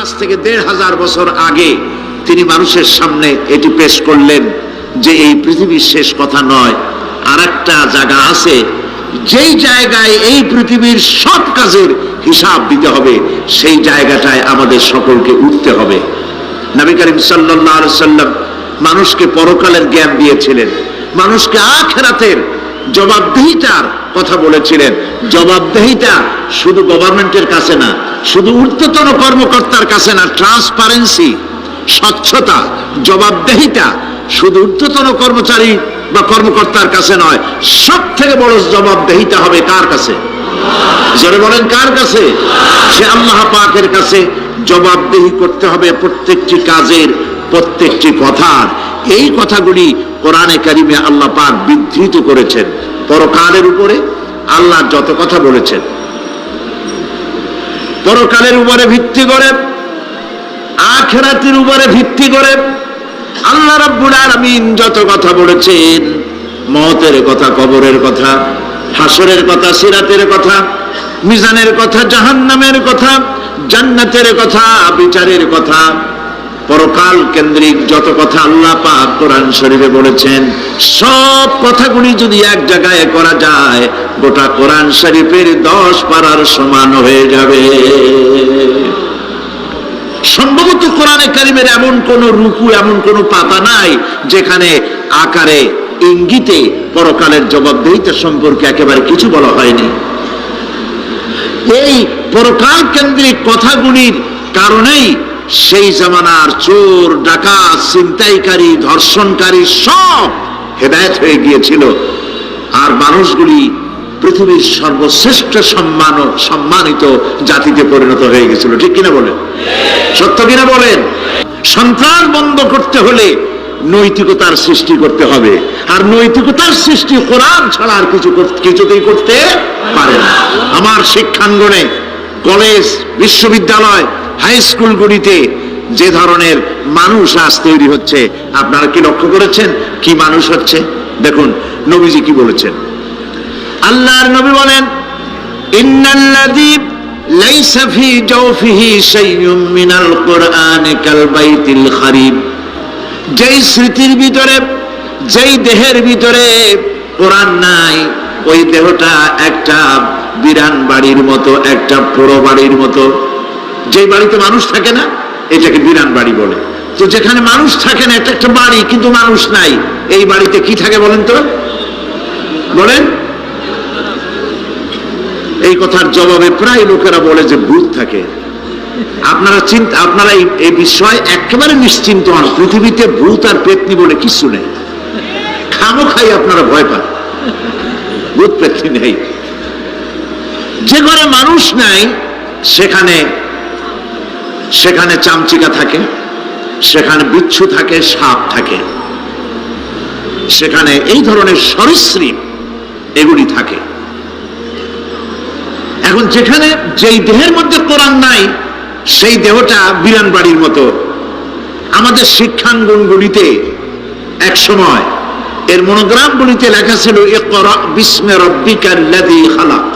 আজ থেকে ১৫০০ বছর আগে তিনি মানুষের সামনে এটি পেশ করলেন যে এই পৃথিবীর শেষ কথা নয়, আর একটা জায়গা আছে যেই জায়গায় এই পৃথিবীর সব কাজের হিসাব দিতে হবে, সেই জায়গাটায় আমাদের সকলকে উঠতে হবে। নবী করিম সাল্লাল্লাহু আলাইহি সাল্লাম মানুষকে পরকালের জ্ঞান দিয়েছিলেন, মানুষকে আখিরাতের জবাবদিহিতার কথা বলেছিলেন। জবাবদিহিতা শুধু গভর্নমেন্টের কাছে না, শুধু ঊর্ধ্বতন কর্মকর্তার কাছে না, ট্রান্সপারেন্সি, স্বচ্ছতা, জবাবদিহিতা শুধু ঊর্ধ্বতন কর্মচারী বা কর্মকর্তার কাছে নয়, সব থেকে বড় জবাবদিহিতা হবে কার কাছে? জোরে বলেন কার কাছে? সে আল্লাহ পাকের কাছে জবাবদিহি করতে হবে প্রত্যেকটি কাজের, প্রত্যেকটি কথার। এই কথাগুলি কোরআনে কারিমে আল্লাহ পাক বিধৃত করেছেন। পরকালের উপরে আল্লাহ যত কথা বলেছেন, পরকালের উপরে ভিত্তি করে, আখিরাতের উপরে ভিত্তি করে আল্লাহ রাব্বুল আলামিন যত কথা বলেছেন, মওতের কথা, কবরের কথা, হাসরের কথা, সিরাতের কথা, মিজানের কথা, জাহান্নামের কথা, জান্নাতের কথা, বিচারের কথা, পরকাল কেন্দ্রিক যত কথা আল্লাহ পাক কোরআন শরীফে বলেছেন, সব কথাগুলি যদি এক জায়গায় করা যায়, গোটা কোরআন শরীফের 10 পারার সমান হয়ে যাবে। সম্ভবত কোরআনে কারিমের এমন কোন রুকু, এমন কোন পাতা নাই যেখানে আকারে ইঙ্গিতে পরকালের জবাবদিহিতা সম্পর্কে একেবারে কিছু বলা হয়নি। এই পরকাল কেন্দ্রিক কথাগুলির কারণেই সেই জামানার চোর, ডাকাত, ছিনতাইকারী, ধর্ষণকারী সব হেদায়েত হয়ে গিয়েছিল, আর মানুষগুলি পৃথিবীর সর্বশ্রেষ্ঠ সম্মানিত জাতিতে পরিণত হয়ে গেছিল। ঠিক কিনা বলেন? সত্য কিনা বলেন? সন্ত্রাস বন্ধ করতে হলে নৈতিকতার সৃষ্টি করতে হবে, আর নৈতিকতার সৃষ্টি কোরআন ছাড়া আর কিছুতেই করতে পারে না। আমার শিক্ষাঙ্গনে, কলেজ, বিশ্ববিদ্যালয়, হাই স্কুলগুলিতে যে ধরনের মানুষ আজ তৈরি হচ্ছে, আপনারা কি লক্ষ্য করেছেন কি মানুষ হচ্ছে? দেখুন নবীজি কি বলেছেন। আল্লাহর নবী বলেন, ইন্নাল্লাযী লাইসা ফী জাওফিহি শাইউম মিনাল কুরআনি কাল বাইতিল খারিব। যেই স্মৃতির ভিতরে, যেই দেহের ভিতরে কোরআন নাই, ওই দেহটা একটা বিরান বাড়ির মতো, একটা পুরো বাড়ির মতো। যেই বাড়িতে মানুষ থাকে না, এটাকে বিরান বাড়ি বলে। তো যেখানে মানুষ থাকে না, এটা একটা বাড়ি কিন্তু মানুষ নাই, এই বাড়িতে কি থাকে বলেন তো? বলেন। এই কথার জবাবে প্রায় লোকেরা বলে যে ভূত থাকে। আপনারা এই বিষয়ে একেবারে নিশ্চিন্ত হন, পৃথিবীতে ভূত আর পেতনি বলে কিছু নেই। খামোখাই আপনারা ভয় পান, ভূত পেতনি নেই। যে ঘরে মানুষ নাই সেখানে চামচিকা থাকে, সেখানে বিচ্ছু থাকে, সাপ থাকে, সেখানে এই ধরনের সরীসৃপ এগুলি থাকে। এখন যেখানে যেই দেহের মধ্যে কোরআন নাই, সেই দেহটা বিরান বাড়ির মতো। আমাদের শিক্ষাঙ্গনগুলিতে এক সময় এর মনোগ্রামগুলিতে লেখা ছিল, ইকরা বিস্মি রাব্বিকাল্লাযী খালাক,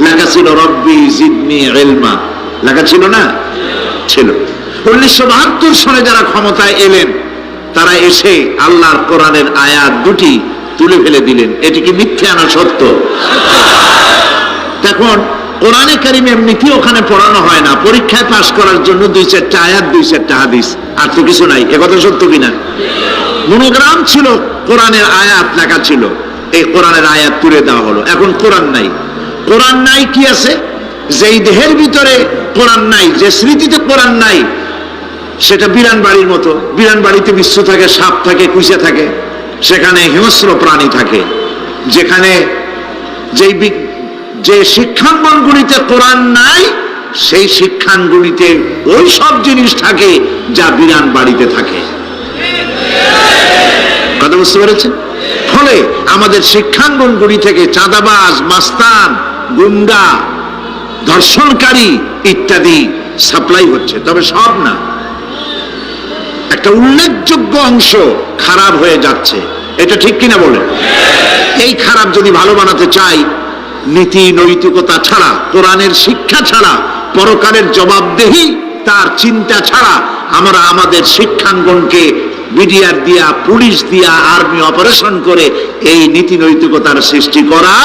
লেখা ছিল রব্বি জিদনি ইলমা, লেখা ছিল না? ছিল। 1972 সালে যারা ক্ষমতায় এলেন, তারা এসে আল্লাহর কোরআনের আয়াত দুটি তুলে ফেলে দিলেন। এটি কি মিথ্যা না সত্য? এখন কোরআনে কারিম এমনিতে ওখানে পড়ানো হয় না, পরীক্ষায় পাস করার জন্য 2-4টা আয়াত, 2-4টা হাদিস, আর তো কিছু নাই। একথা সত্য কিনা? মনোগ্রাম ছিল, কোরআনের আয়াত লেখা ছিল, এই কোরআনের আয়াত তুলে দেওয়া হলো। এখন কোরআন নাই। কোরআন নাই কি আছে? যেই দেহের ভিতরে কোরআন নাই, যে স্মৃতিতে কোরআন নাই, সেটা বিরান বাড়ির মতো। বিরান বাড়িতে বিচ্ছু থাকে, সাপ থাকে, কুইচা থাকে, সেখানে হিংস্র প্রাণী থাকে। যেখানে যে শিক্ষাঙ্গনগুলিতে কোরআন নাই, সেই শিক্ষাঙ্গনগুলিতে ওই সব জিনিস থাকে যা বিরান বাড়িতে থাকে। কথা বুঝতে পেরেছেন? ফলে আমাদের শিক্ষাঙ্গনগুলি থেকে চাঁদাবাজ, মাস্তান, গুন্ডা, ধর্ষণকারী ইত্যাদি সাপ্লাই হচ্ছে, তবে সব না। একটা উল্লেখযোগ্য অংশ খারাপ হয়ে যাচ্ছে। এটা ঠিক কিনা বলেন? এই খারাপ যদি ভালো বানাতে চাই, নীতি নৈতিকতা ছাড়া, কোরআনের শিক্ষা ছাড়া, পরকালের জবাবদেহি তার চিন্তা ছাড়া আমরা আমাদের শিক্ষাঙ্গনকে বিডিআর দিয়া, পুলিশ দিয়া, আর্মি অপারেশন করে এই নীতি নৈতিকতার সৃষ্টি করা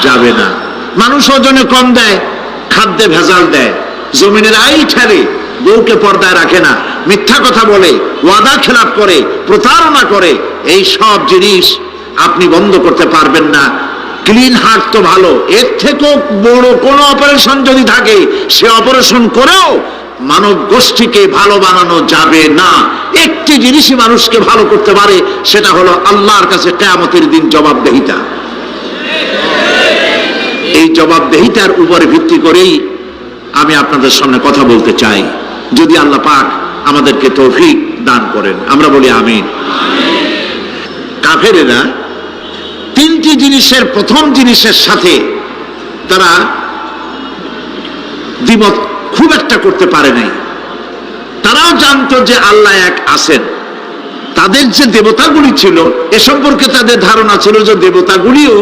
যাবে না। মানুষ ওজনে কম দেয়, খাদ্যে ভেজাল দেয়, জমিনের আইল ঠেলে, বউকে পর্দায় রাখে না, মিথ্যা কথা বলে, ওয়াদা খেলাপ করে, প্রতারণা করে, এই সব জিনিস আপনি বন্ধ করতে পারবেন না। ক্লিন হার্ট তো ভালো, এর থেকেও বড় কোনো অপারেশন যদি থাকে, সে অপারেশন করেও মানব গোষ্ঠীকে ভালো বানানো যাবে না। একটি জিনিসই মানুষকে ভালো করতে পারে, সেটা হলো আল্লাহর কাছে কিয়ামতের দিন জবাবদেহিতা। এই জবাবদেহিতার উপরে ভিত্তি করেই আমি আপনাদের সামনে কথা বলতে চাই, যদি আল্লাহ পাক আমাদেরকে তৌফিক দান করেন, আমরা বলি আমিন। কাফেরেরা তিনটি জিনিসের প্রথম জিনিসের সাথে তারা দ্বিমত খুব একটা করতে পারে নাই। তারাও জানতো যে আল্লাহ এক আছেন। তাদের যে দেবতাগুলি ছিল এ সম্পর্কে তাদের ধারণা ছিল যে দেবতাগুলিও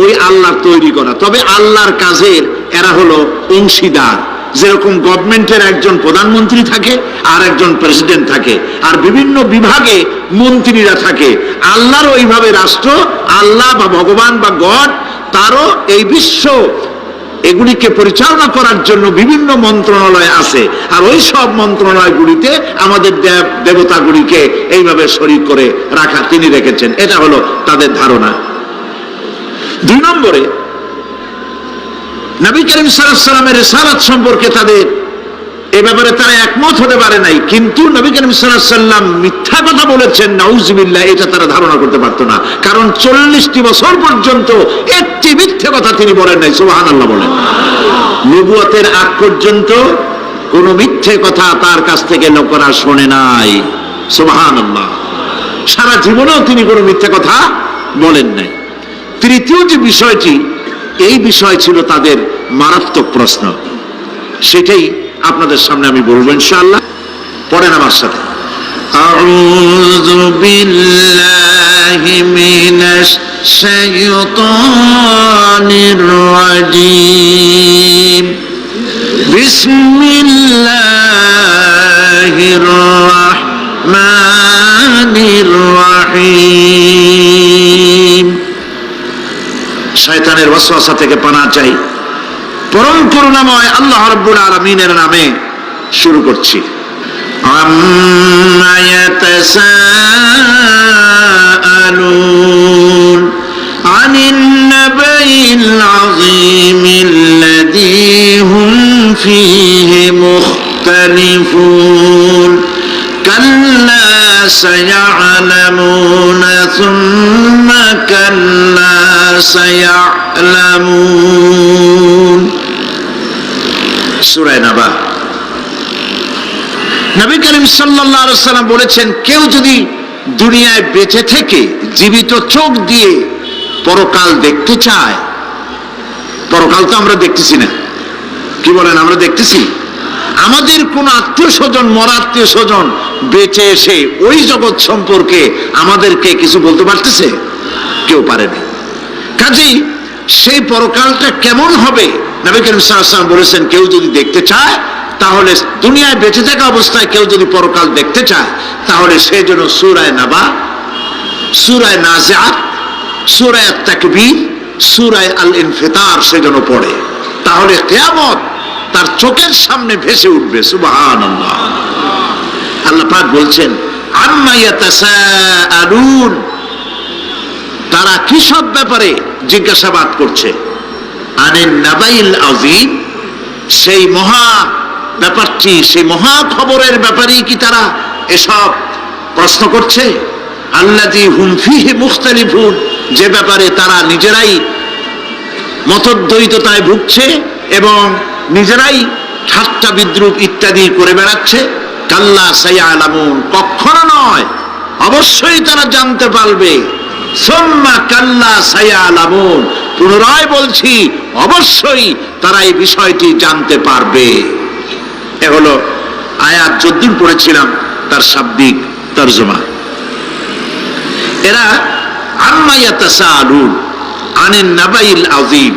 ওই আল্লাহর তৈরি করা, তবে আল্লাহর কাজের এরা হলো অংশীদার। যেরকম গভর্নমেন্টের একজন প্রধানমন্ত্রী থাকে আর একজন প্রেসিডেন্ট থাকে, আর বিভিন্ন বিভাগে মন্ত্রীরা থাকে, আল্লাহর ওইভাবে রাষ্ট্র, আল্লাহ বা ভগবান বা গড, তারও এই বিশ্ব এগুলিকে পরিচালনা করার জন্য বিভিন্ন মন্ত্রণালয় আছে, আর ওই সব মন্ত্রণালয়গুলিতে আমাদের দেবতাগুলিকে এইভাবে শরীক করে রাখা তিনি রেখেছেন। এটা হলো তাদের ধারণা। দুই নম্বরে, নবী করিম সাল্লাল্লাহু আলাইহি ওয়াসাল্লামের রিসালাত সম্পর্কে তাদের এ ব্যাপারে তারা একমত হতে পারে নাই, কিন্তু নবী করিম সাল্লাল্লাহু আলাইহি ওয়াসাল্লাম মিথ্যা কথা বলেছেন নাউজুবিল্লাহ, এটা তারা ধারণা করতে পারতো না। কারণ 40টি বছর পর্যন্ত একটি মিথ্যা কথা তিনি বলেন নাই। সুবহানাল্লাহ বলেন। নবুয়তের আগ পর্যন্ত কোনো মিথ্যে কথা তার কাছ থেকে লোকেরা শোনে নাই। সুবহানাল্লাহ। সারা জীবনেও তিনি কোনো মিথ্যা কথা বলেন নাই। তৃতীয় যে বিষয়টি, এই বিষয় ছিল তাদের মারাত্মক প্রশ্ন, সেটাই আপনাদের সামনে আমি বলবো ইনশাআল্লাহ। পড়েন আমার সাথে। আউযু বিল্লাহি মিনাশ শাইতানির রাজীম। বিসমিল্লাহির রাহমানির রাহিম। শয়তানের ওয়াসওয়াসা থেকে পানাহ চাই। পরম করুণাময় আল্লাহ রাব্বুল আলামিনের নামে শুরু করছি। আম্মা ইয়াতাসাআলুন আনিন নাবাইল আযীমিল্লাযী হুম ফীহি মুখতালিফুন কাল্লা সায়া'লামুনা সুম্মা কাল্লা সায়া'লামুন। সূরা নাবা। নবী করিম সাল্লাল্লাহু আলাইহি ওয়াসাল্লাম বলেছেন, কেউ যদি দুনিয়ায় বেঁচে থেকে জীবিত চোখ দিয়ে পরকাল দেখতে চায়, পরকাল তো আমরা দেখতেছি না, কি বলেন? আমরা দেখতেছি? আমাদের কোন আত্মীয় স্বজন, মরা আত্মীয় স্বজন বেঁচে এসে ওই জগৎ সম্পর্কে আমাদেরকে কিছু বলতে পারতেছে? কেউ পারেনি। কাজেই সেই পরকালটা কেমন হবে, নবী করিম সাল্লাল্লাহু আলাইহি ওয়াসাল্লাম বলেছেন, কেউ যদি দেখতে চায় তাহলে, দুনিয়ায় বেঁচে থাকা অবস্থায় কেউ যদি পরকাল দেখতে চায়, তাহলে সে যেন সূরা নাবা, সূরা নাজিআত, সূরা তাকবীর, সূরা আল ইনফিতার সে যেন পড়ে। তাহলে কিয়ামত তার চোখের সামনে ভেসে উঠবে। সুবহানাল্লাহ। আল্লাহ পাক বলছেন, আম্মা ইয়াতাসাআলুন, তারা কি সব ব্যাপারে জিজ্ঞাসাবাদ করছে? আনিন নাবাইল আযীম, সেই মহা ব্যাপারটি, সেই মহা খবরের ব্যাপারেই কি তারা এসব প্রশ্ন করছে? আল্লাযী হুম ফীহি মুখতালিফুন, যে ব্যাপারে তারা নিজেরাই মতদ্বৈততায় ভুগছে এবং নিজেরাই ঠাট্টা বিদ্রুপ ইত্যাদি করে বেড়াচ্ছে। কাল্লা সায়া'লামুন, কখনো নয়, অবশ্যই তারা জানতে পারবে। সুম্মা কাল্লা সায়া'লামুন, পুনরায় বলছি, অবশ্যই তারা এই বিষয়টি জানতে পারবে। এ হলো আয়াত যদ্দূর পড়েছিলাম তার শাব্দিক তরজমা। এরা আম্মা ইয়াতাসাআলুন আনিন নাবাইল আযীম,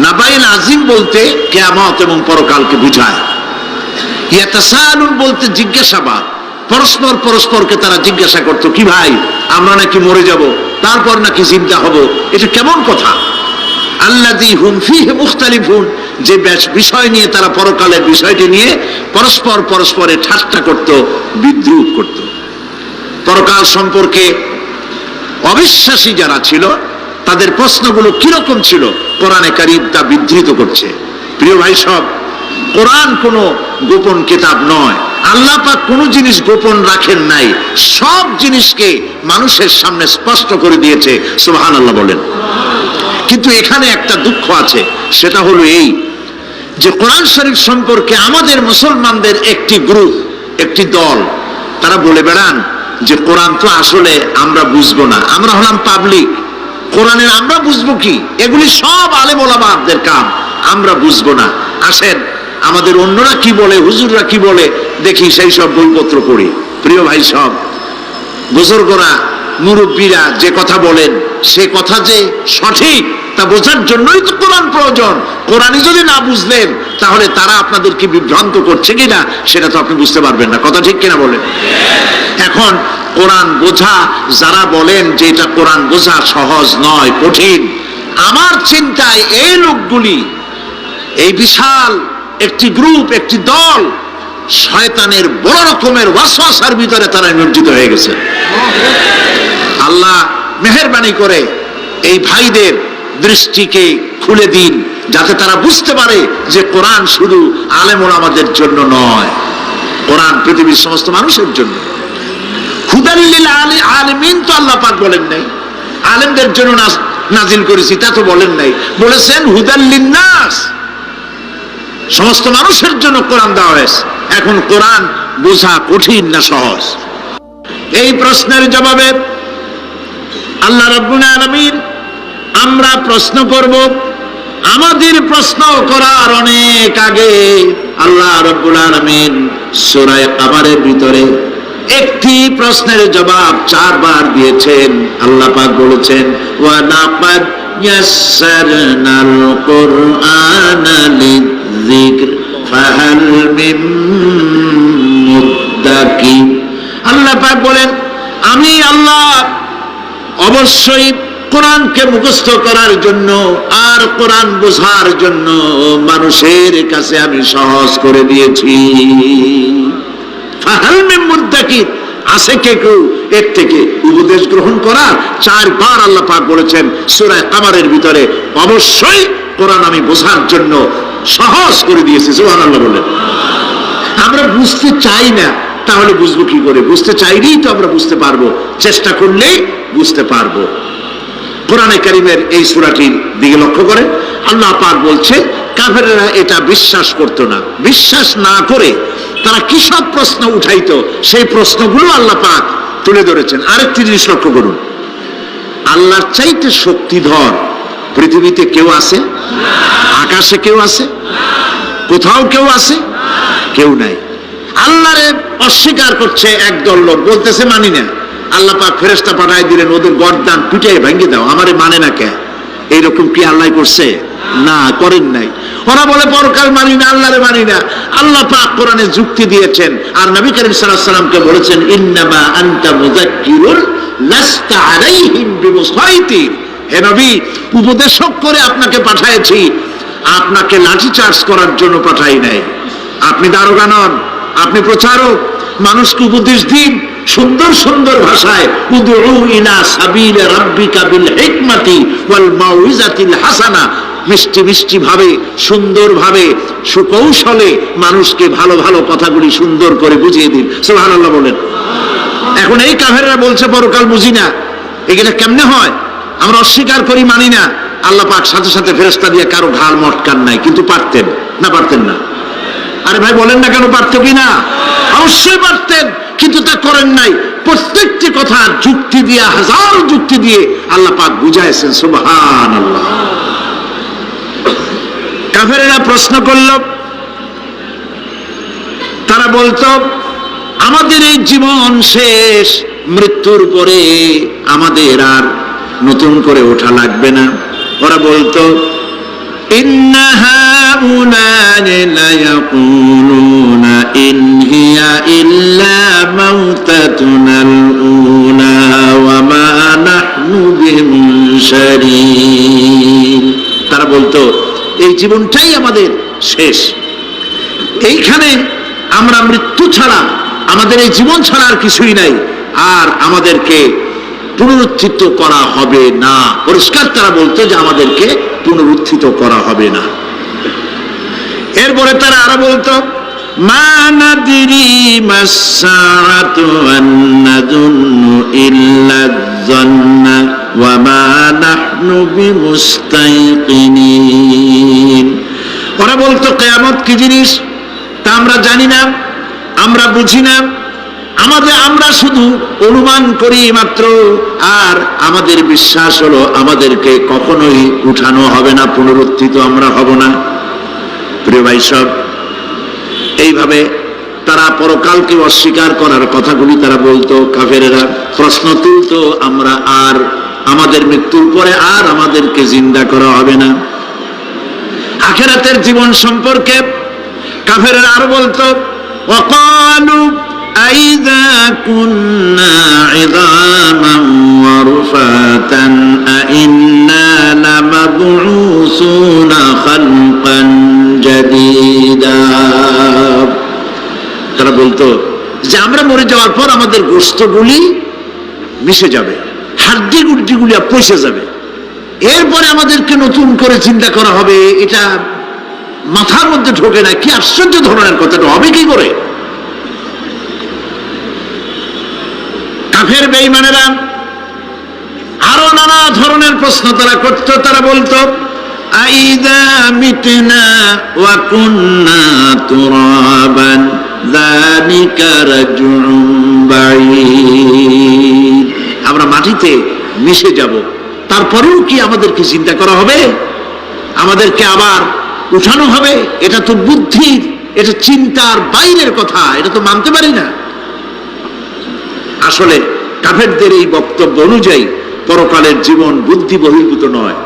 নাবাইল আযীম বলতে কিয়ামত এবং পরকালকে বুঝায়। ইয়াতাসালুন বলতে জিজ্ঞাসাবাদ, পরস্পর পরস্পরকে তারা জিজ্ঞাসা করতো, কি ভাই আমরা নাকি মরে যাব, তারপর নাকি জিন্দা হব, এটা কেমন কথা? আল্লাযী হুম ফীহি মুখতালিফুন, যে বিষয় নিয়ে তারা পরকালের বিষয়টি নিয়ে পরস্পর পরস্পরে ঠাট্টা করত, বিদ্রুপ করত। পরকাল সম্পর্কে অবিশ্বাসী যারা ছিল তাদের প্রশ্নগুলো কিরকম ছিল, কোরআনে কারীম তা বিধৃত করছে। প্রিয় ভাই সব, কোরআন কোনো গোপন কিতাব নয়। আল্লাহ পাক কোনো জিনিস গোপন রাখেন নাই, সব জিনিসকে মানুষের সামনে স্পষ্ট করে দিয়েছে। সুবহানাল্লাহ বলেন। কিন্তু এখানে একটা দুঃখ আছে, সেটা হলো এই যে কোরআন শরীফ সম্পর্কে আমাদের মুসলমানদের একটি গ্রুপ, একটি দল, তারা বলে বেড়ান যে কোরআন তো আসলে আমরা বুঝবো না, আমরা হলাম পাবলিক, কোরআনের আমরা বুঝবো কি, এগুলি সব আলেম ওলামাদের কাম, আমরা বুঝবো না। আসেন আমাদের অন্যরা কি বলে, হুজুররা কি বলে দেখি, সেই সব বইপত্র পড়ি। প্রিয় ভাই সব, বুজুর্গরা মুরব্বীরা যে কথা বলেন সে কথা যে সঠিক তা বোঝার জন্যই তো কোরআন প্রয়োজন। কোরআনই যদি না বুঝলেন তাহলে তারা আপনাদেরকে বিভ্রান্ত করছে কিনা সেটা তো আপনি বুঝতে পারবেন না। কথা ঠিক কিনা বলেন? এখন কোরআন বোঝা যারা বলেন যে এটা কোরআন বোঝা সহজ নয়, কঠিন, আমার চিন্তায় এই লোকগুলি, এই বিশাল একটি গ্রুপ, একটি দল, শয়তানের বড় রকমের ওয়াসওয়াসার ভিতরে তারা নিমজ্জিত হয়ে গেছে। আল্লাহ মেহেরবানি করে এই ভাইদের দৃষ্টিকে খুলে দিন, যাতে তারা বুঝতে পারে যে কোরআন শুধু আলেম ওলামাদের জন্য নয়, কোরআন পৃথিবীর সমস্ত মানুষের জন্য। হুদাল লিল আলিমিন তো আল্লাহ পাক বলেন নাই, আলেমদের জন্য নাজিল করেছি তা তো বলেন নাই, বলেছেন হুদাল লিন্নাস, সমস্ত মানুষের জন্য কোরআন দেওয়া হয়েছে। এখন কোরআন বোঝা কঠিন না সহজ? এই প্রশ্নের জবাবে আল্লাহ রাব্বুল আলামিন, আমরা প্রশ্ন করব, আমাদের প্রশ্ন করার অনেক আগে আল্লাহ রাব্বুল আলামিন সূরা কামারের ভিতরে একটি প্রশ্নের জবাব 4 বার দিয়েছেন। আল্লাহ পাক বলেছেন, ওয়া লাকাদ ইয়াসসারনাল কুরআনা লিযিকর ফাহাল মিন মুদ্দাকির। আল্লাহ পাক বলেন, আমি আল্লাহ অবশ্যই কোরআনকে মুখস্থ করার জন্য আর কোরআন বোঝার জন্য মানুষের কাছে আমি সহজ করে দিয়েছি। ফাহাল মিন মুদ্দাকির, আছে কে কেউ এর থেকে উপদেশ গ্রহণ করা? 4 বার আল্লাহ পাক বলেছেন সূরা কামারের ভিতরে, অবশ্যই কোরআন আমি বোঝার জন্য সহজ করে দিয়েছি। সুবহানাল্লাহ বলেন। আমরা বুঝতে চাই না, তাহলে বুঝবো কি করে? বুঝতে চাইলেই তো আমরা বুঝতে পারবো, চেষ্টা করলেই বুঝতে পারবো। কোরআনে কারীমের এই সূরাটির দিকে লক্ষ্য করেন, আল্লাহ পাক বলছে কাফেররা এটা বিশ্বাস করত না, বিশ্বাস না করে তারা কি সব প্রশ্ন উঠাইতো, সেই প্রশ্নগুলো আল্লাহ পাক তুলে ধরেছেন। আরেকটি জিনিস লক্ষ্য করুন, আল্লাহর চাইতে শক্তিধর পৃথিবীতে কেউ আছে? আকাশে কেউ আছে? কোথাও কেউ আছে? কেউ নাই। আল্লাহরে অস্বীকার করছে একদল লোক, বলতেছে মানি না। আল্লাহ পাক ফেরেশতা পাঠায় দিলেন, ওদের গর্দান পিটাই ভেঙে দাও, আমারে মানে না কে? এইরকম কি আল্লাহ করছে? না, করেন নাই। ওরা বলে পরকাল মানি না, আল্লাহরে মানি না। আল্লাহ পাক কোরআনে যুক্তি দিয়েছেন, আর নবী করিম সাল্লাল্লাহু আলাইহি ওয়াসাল্লামকে বলেছেন, ইন্নামা আনতা মুযাক্কিরুন লাস্তা আলাইহিম বিমুসাইতির। হে নবী, উপদেশক করে আপনাকে পাঠাইছি, আপনাকে লাঠি চার্জ করার জন্য পাঠাই নাই। আপনি দারোগা নন, আপনি প্রচারক, মানুষকে উপদেশ দিন সুন্দর সুন্দর ভাষায়। উদউ ইলা সাবিল রাব্বিকা বিল হিকমাতি ওয়াল মাউইজাতিল হাসানা, মিষ্টি মিষ্টি ভাবে, সুন্দর ভাবে, সুকৌশলে মানুষকে ভালো ভালো কথাগুলি সুন্দর করে বুঝিয়ে দিন। সুবহানাল্লাহ বলেন। এখন এই কাফেররা বলছে পরকাল বুঝি না, এগুলা কেমনে হয়? আমরা অস্বীকার করি, মানি না। আল্লাহ পাক সাথে সাথে ফেরেশতা দিয়ে কারো ঘাড় মটকান নাই, কিন্তু পারতেন না? পারতেন না? আরে ভাই বলেন না কেন, পারতো কি না? অবশ্যই পারতেন, কিন্তু তা করেন নাই। প্রত্যেকটি কথা যুক্তি দিয়ে, হাজার যুক্তি দিয়ে আল্লাহ পাক বুঝাইছেন। সুবহানাল্লাহ। কাফেরেরা প্রশ্ন করল, তারা বলতো আমাদের এই জীবন শেষ, মৃত্যুর পরে আমাদের আর নতুন করে ওঠা লাগবে না। ওরা বলতো ইন্না হাউলা'i লায়াকুলুনা ইন হিয়া ইল্লা মাউতাতুনাল উলা ওয়া মা নাহনু বিমুনশারিন। তারা বলতো এই জীবনটাই আমাদের শেষ, এইখানে আমরা মৃত্যু ছাড়া, আমাদের এই জীবন ছাড়া আর কিছুই নাই, আর আমাদেরকে পুনরুত্থিত করা হবে না। পরিষ্কার তারা বলতো যে আমাদেরকে পুনরুত্থিত করা হবে না। এরপরে তারা আরো বলতো মা নাদরি মাসসাআতু ওয়ান নাযুন্নু ইল্লা যান্না ওয়া মা নাহনু বিমুস্তাইকিনিন। ওরা বলতো কিয়ামত কি জিনিস তা আমরা জানি না, আমরা বুঝি না, আমরা শুধু অনুমান করি মাত্র, আর আমাদের বিশ্বাস হলো আমাদেরকে কখনোই উঠানো হবে না, পুনরুত্থিত আমরা হব না। প্রিয় ভাই সব, এইভাবে তারা পরকালকে অস্বীকার করার কথাগুলি তারা বলতো। কাফেরেরা প্রশ্ন তুলতো আমরা আর আমাদের মৃত্যুর পরে আর আমাদেরকে জিন্দা করা হবে না। আখিরাতের জীবন সম্পর্কে কাফেরেরা আর বলতো ওয়াকালু আইযা কুন্না ইযামান ওয়া রুফাতান আইন্না লামাবউসুনা খালকান জাদীদা। তারা বলতো যে আমরা মরে যাওয়ার পর আমাদের গোশতগুলি মিশে যাবে, হাড্ডি গুড্ডিগুলি পচে যাবে, এরপরে আমাদেরকে নতুন করে চিন্তা করা হবে। এটা মাথার মধ্যে ঢোকে না, কি আশ্চর্য ধরনের কথাটা হবে কি করে? কাফের বেঈমানেরা আরো নানা ধরনের প্রশ্ন তারা করত। তারা বলতো আইযা মিতনা ওয়া কুন্না তুরাবান যালিকা রাজউন বাঈদ। আমরা মাটিতে মিশে যাব, তারপরেও কি আমাদেরকে চিন্তা করা হবে, আমাদেরকে আবার উঠানো হবে? এটা তো বুদ্ধির, এটা চিন্তার বাইরের কথা, এটা তো মানতে পারি না। আসলে কাফেরদের এই বক্তব্য অনুযায়ী পরকালের জীবন বুদ্ধি বহির্ভূত নয়।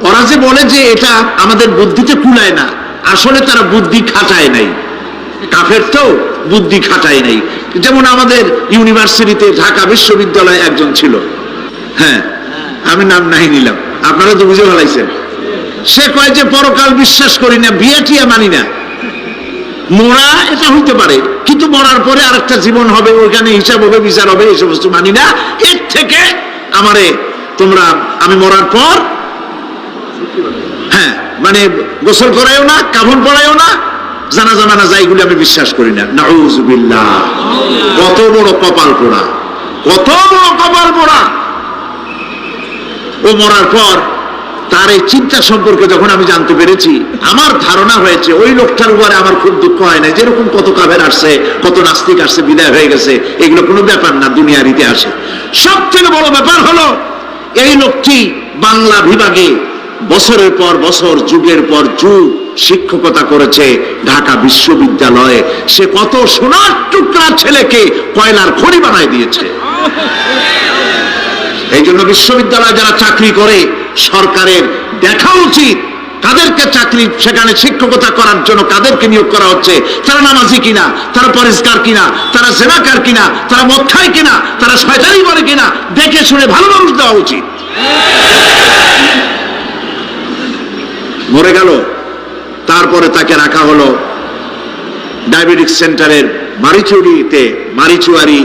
ওরা যে বলে যে এটা আমাদের বুদ্ধিতে কুলায় না, আসলে তারা বুদ্ধি খাটায় নাই। কাফের তো বুদ্ধি খাটায় নাই। যেমন আমাদের ইউনিভার্সিটিতে ঢাকা বিশ্ববিদ্যালয়ে একজন ছিল, হ্যাঁ আমি নাম নাই নিলাম, আপনারা তো বুঝে ফেলাইছেন। সে কয় যে পরকাল বিশ্বাস করি না, বিয়ে টিয়া মানি না, মরা এটা হইতে পারে কিন্তু মরার পরে আরেকটা জীবন হবে, ওইখানে হিসাব হবে, বিচার হবে, এই সমস্ত মানি না। এর থেকে আমারে তোমরা, আমি মরার পর হ্যাঁ মানে গোসল করাইও না, কাফন পরাইও না, জানাজা মানাজা এগুলি আমি বিশ্বাস করি না। নাউযুবিল্লাহ। কত বড় কপাল পোড়া, কত বড় কপাল পোড়া। ও মরার পর তার এই চিন্তা সম্পর্কে যখন আমি জানতে পেরেছি, আমার ধারণা হয়েছে ওই লোকটার উপরে আমার খুব দুঃখ হয় না। যেরকম কত কাফের আসছে, কত নাস্তিক আসছে, বিদায় হয়ে গেছে, এগুলো কোনো ব্যাপার না দুনিয়ার ইতিহাসে। সব থেকে বড় ব্যাপার হলো এই লোকটি বাংলা বিভাগে বছরের পর বছর, যুগের পর যুগ শিক্ষকতা করেছে ঢাকা বিশ্ববিদ্যালয়ে। সে কত সোনার টুকরা ছেলেকে কয়লার খনি বানায় দিয়েছে। এই জন্য বিশ্ববিদ্যালয়ে যারা চাকরি করে সরকারের দেখা উচিত কাদেরকে চাকরি, সেখানে শিক্ষকতা করার জন্য কাদেরকে নিয়োগ করা হচ্ছে, তারা নামাজি কিনা, তারা পরিষ্কার কিনা, তারা জেনাকার কিনা, তারা মদ খায় কিনা, তারা শয়তানি করে কিনা, দেখে শুনে ভালো মানুষ দেওয়া উচিত। মরে গেল, তারপরে তাকে রাখা হলো ডায়াবেটিক সেন্টারের মারিচুয়ারি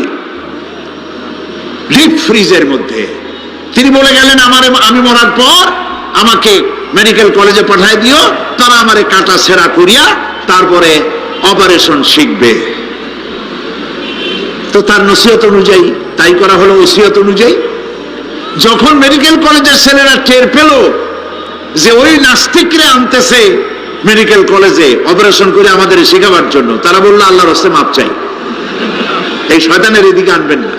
ডিপ ফ্রিজের মধ্যে। তিনি বলে গেলেন আমি মরার পর আমাকে মেডিকেল কলেজে পাঠায় দিও, তারা আমারে কাটা সেরা করিয়া তারপরে অপারেশন শিখবে। তো তার নসিহত অনুযায়ী তাই করা হলো, ওসিয়ত অনুযায়ী। যখন মেডিকেল কলেজের ছেলেরা টের পেল যে ওই নাস্তিকরা আনতেছে মেডিকেল কলেজে অপারেশন করে আমাদের শেখাবার জন্য, তারা বললো আল্লাহর রাস্তায় মাপ চাই, এই শয়তানের এদিকে আনবেন না।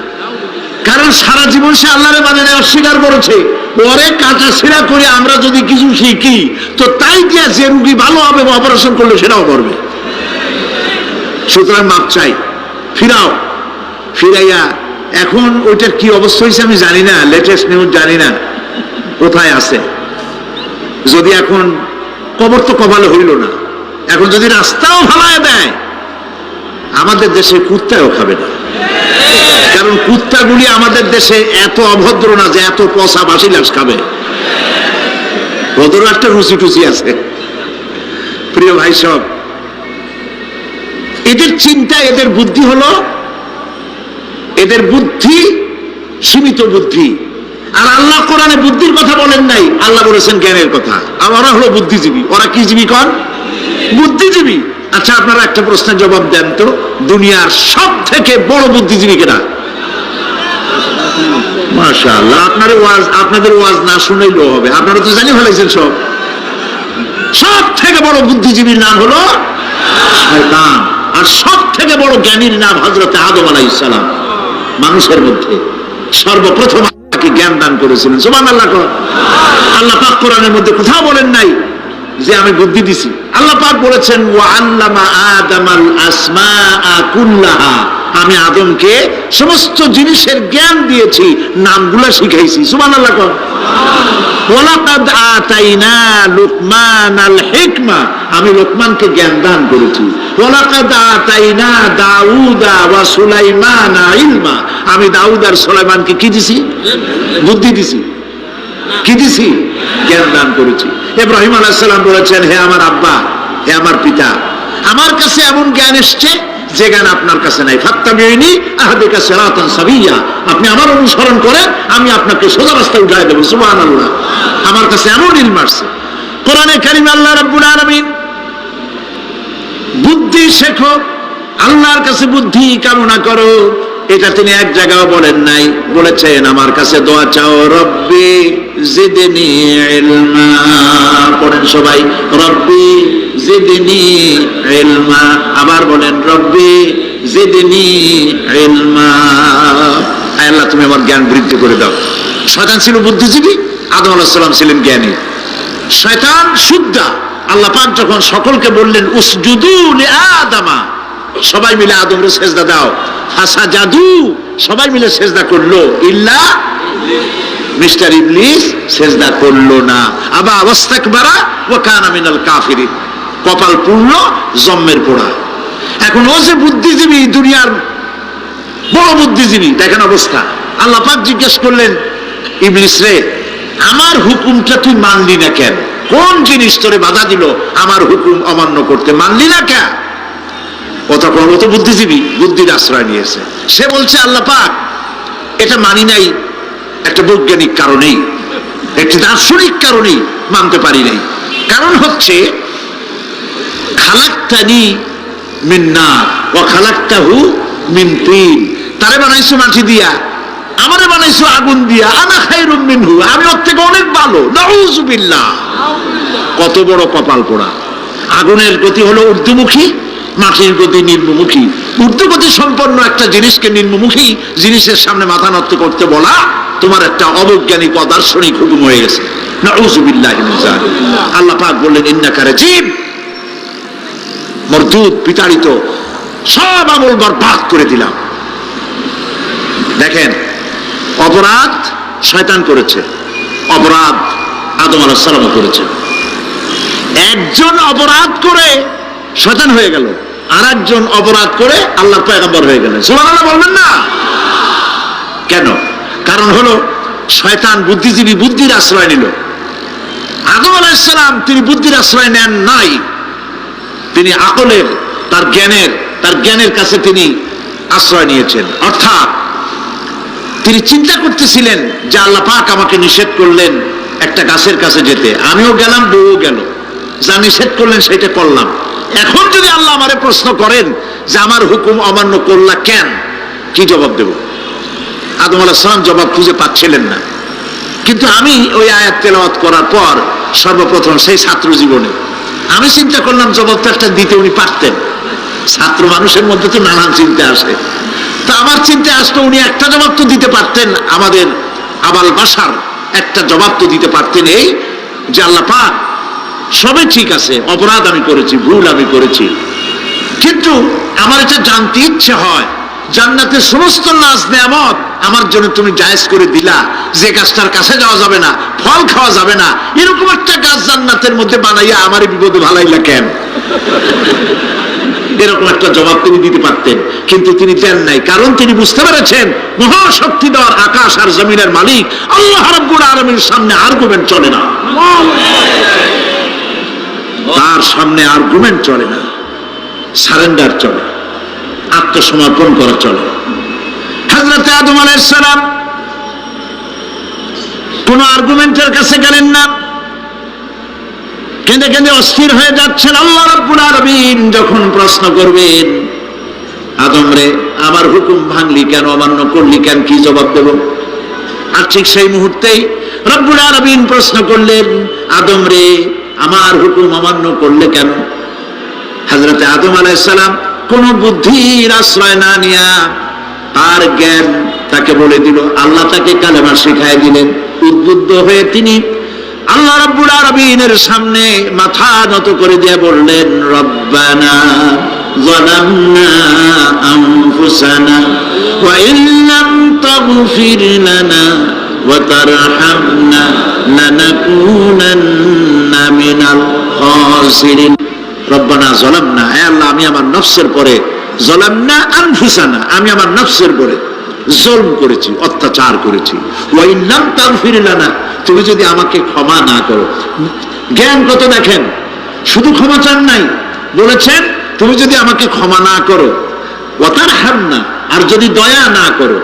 কারণ সারা জীবন সে আল্লাহরে মানে অস্বীকার করেছে, পরে কাটা ছিঁড়া করে আমরা যদি কিছু শিখি তো তাই দিয়া যে রুগী ভালো হবে অপারেশন করলে সেটাও করবে। সুতরাং মাপ চাই, ফিরাও। ফিরাইয়া এখন ওইটার কি অবস্থা হয়েছে আমি জানি না, লেটেস্ট নিউজ জানি না কোথায় আছে। যদি এখন কবর তো কপালে হইল না, এখন যদি রাস্তাও ভালায় দেয় আমাদের দেশে কুত্তাও খাবে না, কারণ কুত্তাগুলি আমাদের দেশে এত অভদ্র না যে এত পচা বাসি লাশ খাবে, ওদেরও একটা রুচি টুচি আছে। প্রিয় ভাই সব, এদের চিন্তা, এদের বুদ্ধি হলো, এদের বুদ্ধি সীমিত বুদ্ধি। আর আল্লাহ কোরআনে বুদ্ধির কথা বলেন নাই, আল্লাহ বলেছেন জ্ঞানের কথা। আর ওরা হলো বুদ্ধিজীবী। ওরা কি জীবী কন? বুদ্ধিজীবী। আচ্ছা, আপনারা একটা প্রশ্নের জবাব দেন তো, দুনিয়ার সব থেকে বড় বুদ্ধিজীবী কেনা? মাশাআল্লাহ, আপনাদের ওয়াজ না শুনলেও হবে, আপনারা তো জানি ফেলাইছেন সব। সব থেকে বড় বুদ্ধিজীবীর নাম হলো শয়তান, আর সব থেকে বড় জ্ঞানীর নাম হযরত আদম আলাইহিস সালাম। মানুষের মধ্যে সর্বপ্রথম আল্লাহকে জ্ঞান দান করেছিলেন। সুবহানাল্লাহ। আল্লাহ পাক কোরআনের মধ্যে কোথাও বলেন নাই যে আমি বুদ্ধি দিছি। আল্লাহ পাক বলেছেন ওয়া আল্লামা আদামাল আসমাআ কুল্লাহা, আমি আদমকে সমস্ত জিনিসের জ্ঞান দিয়েছি, নামগুলো শিখাইছি। সুবহানাল্লাহ। ওয়ালাকাদ আতাইনা লুকমানাল হিকমা, আমি লোকমানকে জ্ঞান দান করেছি। ওয়ালাকাদ আতাইনা দাউদা ওয়া সুলাইমানা ইলমা, আমি দাউদ আর সুলাইমানকে কি দিছি? বুদ্ধি দিছি। কি দিছি? জ্ঞান দান করেছি। ইব্রাহিম আলাইহিস সালাম বলেছেন, হে আমার আব্বা, হে আমার পিতা, আমার কাছে এমন জ্ঞান এসেছে যে জ্ঞান আপনার কাছে নাই। ফাত্তাবিউনি আহদিকা সিরাতান সাবিয়্যা, আপনি আমার অনুসরণ করেন, আমি আপনাকে সোজা রাস্তায় উঠায় দেব। সুবহানাল্লাহ। আমার কাছে এমন ইলম আসছে। কোরআনে কারীমে আল্লাহ রাব্বুল আলামিন বুদ্ধি শেখো, আল্লাহর কাছে বুদ্ধি কামনা করো, এটা তিনি এক জায়গাও বলেন নাই। বলেছেন আমার কাছে দোয়া চাও, রব্বি জিদনি ইলমা। পড়েন সবাই, রব্বি জিদনি ইলমা। আবার বলেন, রব্বি জিদনি ইলমা। আল্লাহ তুমি আমার জ্ঞান বৃদ্ধি করে দাও। শয়তান ছিল বুদ্ধিজীবী, আদম আলাইহিস সালাম ছিলেন জ্ঞানী। শয়তান শুদ্ধা। আল্লাহ পাক যখন সকলকে বললেন উসজুদু লিআদামা, সবাই মিলে আদমরে সেজদা দাও, ফাসাজাদু, সবাই মিলে সেজদা করলো, ইল্লা মিস্টার ইবলিস সেজদা করলো না। আবা ওয়াস্তাকবারা ওয়া কানা মিনাল কাফিরিন, কপাল পুড়ল, জম্মের পোড়া। এখন ও যে বুদ্ধিজীবী, দুনিয়ার বড় বুদ্ধিজীবী, দেখেন অবস্থা। আল্লাহ পাক জিজ্ঞেস করলেন, ইবলিস রে, আমার হুকুমটা তুই মানলি না কেন? কোন জিনিস তোরে বাধা দিল আমার হুকুম অমান্য করতে? মানলি না কেন? ও তখন, ও তো বুদ্ধিজীবী, বুদ্ধির আশ্রয় নিয়েছে। সে বলছে, আল্লাহ পাক, এটা মানি নাই একটা বৈজ্ঞানিক কারণেই, একটি দার্শনিক কারণেই মানতে পারি নাই। কারণ হচ্ছে খালাকতানি মিন নার ওয়া খালাকতাহু মিন তিন, তারে বানাইছো মাটি দিয়া, আমারে বানাইছো আগুন দিয়া, আনা খায়রুম মিনহু, আমি ওর থেকে অনেক ভালো। নাউযুবিল্লাহ। কত বড় কপাল পোড়া। আগুনের গতি হলো ঊর্ধ্বমুখী, মাটির গতি নিম্নমুখী। ঊর্ধ্বগতি সম্পন্ন একটা জিনিসকে নিম্নমুখী জিনিসের সামনে মাথা নত করতে বলা তোমার একটা অবৈজ্ঞানিক অদার্শনিক হুকুম হয়ে গেছে। নাউযুবিল্লাহি মিন যালিক। আল্লাহ পাক বললেন, ইন্নাকা রাজিম, মরদুদ, বিতাড়িত, সব আমল বরবাদ করে দিলাম। দেখেন, অপরাধ শয়তান করেছে, অপরাধ আদম আলাইহিস সালাম করেছে। একজন অপরাধ করে শয়তান হয়ে গেল, আর একজন অপরাধ করে আল্লাহর পয়গম্বর হয়ে গেলেন। সুবহানাল্লাহ বলবেন না? কেন? কারণ হলো শয়তান বুদ্ধিজীবী, বুদ্ধির আশ্রয় নিল। আদম আলাইহিস সালাম তিনি বুদ্ধির আশ্রয় নেন নাই, তিনি আকলের, তার জ্ঞানের কাছে তিনি আশ্রয় নিয়েছেন। অর্থাৎ তিনি চিন্তা করতেছিলেন যে আল্লাহ পাক আমাকে নিষেধ করলেন একটা গাছের কাছে যেতে, আমিও গেলাম, বউও গেল, যা নিষেধ করলেন সেটা করলাম। এখন যদি আল্লাহ আমারে প্রশ্ন করেন যে আমার হুকুম অমান্য করলা কেন, কি জবাব দেব? আদম আলাইহিস সালাম জবাব খুঁজে পাচ্ছিলেন না। কিন্তু আমি ওই আয়াত তেলাওয়াত করার পর সর্বপ্রথম সেই ছাত্র জীবনে আমি চিন্তা করলাম জবাবটা একটা দিতে উনি পারতেন। ছাত্র মানুষের মধ্যে তো নানান চিন্তা আসে, তা আমার চিন্তা আসতো উনি একটা জবাব তো দিতে পারতেন, আমাদের আবাল বাসার একটা জবাব তো দিতে পারতেন, এই যে আল্লাহ পাক সবে ঠিক আছে, অপরাধ আমি করেছি, ভুল আমি করেছি, কিন্তু আমার এটা জানতে ইচ্ছে হয় জান্নাতের সমস্ত নাজ নেয়ামত আমার জন্য তুমি জায়েজ করে দিলা যে গাছটার কাছে যাওয়া যাবে না, ফল খাওয়া যাবে না, এরকম একটা গাছ জান্নাতের মধ্যে বানাইয়া আমার বিপদে ভালাইলা কেন? এরকম একটা জবাব তিনি দিতে পারতেন, কিন্তু তিনি দেন নাই। কারণ তিনি বুঝতে পেরেছেন মহাশক্তি দেওয়ার আকাশ আর জমিনের মালিক আল্লাহ রাব্বুল আলামিনের সামনে আর্গুমেন্ট চলে না, তার সামনে আর্গুমেন্ট চলে না, সারেন্ডার চলে, আত্মসমর্পণ করা চলে। হযরত আদম আলাইহিস সালাম কোন আর্গুমেন্টের কাছে গেলেন না, কেঁদে কেঁদে অস্থির হয়ে যাচ্ছেন। আল্লাহ রাব্বুল আলামিন যখন প্রশ্ন করবেন, আদম রে আমার হুকুম ভাঙলি কেন, অমান্য করলি কেন, কি জবাব দেব? আর ঠিক সেই মুহূর্তেই রব্বুল আলামিন প্রশ্ন করলেন, আদম রে আমার হুকুম অমান্য করলে কেন? হযরত আদম আলাইহিস সালাম কোন বুদ্ধির আশ্রয় না নিয়া তার জ্ঞান তাকে বলে দিল, আল্লাহ তাকে কালেমা শিখায় দিলেন। উদ্বুদ্ধ হয়ে তিনি আল্লাহ রাব্বুল আলামিনের সামনে মাথা নত করে দিয়ে বললেন, রব্বানা যালামনা আনফুসানা ওয়া ইল্লাম তাগফির লানা ওয়া তারহামনা লানাকুনান্না মিনাল খাসিরিন। রব্বানা যালামনা, হে আল্লাহ আমি আমার নফসের পরে, যালামনা আনফুসানা আমি আমার নফসের পরে জুলম করেছি, অত্যাচার করেছি। ওয়া ইল্লাম তাগফির লানা, তুমি যদি আমাকে ক্ষমা না করো। জ্ঞান কত দেখেন, শুধু ক্ষমা চান নাই, বলেছেন তুমি যদি আমাকে ক্ষমা না করো, ওয়া তারহামনা আর যদি দয়া না করো,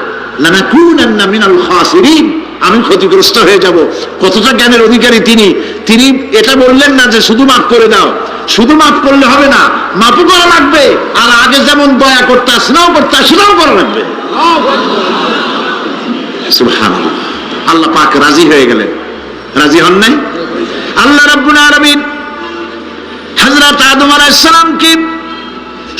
লানাকুনান্না মিনাল খাসিরিন আমি ক্ষতিগ্রস্ত হয়ে যাব। কতটা জ্ঞানের অধিকারী তিনি! তিনি এটা বললেন না যে শুধু মাফ করে দাও, শুধু মাফ করলে হবে না, মাফও করা লাগবে, আর আগে যেমন দয়া করতে স্নেহ করতে সেটাও করা লাগবে। সুবহানাল্লাহ, আল্লাহ পাক রাজি হয়ে গেলেন। রাজি হন নাই? আল্লাহ রাব্বুল আলামিন হযরত আদম আলাইহিস সালামকে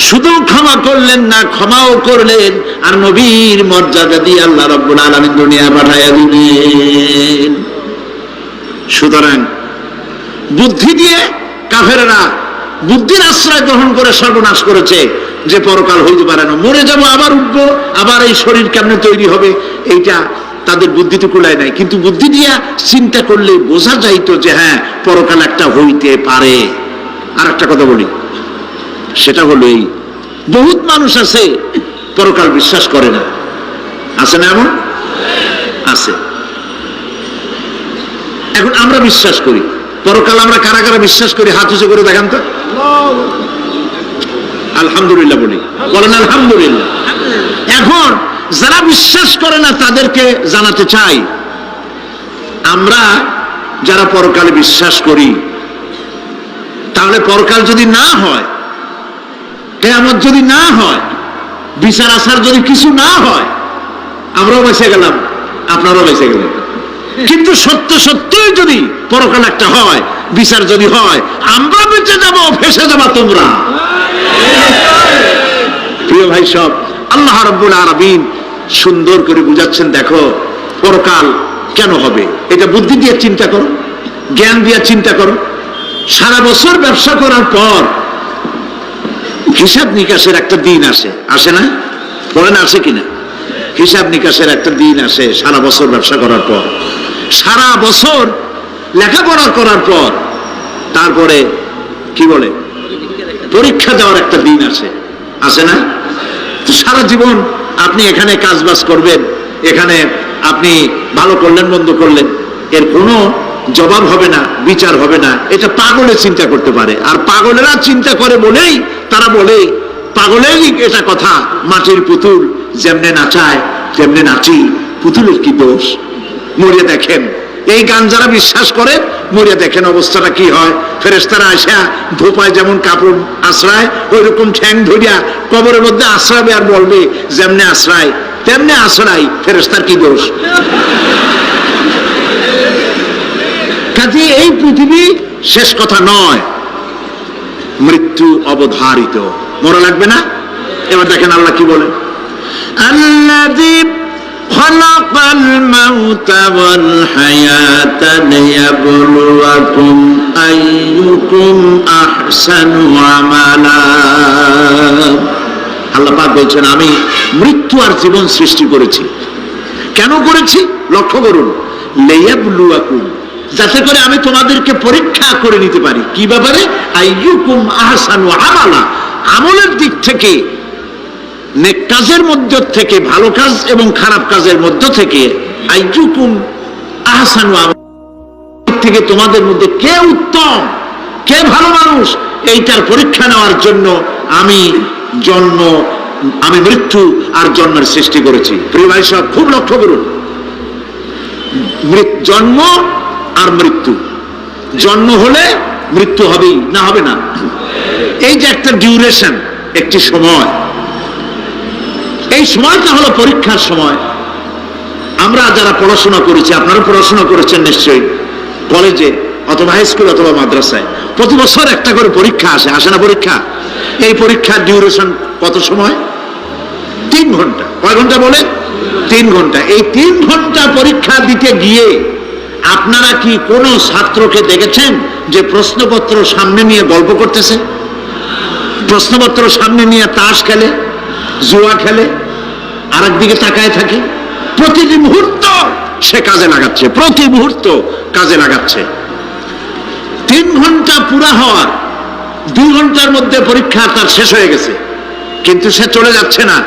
শুধু ক্ষমা করলেন না, ক্ষমাও করলেন, আর নবীর মর্যাদা দিয়ে আল্লাহ রাব্বুল আলামিন দুনিয়া পাঠাইয়া দিলেন। সুতরাং বুদ্ধি দিয়ে কাফেররা বুদ্ধির আশ্রয় গ্রহণ করে সর্বনাশ করেছে, যে পরকাল হইতে পারে না, মরে যাব আবার উঠবো, আবার এই শরীর কেমনে তৈরি হবে, এইটা তাদের বুদ্ধিতে কুলায় নাই। কিন্তু বুদ্ধি দিয়া চিন্তা করলে বোঝা যাইতো যে হ্যাঁ পরকাল একটা হইতে পারে। আর একটা কথা বলি, সেটা হলো এই বহুত মানুষ আছে পরকাল বিশ্বাস করে না, আছে না? এমন আছে। এখন আমরা বিশ্বাস করি পরকাল, আমরা কারা কারা বিশ্বাস করি হাত উঁচু করে দেখান তো। আলহামদুলিল্লাহ বলি, বলেন আলহামদুলিল্লাহ। এখন যারা বিশ্বাস করে না তাদেরকে জানাতে চাই, আমরা যারা পরকালে বিশ্বাস করি, তাহলে পরকাল যদি না হয়, কিয়ামত যদি না হয়, বিচার আচার যদি কিছু না হয়, আমরাও বেঁচে গেলাম, আপনারাও বেঁচে গেলেন। কিন্তু সত্য সত্যই যদি পরকাল একটা হয়, বিচার যদি হয়, আমরা বেঁচে যাব, ফেসে যাবা তোমরা। প্রিয় ভাই সব, আল্লাহ রাব্বুল আলামিন সুন্দর করে বুঝাচ্ছেন, দেখো পরকাল কেন হবে, এটা বুদ্ধি দিয়ে চিন্তা করো, জ্ঞান দিয়ে চিন্তা করো। সারা বছর ব্যবসা করার পর হিসাব নিকাশের একটা দিন আসে, আসে না? বলেন আসে কিনা? হিসাব নিকাশের একটা দিন আসে সারা বছর ব্যবসা করার পর, সারা বছর লেখাপড়া করার পর, তারপরে কি বলে পরীক্ষা দেওয়ার একটা দিন আসে, আসে না? সারা জীবন আপনি এখানে কাজবাজ করবেন, এখানে আপনি ভালো করলেন মন্দ করলেন, এর কোনো জবাব হবে না, বিচার হবে না। এটা পাগলে চিন্তা করতে পারে, আর পাগলেরা চিন্তা করে বলেই তারা বলে, পাগলেরই এটা কথা, মাটির পুতুল যেমনে নাচায় তেমনে নাচি, পুতুলের কি দোষ? মরিয়া দেখেন, এই গান যারা বিশ্বাস করে মরিয়া দেখেন অবস্থাটা কি হয়। ফেরেশতারা আসা ধোপায় যেমন কাপড় আশ্রয়, ওই রকম ঠ্যাং ধরিয়া কবরের মধ্যে আশ্রাবে, আর বলবে যেমনে আশ্রয় তেমনে আশ্রয়, ফেরেশতার কি দোষ? কাজে এই পৃথিবী শেষ কথা নয়, মৃত্যু অবধারিত, মরা লাগবে না। এবার দেখেন আল্লাহ কি বলেন, আল্লাযী খালাকাল মাউতা ওয়াল হায়াতা লিয়াবলুয়াকুম আইয়ুকুম আহসানু আমালা। আল্লাহ পাক বলছেন, আমি মৃত্যু আর জীবন সৃষ্টি করেছি কেন করেছি লক্ষ্য করুন, লিয়াবলুয়াকুম, যাতে করে আমি তোমাদেরকে পরীক্ষা করে নিতে পারি। কি ব্যাপারে? আইয়ুকুম আহসানু আমালা, আমলের দিক থেকে, নেক কাজের মধ্য থেকে, ভালো কাজ এবং খারাপ কাজের মধ্য থেকে, আইয়ুকুম আহসানু আমালা থেকে তোমাদের মধ্যে কে উত্তম, কে ভালো মানুষ, এইটার পরীক্ষা নেওয়ার জন্য আমি মৃত্যু আর জন্মের সৃষ্টি করেছি। প্রিয় ভাই সব খুব লক্ষ্য করুন, জন্ম আর মৃত্যু, জন্ম হলে মৃত্যু হবেই, না হবে না? এই যে একটা ডিউরেশন, একটি সময়, এই সময়টা হলো পরীক্ষার সময়। আমরা যারা পড়াশোনা করেছি, আপনারা পড়াশোনা করেছেন নিশ্চয়ই, কলেজে অথবা হাই স্কুল অথবা মাদ্রাসায় প্রতি বছর একটা করে পরীক্ষা আসে না পরীক্ষা? এই পরীক্ষার ডিউরেশন কত সময়? 3 ঘন্টা। কয় ঘন্টা বলে? 3 ঘন্টা। এই 3 ঘন্টা পরীক্ষা দিতে গিয়ে আপনারা কি কোনো ছাত্রকে দেখেছেন যে প্রশ্নপত্র সামনে নিয়ে গল্প করতেছে, প্রশ্নপত্র সামনে নিয়ে তাস খেলে, জুয়া খেলে, আর একদিকে তাকায় থাকে? প্রতিটি মুহূর্ত সে কাজে লাগাচ্ছে, প্রতি মুহূর্ত কাজে লাগাচ্ছে। 3 ঘন্টা পুরা হওয়ার 2 ঘন্টার মধ্যে পরীক্ষা তার শেষ হয়ে গেছে, কিন্তু সে চলে যাচ্ছে না,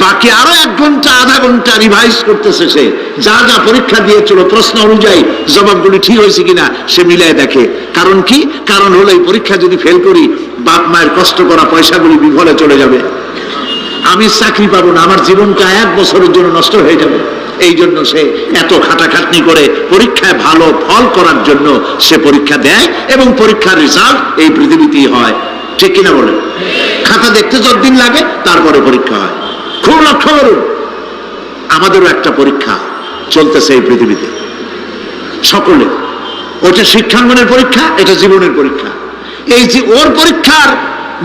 বাকি আরো 1 ঘন্টা আধা ঘন্টা রিভাইজ করতেছে। সে যা যা পরীক্ষা দিয়েছিল প্রশ্ন অনুযায়ী জবাবগুলি ঠিক হয়েছে কিনা সে মিলাই দেখে। কারণ কি? কারণ হলো এই পরীক্ষা যদি ফেল করি, বাপ মায়ের কষ্ট করা পয়সাগুলি বিফলে চলে যাবে, আমি চাকরি পাবো না, আমার জীবনটা 1 বছরের জন্য নষ্ট হয়ে যাবে। এই জন্য সে এত খাটাখাটনি করে পরীক্ষায় ভালো ফল করার জন্য সে পরীক্ষা দেয়, এবং পরীক্ষার রেজাল্ট এই পৃথিবীতেই হয়। ঠিক কিনা বলেন? খাতা দেখতে যতদিন লাগে তারপরে পরীক্ষা হয়। খুব লক্ষ্য করুন, আমাদেরও একটা পরীক্ষা চলতেছে এই পৃথিবীতে, সকলে। ওটা শিক্ষাঙ্গনের পরীক্ষা, এটা জীবনের পরীক্ষা। এই যে ওর পরীক্ষার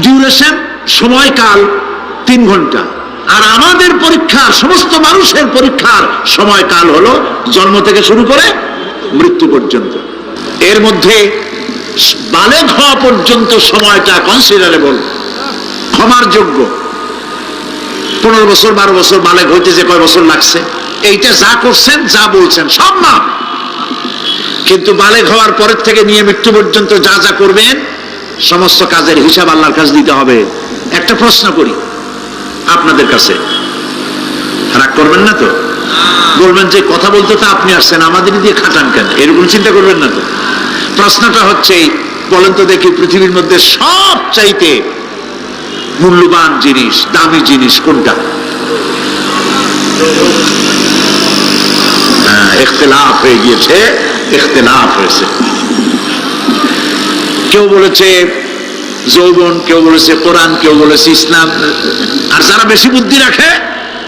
ডিউরেশন, সময়কাল 3 ঘন্টা, আর আমাদের পরীক্ষার, সমস্ত মানুষের পরীক্ষার সময়কাল হলো জন্ম থেকে শুরু করে মৃত্যু পর্যন্ত। এর মধ্যে বালেগ হওয়া পর্যন্ত সময়টা কনসিডারেবল, ক্ষমার যোগ্য। 15 বছর 12 বছর বালেগ হইতে যে কয় বছর লাগছে, এইটা যা করছেন যা বলছেন সব মাপ। কিন্তু বালেগ হওয়ার পরের থেকে নিয়ে মৃত্যু পর্যন্ত যা যা করবেন সমস্ত কাজের হিসাব আল্লাহর কাছে দিতে হবে। একটা প্রশ্ন করি আপনাদের কাছে, রাগ করবেন না তো? বলবেন যে কথা বলতে তো আপনি আসছেন, আমাদের দিয়ে খাটান কেন, এরকম চিন্তা করবেন না তো? প্রশ্নটা হচ্ছে, বলেন তো দেখি, পৃথিবীর মধ্যে সবচাইতে মূল্যবান জিনিস, দামি জিনিস কোনটা? ইখতিলাফ হয়ে গিয়েছে, ইখতিলাফ হয়েছে। কেউ বলেছে যৌবন, কেউ বলেছে কোরআন, কেউ বলেছে ইসলাম। আর যারা বেশি বুদ্ধি রাখে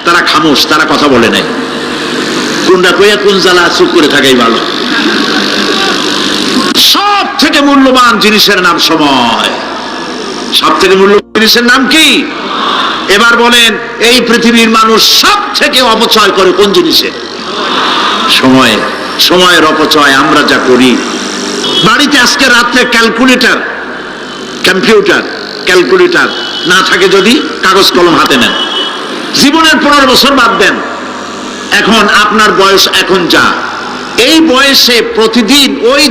তারা খামোশ, তারা কথা বলে নাই। কোনটা কইয়া কোন জ্বালা চুপ করে থাকাই ভালো। সব থেকে মূল্যবান জিনিসের নাম সময়। সব থেকে মূল্যবান জিনিসের নাম কি? এবার বলেন, এই পৃথিবীর মানুষ সব থেকে অপচয় করে কোন জিনিসে? সময়ে। সময়ের অপচয় আমরা যা করি। বাড়িতে আজকে রাত্রে ক্যালকুলেটর, কম্পিউটার, ক্যালকুলেটর না থাকে, যদি কাগজ কলম হাতে নেন, জীবনের 15 বছর বাদ দেন, এখন আপনার বয়স এখন যা, এই বয়সে প্রতিদিন ওই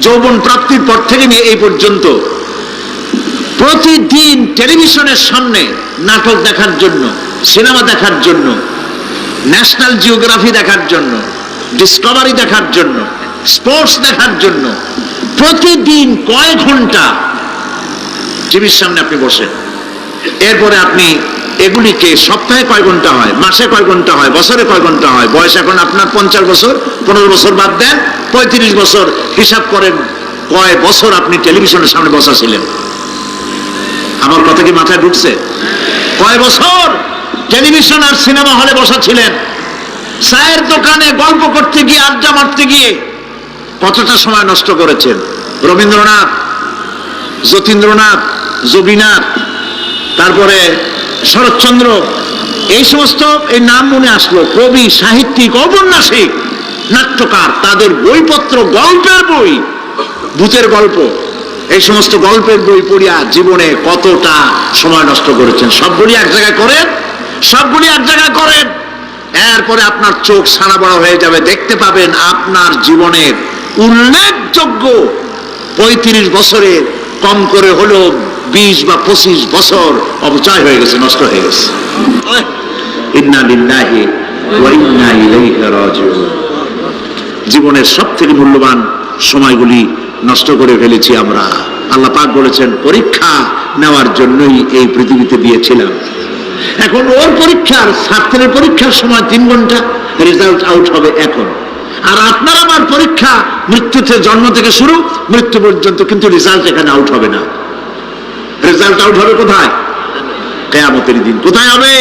যৌবন প্রাপ্তির পর থেকে নিয়ে এই পর্যন্ত প্রতিদিন টেলিভিশনের সামনে নাটক দেখার জন্য, সিনেমা দেখার জন্য, ন্যাশনাল জিওগ্রাফি দেখার জন্য, ডিসকভারি দেখার জন্য, স্পোর্টস দেখার জন্য প্রতিদিন কয় ঘন্টা টিভির সামনে আপনি বসেন। এরপরে আপনি এগুলিকে সপ্তাহে কয় ঘন্টা হয়, মাসে কয় ঘন্টা হয়, বছরে কয় ঘন্টা হয়। বয়স এখন আপনার 50 বছর, 15 বছর বাদ দেন, 35 বছর। হিসাব করেন কয় বছর আপনি টেলিভিশনের সামনে বসা ছিলেন। আমার কথা কি মাথায় ঢুকছে? কয় বছর টেলিভিশন আর সিনেমা হলে বসা ছিলেন? চায়ের দোকানে গল্প করতে গিয়ে, আড্ডা মারতে গিয়ে কতটা সময় নষ্ট করেছেন? রবীন্দ্রনাথ, যতীন্দ্রনাথ, জবিনাথ, তারপরে শরৎচন্দ্র, এই সমস্ত এই নাম মনে আসলো। কবি, সাহিত্যিক, ঔপন্যাসিক, নাট্যকার, তাদের বইপত্র, গল্পের বই, ভূতের গল্প, এই সমস্ত গল্পের বই পড়িয়া জীবনে কতটা সময় নষ্ট করেছেন। সবগুলি এক জায়গায় করেন, সবগুলি এক জায়গায় করেন। এরপরে আপনার চোখ সারা বড় হয়ে যাবে, দেখতে পাবেন আপনার জীবনের উল্লেখযোগ্য 35 বছরের কম করে হলো 20 বা 25 বছর অপচয় হয়ে গেছে, নষ্ট হয়ে গেছে। ইন্না লিল্লাহি ওয়া ইন্না ইলাইহি রাজিউন। জীবনের সবথেকে মূল্যবান সময়গুলি নষ্ট করে ফেলেছি আমরা। আল্লাহ পাক বলেছেন পরীক্ষা নেওয়ার জন্যই এই পৃথিবীতে দিয়েছিলাম। এখন ওর পরীক্ষার, ছাত্রের পরীক্ষার সময় 3 ঘন্টা, রেজাল্ট আউট হবে এখন। আর আপনার আমার পরীক্ষা মৃত্যুতে, জন্ম থেকে শুরু মৃত্যু পর্যন্ত, কিন্তু রেজাল্ট এখানে আউট হবে না। রেজাল্ট আউট হবে কোথায়? কিয়ামতের দিন। কোথায় হবে?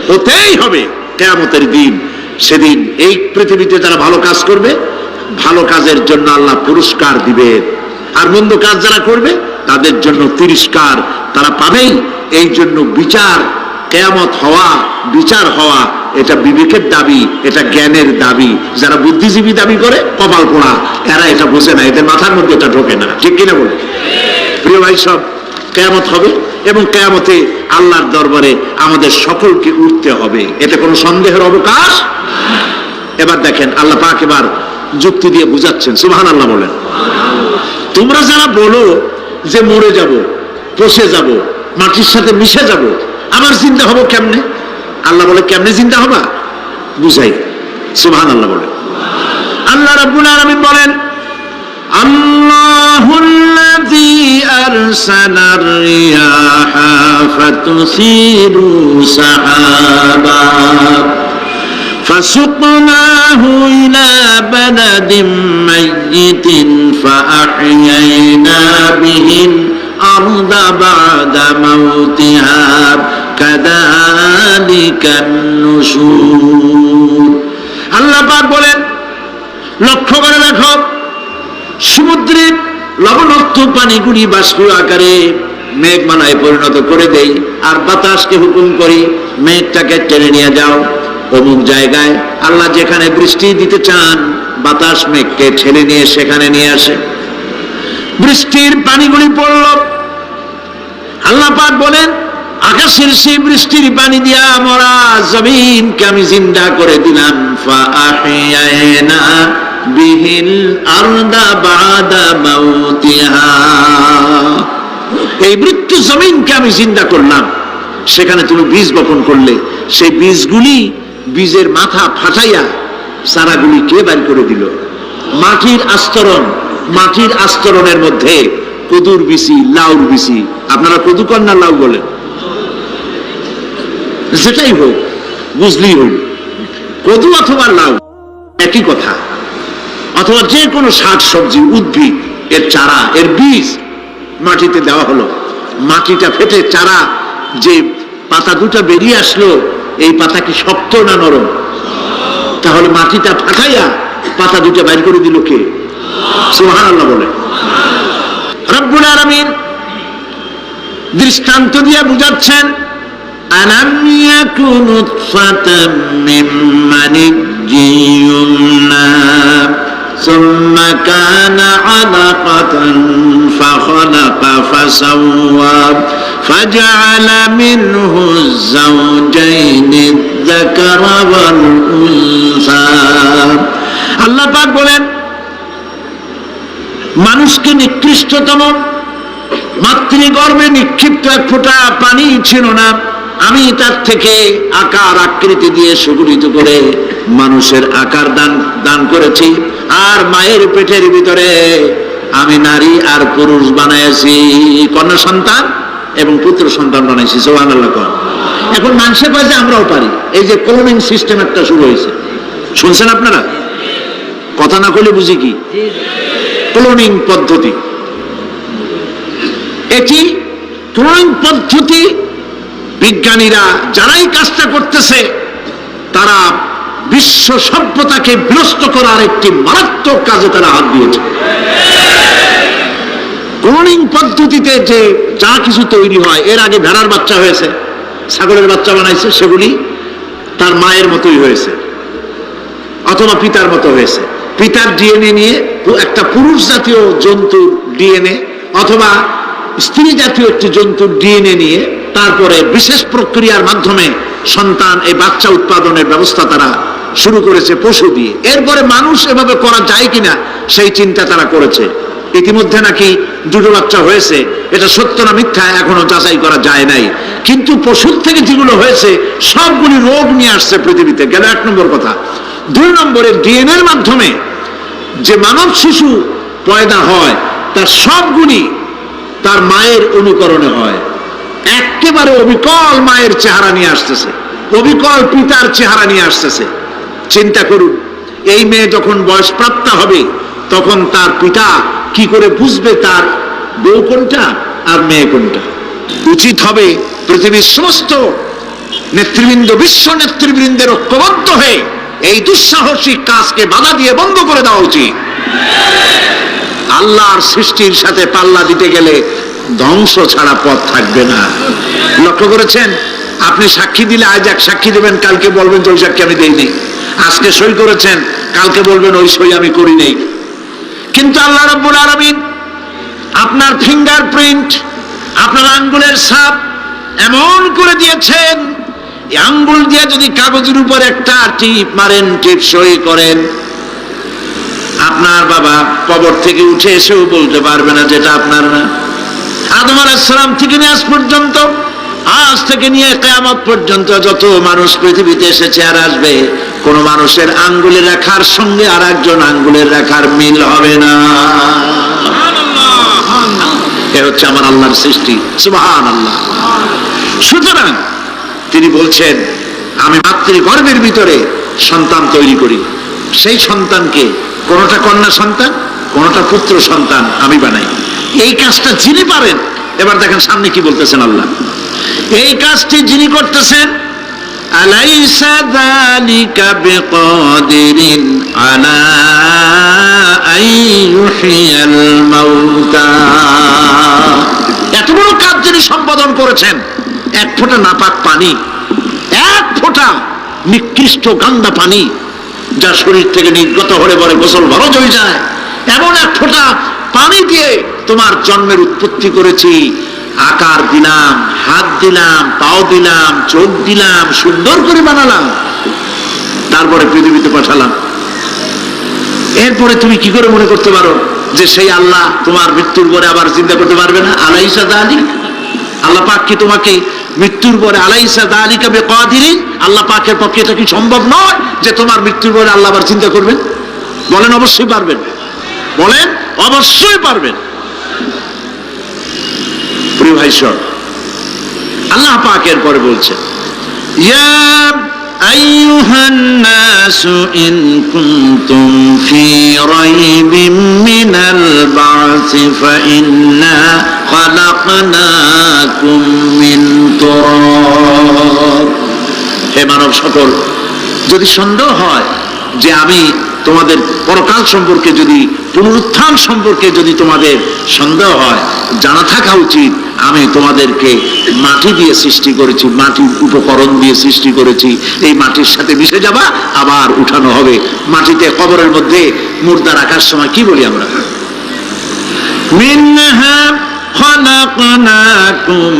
হতেই হবে কিয়ামতের দিন। সেদিন এই পৃথিবীতে যারা ভালো কাজ করবে, ভালো কাজের জন্য আল্লাহ পুরস্কার দিবেন, আর মন্দ কাজ যারা করবে তাদের জন্য তিরস্কার তারা পাবেই। এই জন্য বিচার, কিয়ামত হওয়া, বিচার হওয়া, এটা বিবেকের দাবি, এটা জ্ঞানের দাবি। যারা বুদ্ধিজীবী দাবি করে কপাল পোড়া, এরা এটা বোঝে না, এদের মাথার মধ্যে এটা ঢোকে না। ঠিক কিনা বলে? প্রিয় ভাই সব, কিয়ামত হবে এবং কিয়ামতে আল্লাহর দরবারে আমাদের সকলকে উঠতে হবে, এতে কোনো সন্দেহের অবকাশ। এবার দেখেন আল্লাহ পাক এবার যুক্তি দিয়ে বুঝাচ্ছেন। সুবহানাল্লাহ বলেন। তোমরা যারা বলো যে মরে যাব, পচে যাব, মাটির সাথে মিশে যাব, আমার জিন্দা হবো কেমনে? আল্লাহ বলে কেমনে জিন্দা হবা বুঝাই। সুবহানাল্লাহ বলেন। আল্লাহ রাব্বুল আলামিন বলেন আল্লাহুল্লাযী আরসালার রিয়াহা ফাতুসিরু সাহাবা فسقناه إلى بلد ميت فأحيينا به الأرض بعد موتها كذلك النشور। আল্লাহ পাক বলেন, লক্ষ্য করে দেখো, সমুদ্রের লবণাক্ত পানিগুলি বাষ্প আকারে মেঘমালায় পরিণত করে দেই, আর বাতাসকে হুকুম করি মেঘটাকে টেনে নিয়ে যাও অমুক জায়গায়। আল্লাহ যেখানে বৃষ্টি দিতে চান, বাতাস মেঘকে ঠেলে নিয়ে সেখানে নিয়ে আসে, বৃষ্টির পানিগুলি পড়ল। আল্লাহ পাক বলেন, আকাশের সেই বৃষ্টির পানি দিয়া মরা জমিনকে আমি জিন্দা করে দিলাম। ফাআহিয়ানা বিহিল আরদা বাদা মাউতিহা, এই মৃত্যু জমিনকে আমি জিন্দা করলাম। সেখানে তুমি বীজ বপন করলে, সেই বীজগুলি, বীজের মাথা ফাটাইয়া চারাগুলি কে বের করে দিল? মাটির আস্তরণ, মাটির আস্তরণের মধ্যে কদুর বিচি, লাউর বিচি। আপনারা কদু কর না লাউ বলেন? যেটাই হোক, বুঝলেই হইল, কদু অথবা লাউ একই কথা। অথবা যে কোনো শাক সবজি, উদ্ভিদ, এর চারা, এর বীজ মাটিতে দেওয়া হলো। মাটিটা ফেটে চারা, যে পাতা দুটা বেরিয়ে আসলো, এই পাতা কি শক্ত না নরম? তাহলে মাটিটা ফাটাইয়া পাতা দুটা বাইর করে দিল কে? সুবহানাল্লাহ বলে। রব্বুল আলামিন দৃষ্টান্ত দিয়ে বুঝাচ্ছেন, আলাম ইয়াকুন নুতফাতাম মিন মানিয়্যিন ইউমনা সুম্মা কানা আলাকাতান ফাখালাকা ফাসাওয়া ফাজআলা মিনহু যাওজাইনি যাকারা ওয়াল উনসা। আল্লাহ পাক বলেন, মানুষকে নিকৃষ্টতম মাতৃগর্ভে নিক্ষিপ্ত এক ফোঁটা পানি ছিল না, আমি তার থেকে আকার আকৃতি দিয়ে সুগঠিত করে মানুষের আকার দান করেছি, আর মায়ের পেটের ভিতরে আমি নারী আর পুরুষ বানাইছি, কন্যা সন্তান এবং পুত্র সন্তান বানাইছি। সুবহানাল্লাহ। এখন মানুষের কাছে আমরাও পারি। এই যে ক্লোনিং সিস্টেম একটা শুরু হয়েছে, শুনছেন আপনারা? কথা না করলে বুঝি কি? ক্লোনিং পদ্ধতি। এটি ক্লোনিং পদ্ধতি, বিজ্ঞানীরা যারাই কাজটা করতেছে, তারা বিশ্ব সভ্যতাকে বিনষ্ট করার একটি মারাত্মক কাজে তারা হাত দিয়েছে। ক্লোনিং পদ্ধতিতে যে যা কিছু তৈরি হয়, এর আগে ভেড়ার বাচ্চা হয়েছে, ছাগলের বাচ্চা বানাইছে, সেগুলি তার মায়ের মতোই হয়েছে অথবা পিতার মতো হয়েছে। পিতার ডিএনএ নিয়ে একটা পুরুষ জাতীয় জন্তুর ডিএনএ অথবা স্ত্রী জাতীয় একটি জন্তুর ডিএনএ নিয়ে তারপরে বিশেষ প্রক্রিয়ার মাধ্যমে সন্তান এই বাচ্চা উৎপাদনের ব্যবস্থা তারা শুরু করেছে পশু দিয়ে। এরপরে মানুষ এভাবে করা যায় কিনা সেই চিন্তা তারা করেছে। ইতিমধ্যে নাকি দুটো বাচ্চা হয়েছে, এটা সত্য না মিথ্যা এখনো যাচাই করা যায় নাই। কিন্তু পশুর থেকে যেগুলো হয়েছে সবগুলি রোগ নিয়ে আসছে পৃথিবীতে, গেল 1 নম্বর কথা। 2 নম্বরে ডিএনএ এর মাধ্যমে যে মানব শিশু পয়দা হয় তার সবগুলি তার মায়ের অনুকরণে হয়, একেবারে অবিকল মায়ের চেহারা নিয়ে আসতেছে, অবিকল পিতার চেহারা নিয়ে আসতেছে। চিন্তা করুন, এই মেয়ে যখন বয়সপ্রাপ্ত হবে তখন তার পিতা কি করে বুঝবে তার বউ কোনটা আর মেয়ে কোনটা? উচিত হবে পৃথিবীর সমস্ত নেতৃবৃন্দ, বিশ্ব নেতৃবৃন্দের ঐক্যবদ্ধ হয়ে এই দুঃসাহসিক কাজকে বাধা দিয়ে বন্ধ করে দেওয়া উচিত। আল্লাহর সৃষ্টির সাথে পাল্লা দিতে গেলে ধ্বংস ছাড়া পথ থাকবে না। লক্ষ্য করেছেন, আপনি সাক্ষী দিলে আজ এক সাক্ষী দেবেন, কালকে বলবেন যে ওই সাক্ষী আমি দেইনি। আজকে সই করেছেন, কালকে বলবেন ওই সই আমি করি নাই। কিন্তু আল্লাহ রাব্বুল আলামিন আপনার ফিঙ্গারপ্রিন্ট, আপনার আঙ্গুলের ছাপ এমন করে দিয়েছেন, এই আঙ্গুল দিয়ে যদি কাগজের উপর একটা টিপ মারেন, টিপ সই করেন, আপনার বাবা কবর থেকে উঠে এসেও বলতে পারবে না যেটা আপনার না। আদম আলাইহিস সালাম থেকে নিয়ে আজ পর্যন্ত, আজ থেকে নিয়ে কিয়ামত পর্যন্ত যত মানুষ পৃথিবীতে এসেছে আর আসবে, কোন মানুষের আঙ্গুলের রেখার সঙ্গে আর একজন আঙ্গুলের রেখার মিল হবে না। এ হচ্ছে আমার আল্লাহর সৃষ্টি, সুবহানাল্লাহ। সুতরাং তিনি বলছেন, আমি মাতৃগর্ভের ভিতরে সন্তান তৈরি করি, সেই সন্তানকে কোনটা কন্যা সন্তান, কোনটা পুত্র সন্তান আমি বানাই। এই কাজটা যিনি পারেন, এবার দেখেন সামনে কি বলতেছেন আল্লাহ, এই কাজটি যিনি করতেছেন, আলাইসা যালিকা বিকাদিরিন আলা আইয়ুহিয়াল মাউতা, এত বড় কাজ যিনি সম্পাদন করেছেন, এক ফোঁটা নাপাক পানি, এক ফোঁটা নিকৃষ্ট গান্দা পানি যা শরীর থেকে নির্গত হলে পরে গোসল ফরজ হয়ে যায়, এমন এক ফোঁটা পানি দিয়ে তোমার জন্মের উৎপত্তি করেছি, আকার দিলাম, হাত দিলাম, পাও দিলাম, চোখ দিলাম, সুন্দর করে বানালাম, তারপরে পৃথিবীতে পাঠালাম। এরপরে তুমি কি করে মনে করতে পারো যে সেই আল্লাহ তোমার মৃত্যুর পরে আবার চিন্তা করতে পারবে না? আলাইসা যালিক, আল্লাহ পাক কি তোমাকে মৃত্যুর পরে, আলাইসা যালিকা বিকাদিরিন, আল্লাহ পাকের পক্ষে এটা কি সম্ভব নয় যে তোমার মৃত্যুর পরে আল্লাহ আবার চিন্তা করবেন? বলেন অবশ্যই পারবেন, বলেন অবশ্যই পারবেন। প্রিয় ভাই সব, আল্লাহ পাকের পরে বলছেন, ইয়া আইয়ুহান নাসু ইন কুনতুম ফি রাইবিম মিনাল বা'সি ফাইন্না খালাকনাকুম মিন তুরাব। হে মানব সকল, যদি সন্দেহ হয় যে আমি তোমাদের পরকাল সম্পর্কে, যদি পুনরুত্থান সম্পর্কে যদি তোমাদের সন্দেহ হয়, জানা থাকা উচিত আমি তোমাদেরকে মাটি দিয়ে সৃষ্টি করেছি, মাটির উপকরণ দিয়ে সৃষ্টি করেছি। এই মাটির সাথে মিশে যাবা, আবার উঠানো হবে। মাটিতে কবরের মধ্যে মুর্দা রাখার সময় কি বলি আমরা? মিনহা খালাকনাকুম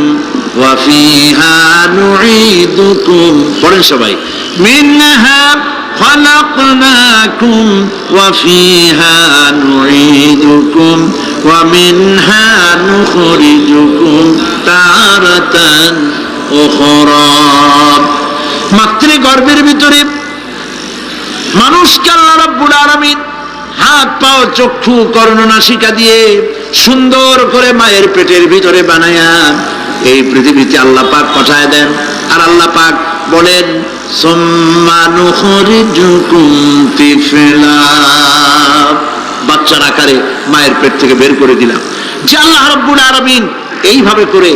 ওয়া ফিহা নুঈদুকুম। পড়েন সবাই, মিনহা خلقناكم وفيها نعيدكم ومنها نخرجكم تارة أخرى। মাতৃগর্ভের ভিতরে মানুষকে আল্লাহ রাব্বুল আলামিন হাত পা চক্ষু কর্ণ নাসিকা দিয়ে সুন্দর করে মায়ের পেটের ভিতরে বানায়া এই পৃথিবীতে আল্লাহ পাক পাঠায় দেন। আর আল্লাহ পাক বলেন, সুম্মা নুখরিজুকুম তিফলা, বাচ্চার আকারে মায়ের পেট থেকে বের করে দিলাম। যে আল্লাহ রাব্বুল আলামিন এইভাবে করে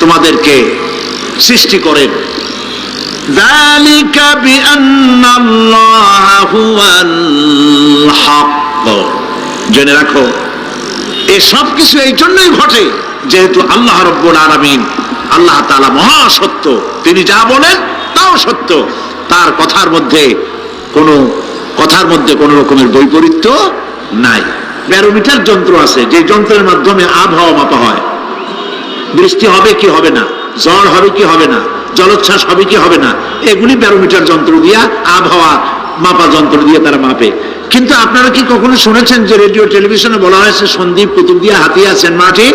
তোমাদেরকে সৃষ্টি করেন। যালিকা বিআন্নাল্লাহা হুয়াল হক, জেনে রাখো এই সব কিছু এই জন্যই ঘটে যেহেতু আল্লাহ রাব্বুল আলামিন, আল্লাহ তাআলা মহাসত্য, তিনি যা বলেন তাও সত্য, তার কথার মধ্যে কোনো রকমের বৈপরীত্য নাই। ব্যারোমিটার যন্ত্র আছে, যে যন্ত্রের মাধ্যমে আবহাওয়া মাপা হয়, বৃষ্টি হবে কি হবে না, ঝড় হবে কি হবে না, জলোচ্ছ্বাস হবে কি হবে না, এগুলি ব্যারোমিটার যন্ত্র দিয়া, আবহাওয়া মাপা যন্ত্র দিয়ে তারা মাপে। কিন্তু আপনারা কি কখনো শুনেছেন যে রেডিও টেলিভিশনে বলা হয়েছে সন্দ্বীপ, কুতুবদিয়া, হাতিয়া, সেনমাটি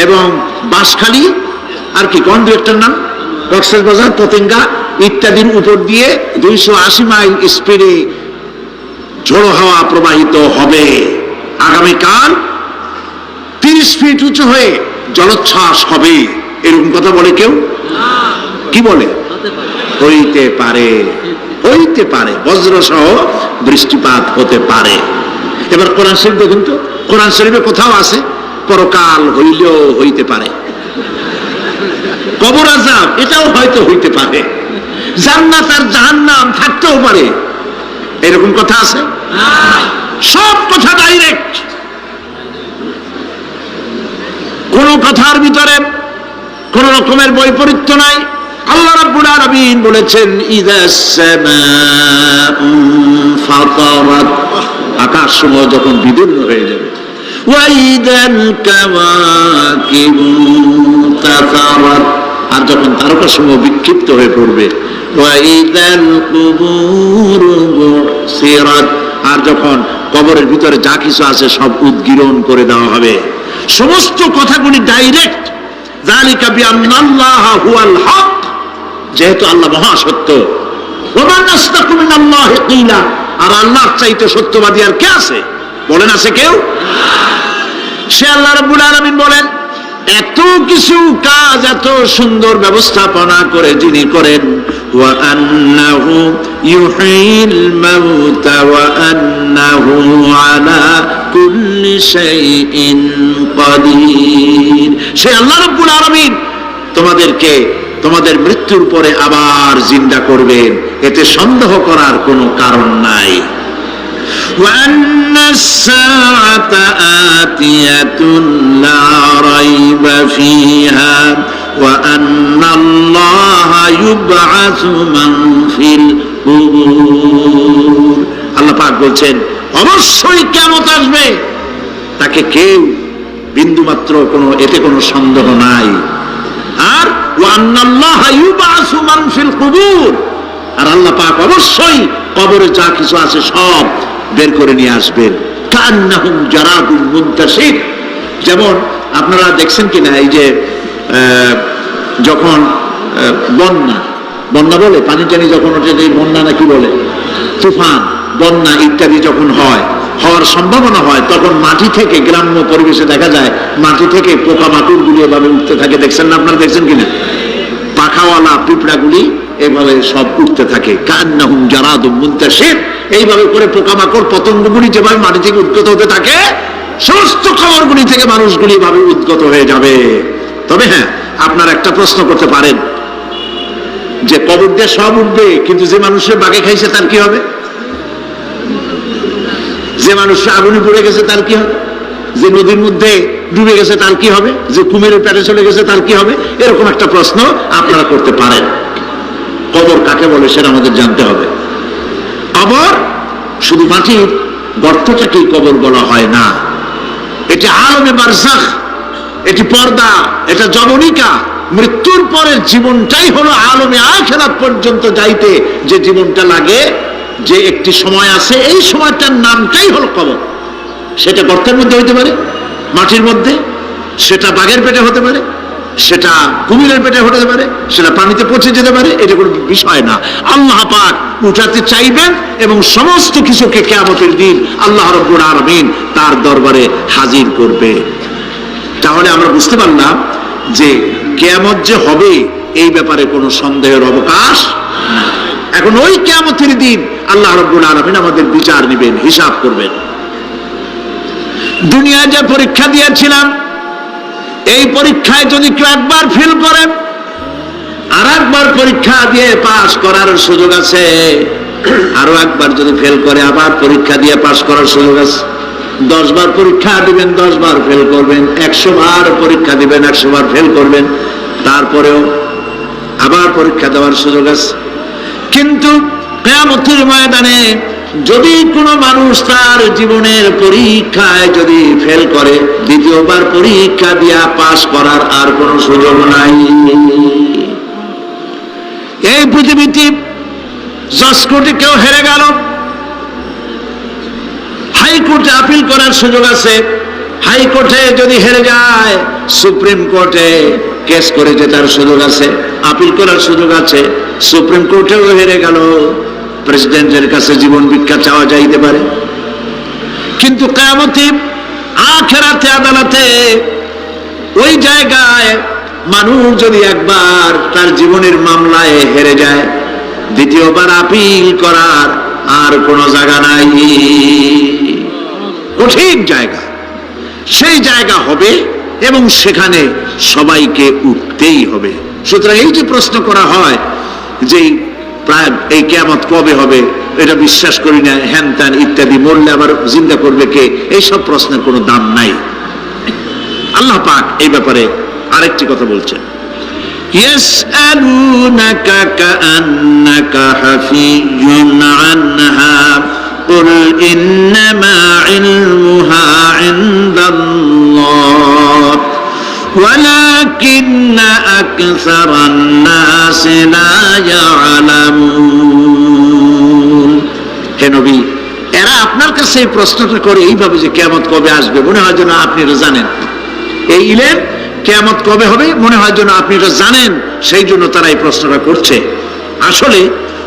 এবং বাঁশখালী, আর কি কোন দু একটার নাম, কক্সবাজার, পতেঙ্গা ইত্যাদির উপর দিয়ে 280 মাইল স্পিডে ঝোড়ো হাওয়া প্রবাহিত হবে। আগামীকাল 30 ফিট উঁচু হয়ে জলোচ্ছ্বাস হবে, এরকম কথা বলে কেউ? কি বলে? হইতে পারে, হইতে পারে, বজ্র সহ বৃষ্টিপাত হতে পারে। এবার কোরআন শরীফ দেখুন তো, কোরআন শরীফে কোথাও আছে পরকাল হইলেও হইতে পারে, কবর আযাব এটাও হয়তো হইতে পারে, জান্নাত আর জাহান্নাম থাকতেও পারে, এরকম কথা আছে? সব কথা ডাইরেক্ট, কোন কথার ভিতরে কোন রকমের বৈপরীত্য নাই। আল্লাহ রাব্বুল আলামিন বলেছেন ইযাস সামাউ ফাতারাত, আকাশ সমূহ যখন বিদীর্ণ হয়ে যাবে, ওয়া ইযাল কাওয়াকিবু তাতারাত, আর যখন তারকা সমূহ বিক্ষিপ্ত হয়ে পড়বে, ওয়া ইযাল কুবুরু বুসিরাত, আর যখন কবরের ভিতরে যা কিছু আছে সব উদ্গীরণ করে দেওয়া হবে। সমস্ত কথাগুলি ডাইরেক্ট। যালিকা বিআন্নাল্লাহা হুয়াল হক, যেহেতু আল্লাহ মহাসত্য। ওয়া মান আসদাকু মিনাল্লাহি কিলা, আর আল্লাহর চাইতে সত্যবাদী আর কে আছে? বলেন আছে কেউ? সে আল্লাহ রাব্বুল আলামিন বলেন, এত কিছু কাজ এত সুন্দর ব্যবস্থাপনা করে যিনি করেন, ওয়া আন্নাহু ইউহিল মাউতা ওয়া আন্নাহু আলা কুল্লি শাইইন কাদির। সে আল্লাহ রাব্বুল আলামিন তোমাদেরকে তোমাদের মৃত্যুর পরে আবার জিন্দা করবেন, এতে সন্দেহ করার কোনো কারণ নাই। وأن الساعة آتية لا ريب فيها وأن الله يبعث من في القبور। আল্লাহ পাক বলছেন অবশ্যই কিয়ামত আসবে, তাকে কেউ বিন্দুমাত্র এতে কোনো সন্দেহ নাই। আর وأن الله يبعث من في القبور, আর আল্লাহ পাক অবশ্যই কবরে যা কিছু আছে সব বের করে নিয়ে আসবেন। কান্নাহুম জারাদুল মুনতাশির, যেমন আপনারা দেখছেন কিনা এই যে যখন বন্যা বলে, পানি টানি যখন ওঠে, এই বন্যা নাকি বলে, তুফান, বন্যা ইত্যাদি যখন হওয়ার সম্ভাবনা হয়, তখন মাটি থেকে, গ্রাম্য পরিবেশে দেখা যায় মাটি থেকে পোকামাকড় গুলি এভাবে উঠতে থাকে। দেখছেন না? আপনারা দেখছেন কিনা? পাখাওয়ালা পিঁপড়াগুলি এভাবে সব উঠতে থাকে। কান্নাহুম জারাদুম মুনতাশির, এইভাবে করে পোকামাকড় পতঙ্গগুলি যেভাবে মাটি থেকে উদ্গত হতে থাকে, সমস্ত খবরগুলি থেকে মানুষগুলি এভাবে উদ্গত হয়ে যাবে। তবে হ্যাঁ, আপনারা একটা প্রশ্ন করতে পারেন যে কবর দিয়ে সব উঠবে, কিন্তু যে মানুষের বাগে খাইছে তার কি হবে? যে মানুষ আগুনে পড়ে গেছে তার কি হবে? যে নদীর মধ্যে ডুবে গেছে তার কি হবে? যে কুমিরের পেটে চলে গেছে তার কি হবে? এরকম একটা প্রশ্ন আপনারা করতে পারেন। কবর কাকে বলে সেটা আমাদের জানতে হবে। কবর শুধু মাটির গর্তটাকেই কবর বলা হয় না, এটি আলমে বারজাখ, এটি পর্দা, এটা জবনিকা। মৃত্যুর পরের জীবনটাই হলো আলমে আখিরাত পর্যন্ত যাইতে যে জীবনটা লাগে, যে একটি সময় আছে, এই সময়টার নামটাই হলো কবর। সেটা গর্তের মধ্যে হইতে পারে, মাটির মধ্যে, সেটা বাঘের পেটে হতে পারে, সেটা কুমিরের পেটে হতে পারে, সেটা পানিতে পচে যেতে পারে, এটা কোনো বিষয় না। আল্লাহ পাক উঠাতে চাইবেন এবং সমস্ত কিছুকে কিয়ামতের দিন আল্লাহ রাব্বুল আলামিন তার দরবারে হাজির করবে। তাহলে আমরা বুঝতে পারলাম যে কিয়ামত যে হবে এই ব্যাপারে কোনো সন্দেহের অবকাশ নাই। এখন ওই কিয়ামতের দিন আল্লাহ রাব্বুল আলামিন আমাদের বিচার নেবেন, হিসাব করবেন। দুনিয়ায় যে পরীক্ষা দিয়েছিলাম, এই পরীক্ষায় যদি কেউ একবার ফেল করেন, আর একবার পরীক্ষা দিয়ে পাস করার সুযোগ আছে, আরো একবার যদি ফেল করে আবার পরীক্ষা দিয়ে পাস করার সুযোগ আছে। 10 বার পরীক্ষা দিবেন, 10 বার ফেল করবেন, 100 বার পরীক্ষা দিবেন, 100 বার ফেল করবেন, তারপরেও আবার পরীক্ষা দেওয়ার সুযোগ আছে। কিন্তু কিয়ামতের ময়দানে যদি কোনো মানুষ তার জীবনের পরীক্ষায় যদি ফেল করে, দ্বিতীয়বার পরীক্ষা দিয়া পাস করার আর কোনো সুযোগ নাই। এই পৃথিবীতে জজ কোর্টে কেউ হেরে গেল, হাইকোর্টে আপিল করার সুযোগ আছে। হাইকোর্টে যদি হেরে যায়, সুপ্রিম কোর্টে কেস করে জেতার সুযোগ আছে, আপিল করার সুযোগ আছে। সুপ্রিম কোর্টেও হেরে গেল, প্রেসিডেন্টের কাছে জীবন ভিক্ষা চাওয়া যাইতে পারে। কিন্তু কিয়ামতে আখিরাতে আদালতে ওই জায়গায় মানুষ যদি একবার তার জীবনের মামলায় হেরে যায়, দ্বিতীয়বার আপিল করার আর কোনো জায়গা নাই। কঠিন জায়গা, সেই জায়গা হবে এবং সেখানে সবাইকে উঠতেই হবে। সুতরাং এই যে প্রশ্ন করা হয় যে প্রায় এই কিয়ামত কবে হবে, এটা বিশ্বাস করি না, হ্যান ত্যান ইত্যাদি, মরলে আবার জিন্দা করবে কে, এইসব প্রশ্নের কোনো দাম নাই। আল্লাহ পাক এই ব্যাপারে আরেকটি কথা বলছেন, ইয়াসআলুনাকা কাআন্নাকা হাফিয়্যুন আনহা কুল ইন্নামা ইলমুহা ইনদাল্লাহ ওয়ালাকিন্না আকসারান নাসি লা ইয়ালামুন। হে নবী, এরা আপনার কাছে এই প্রশ্নটা করে এইভাবে যে কিয়ামত কবে আসবে, মনে হয় যেন আপনি এটা জানেন। এই ইলেম কিয়ামত কবে হবে মনে হয় যেন আপনি এটা জানেন, সেই জন্য তারা এই প্রশ্নটা করছে। আসলে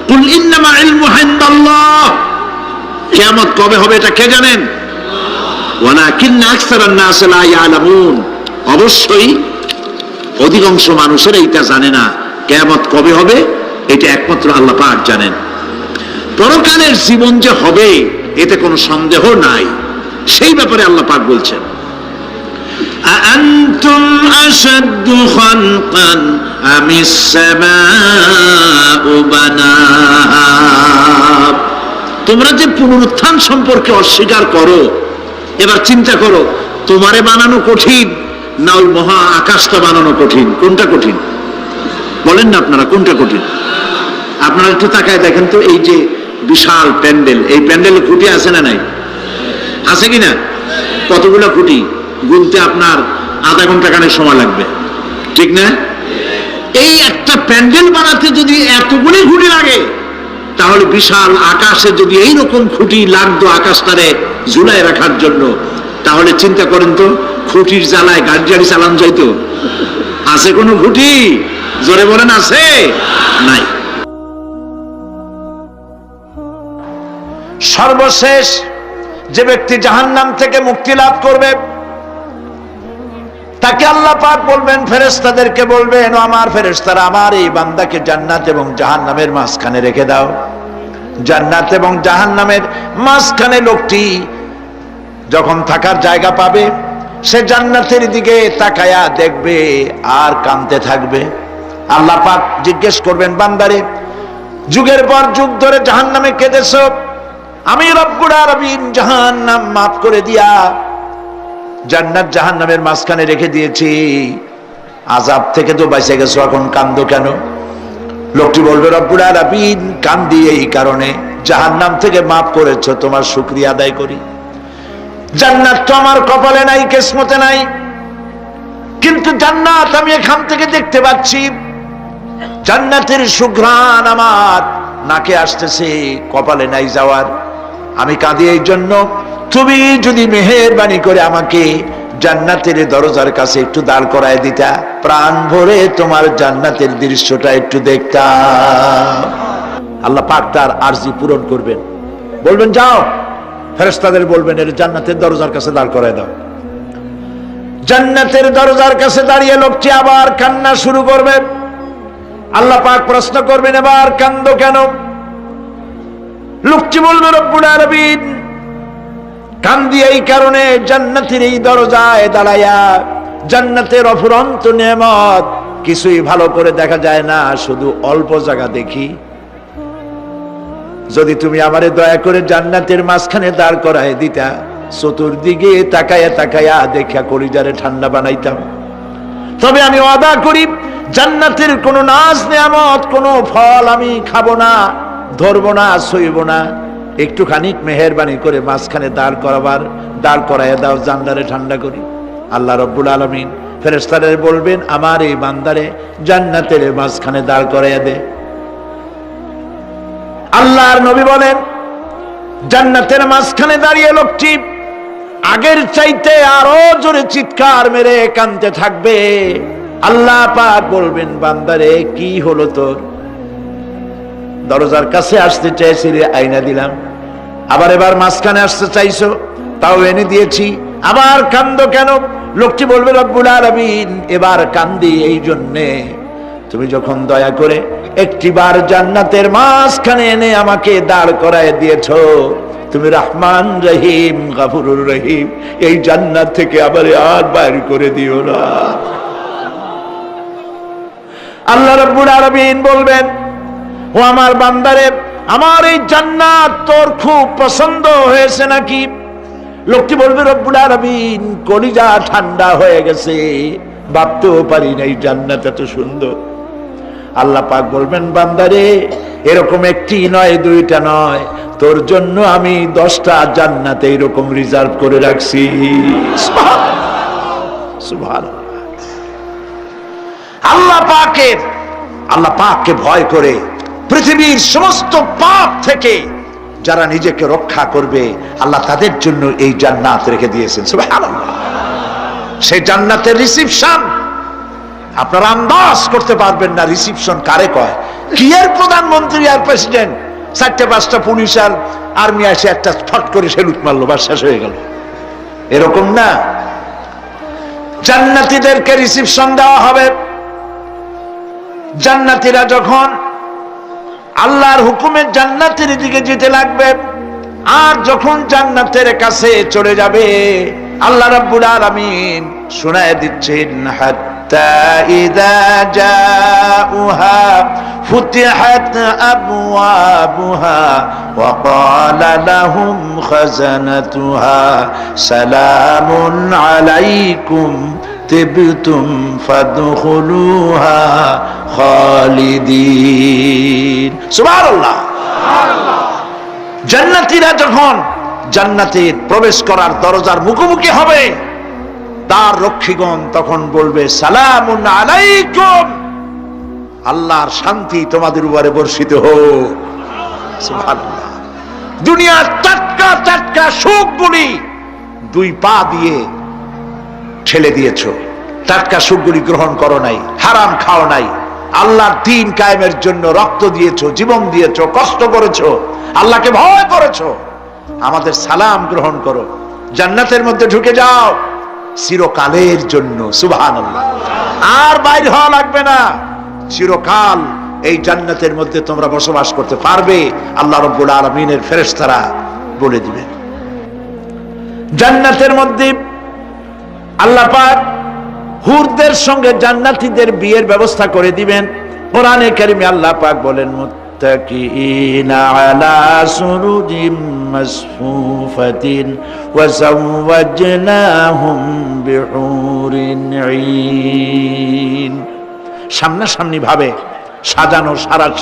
কুল ইন্নামা ইলমুহা ইনদাল্লাহ, কিয়ামত কবে হবে এটা কে জানেন? ওয়ালাকিন্না আকসারান নাস লা ইয়ালামুন, অবশ্যই অধিকাংশ মানুষের এইটা জানে না। কিয়ামত কবে হবে এটা একমাত্র আল্লাহ পাক জানেন। পরকালের জীবন যে হবে এতে কোনো সন্দেহ নাই, সেই ব্যাপারে আল্লাহ পাক বলছেন, আআনতুম আশাদ্দু খালকান আমিস সামাউ বানাহা। তোমরা যে পুনরুত্থান সম্পর্কে অস্বীকার করো, এবার চিন্তা করো, তোমারে বানানো কঠিন না ওই মহা আকাশটা বানানো কঠিন? কোনটা কঠিন বলেন না আপনারা, কোনটা কঠিন? আপনারা একটু তাকায় দেখেন তো, এই যে বিশাল প্যান্ডেল, এই প্যান্ডেলে খুঁটি আছে না নাই? আছে কিনা? কতগুলো খুঁটি গুনতে আপনার আধা ঘন্টা খানেক সময় লাগবে, ঠিক না? এই একটা প্যান্ডেল বানাতে যদি এতগুলি খুঁটি লাগে, তাহলে বিশাল আকাশে যদি এইরকম খুঁটি লাগতো আকাশটারে ঝুলায় রাখার জন্য, তাহলে চিন্তা করেন তো, খুঁটির জ্বালায় গাড়ি গাড়ি চালান যাইতো? আছে কোনো খুঁটি? জোরে বলেন, আছে? নাই। সর্বশেষ যে ব্যক্তি জাহান্নাম থেকে মুক্তি লাভ করবে, তাকে আল্লাহ পাক বলবেন, ফেরেশতাদেরকে বলবেন, ও আমার ফেরেশতারা, আমার এই বান্দাকে জান্নাত এবং জাহান্নামের মাঝখানে রেখে দাও। জান্নাত এবং জাহান্নামের মাঝখানে লোকটি যখন থাকার জায়গা পাবে, সে জান্নাতের দিকে তাকায়া দেখবে আর কাঁদতে থাকবে। আল্লাহ পাক জিজ্ঞেস করবেন, বান্দারে, যুগের পর যুগ ধরে জাহান্নামে কেঁদেছ, আমি রব্বুল আলামিন জাহান্নাম মাফ করে দিয়া জান্নাত জাহান্নামের মাঝখানে রেখে দিয়েছি, আযাব থেকে তো বেঁচে গেছো, এখন কান্দো কেন? লোকটি বলবে, রব্বুল আলামিন, কান্দি এই কারণে, জাহান্নাম থেকে মাফ করেছো, তোমার শুকরিয়া আদায় করি। জান্নাত তো আমার কপালে নাই, কিসমতে নাই, কিন্তু জান্নাত আমি এখান থেকে দেখতে পাচ্ছি, জান্নাতের সুঘ্রাণ আমার নাকে আসতেছে, কপালে নাই যাওয়ার। আমি কাঁদি এই জন্য, তুমি যদি মেহেরবানি করে আমাকে জান্নাতের দরজার কাছে একটু দাঁড় করায় দিতা, প্রাণ ভরে তোমার জান্নাতের দৃশ্যটা একটু দেখতাম। আল্লাহ পাক তার আরজি পূরণ করবেন, বলবেন, যাও, ফেরেশতাদের বলবেন, এর জান্নাতের দরজার কাছে দাঁড় করায় দাও। জান্নাতের দরজার কাছে দাঁড়িয়ে লোকটি আবার কান্না শুরু করবে। আল্লাহ পাক প্রশ্ন করবেন, এবার কান্দো কেন? লোকটি বলবে, রব্বুল আলামিন, কান্দি এই কারণে, জান্নাতের এই দরজায় দাঁড়ায়া জান্নাতের অফুরন্ত নেয়ামত কিছুই ভালো করে দেখা যায় না, শুধু অল্প জায়গা দেখি। যদি তুমি আমারে দয়া করে জান্নাতের মাঝখানে দাঁড় করায় দিতা, চতুর্দিকে তাকায়া তাকায়া দেখা কলিজারে ঠান্ডা বানাইতাম। তবে আমি ওয়াদা করি, জান্নাতের কোনো নাজ নেয়ামত, কোনো ফল আমি খাবো না, ধরবো না, ছুঁইব না, একটুখানি মেহেরবানি করে মাঝখানে দাঁড় করাইয়া দাও, জানলারে ঠান্ডা করি। আল্লাহ রব্বুল আলামিন ফেরেশতারে বলবেন, আমার এই বান্দারে জান্নাতের মাঝখানে দাঁড় করাইয়া দে। আল্লাহর নবী বলেন, জান্নাতের মাঝখানে দাঁড়িয়ে লোকটি আগের চাইতে আরো জোরে চিৎকার মেরে কাঁদতে থাকবে। আল্লাহ পাক বলবেন, বান্দারে কি হলো তোর? দরজার কাছে আসতে চাইছিলে, আইনা দিলাম। আবার এবার মাঝখানে আসতে চাইছো, তাও এনে দিয়েছি। আবার কান্দো কেন? লোকটি বলবে, রব্বুল আলামিন এবার কান্দি এই জন্যে, তুমি যখন দয়া করে একটিবার জান্নাতের মাঝখানে এনে আমাকে দাঁড় করায় দিয়েছো, তুমি রহমান রহিম গফুরুর রহিম, এই জান্নাত থেকে আবার আর বাইর করে দিও না। আল্লাহ রাব্বুল আলামিন বলবেন, ও আমার বান্দারে, আমার এই জান্নাত তোর খুব পছন্দ হয়েছে নাকি? লোকটি বলবে, রব্বুল আলামিন কলিজা ঠান্ডা হয়ে গেছে, ভাবতেও পারি না এই জান্নাত এত সুন্দর। আল্লাহ পাক বলবেন, বান্দারে এরকম একটি নয়, দুইটা নয়, তোর জন্য আমি 10টা জান্নাত এইরকম রিজার্ভ করে রাখছি। সুবহানাল্লাহ। আল্লাহ পাককে ভয় করে পৃথিবীর সমস্ত পাপ থেকে যারা নিজেকে রক্ষা করবে, আল্লাহ তাদের জন্য এই জান্নাত রেখে দিয়েছেন। সুবহানাল্লাহ। সেই জান্নাতের রিসিপশন আপনারা আন্দাজ করতে পারবেন না। রিসিপশন কারে কয়? কি এর প্রধানমন্ত্রী আর প্রেসিডেন্ট, 4-5টা পুলিশ আর আর্মি আসে, একটা ফট করে সেলুট মারলো, বাস শেষ হয়ে গেল, এরকম না। জান্নাতীদেরকে রিসিপশন দেওয়া হবে। জান্নাতীরা যখন আল্লাহর হুকুমে জান্নাতের দিকে যেতে লাগবে, আর যখন জান্নাতের কাছে চলে যাবে, আল্লাহ রাব্বুল আলামিন শোনায় দিচ্ছেন, হাত্তা ইযা জাউহা ফুতিহাত আবওয়াবুহা ওয়া ক্বালা লাহুম খাজানাতুহা সালামুন আলাইকুম তিবতুম ফাদখুলুহা খালিদিন। সুবহানাল্লাহ। জান্নাতীরা যখন জান্নাতে প্রবেশ করার দরজার মুখোমুখি হবে, তার রক্ষীগণ তখন বলবে, সালামুন আলাইকুম, আল্লাহর শান্তি তোমাদের উপরে বর্ষিত হোক। সুবহানাল্লাহ। দুনিয়ার টাটকা টাটকা সুখগুলি 2 পা দিয়ে ঠেলে দিয়েছো, টাটকা সুখগুলি গ্রহণ করো নাই, হারাম খাও নাই, আল্লাহর দ্বীন কায়েমের জন্য রক্ত দিয়েছো, জীবন দিয়েছো, কষ্ট করেছো, আল্লাহকে ভয় করেছো। আমাদের সালাম গ্রহণ করো, জান্নাতের মধ্যে ঢুকে যাও চিরকালের জন্য। সুবহানাল্লাহ। আর বাইরে হওয়া লাগবে না, চিরকাল এই জান্নাতের মধ্যে তোমরা বসবাস করতে পারবে, আল্লাহ রাব্বুল আলামিনের ফেরেশতারা বলে দিবেন। জান্নাতের মধ্যে আল্লাহ পাক হুরদের সঙ্গে জান্নাতীদের বিয়ের ব্যবস্থা করে দিবেন। কোরআনে কারিমে আল্লাহ পাক বলেন, মুত্তাকিইনা আলা সুরুজিম মাসফুফাতিন ওয়া যাওয়াজনাহুম বিহুরিন ঈন। সামনাসামনি ভাবে সাজানো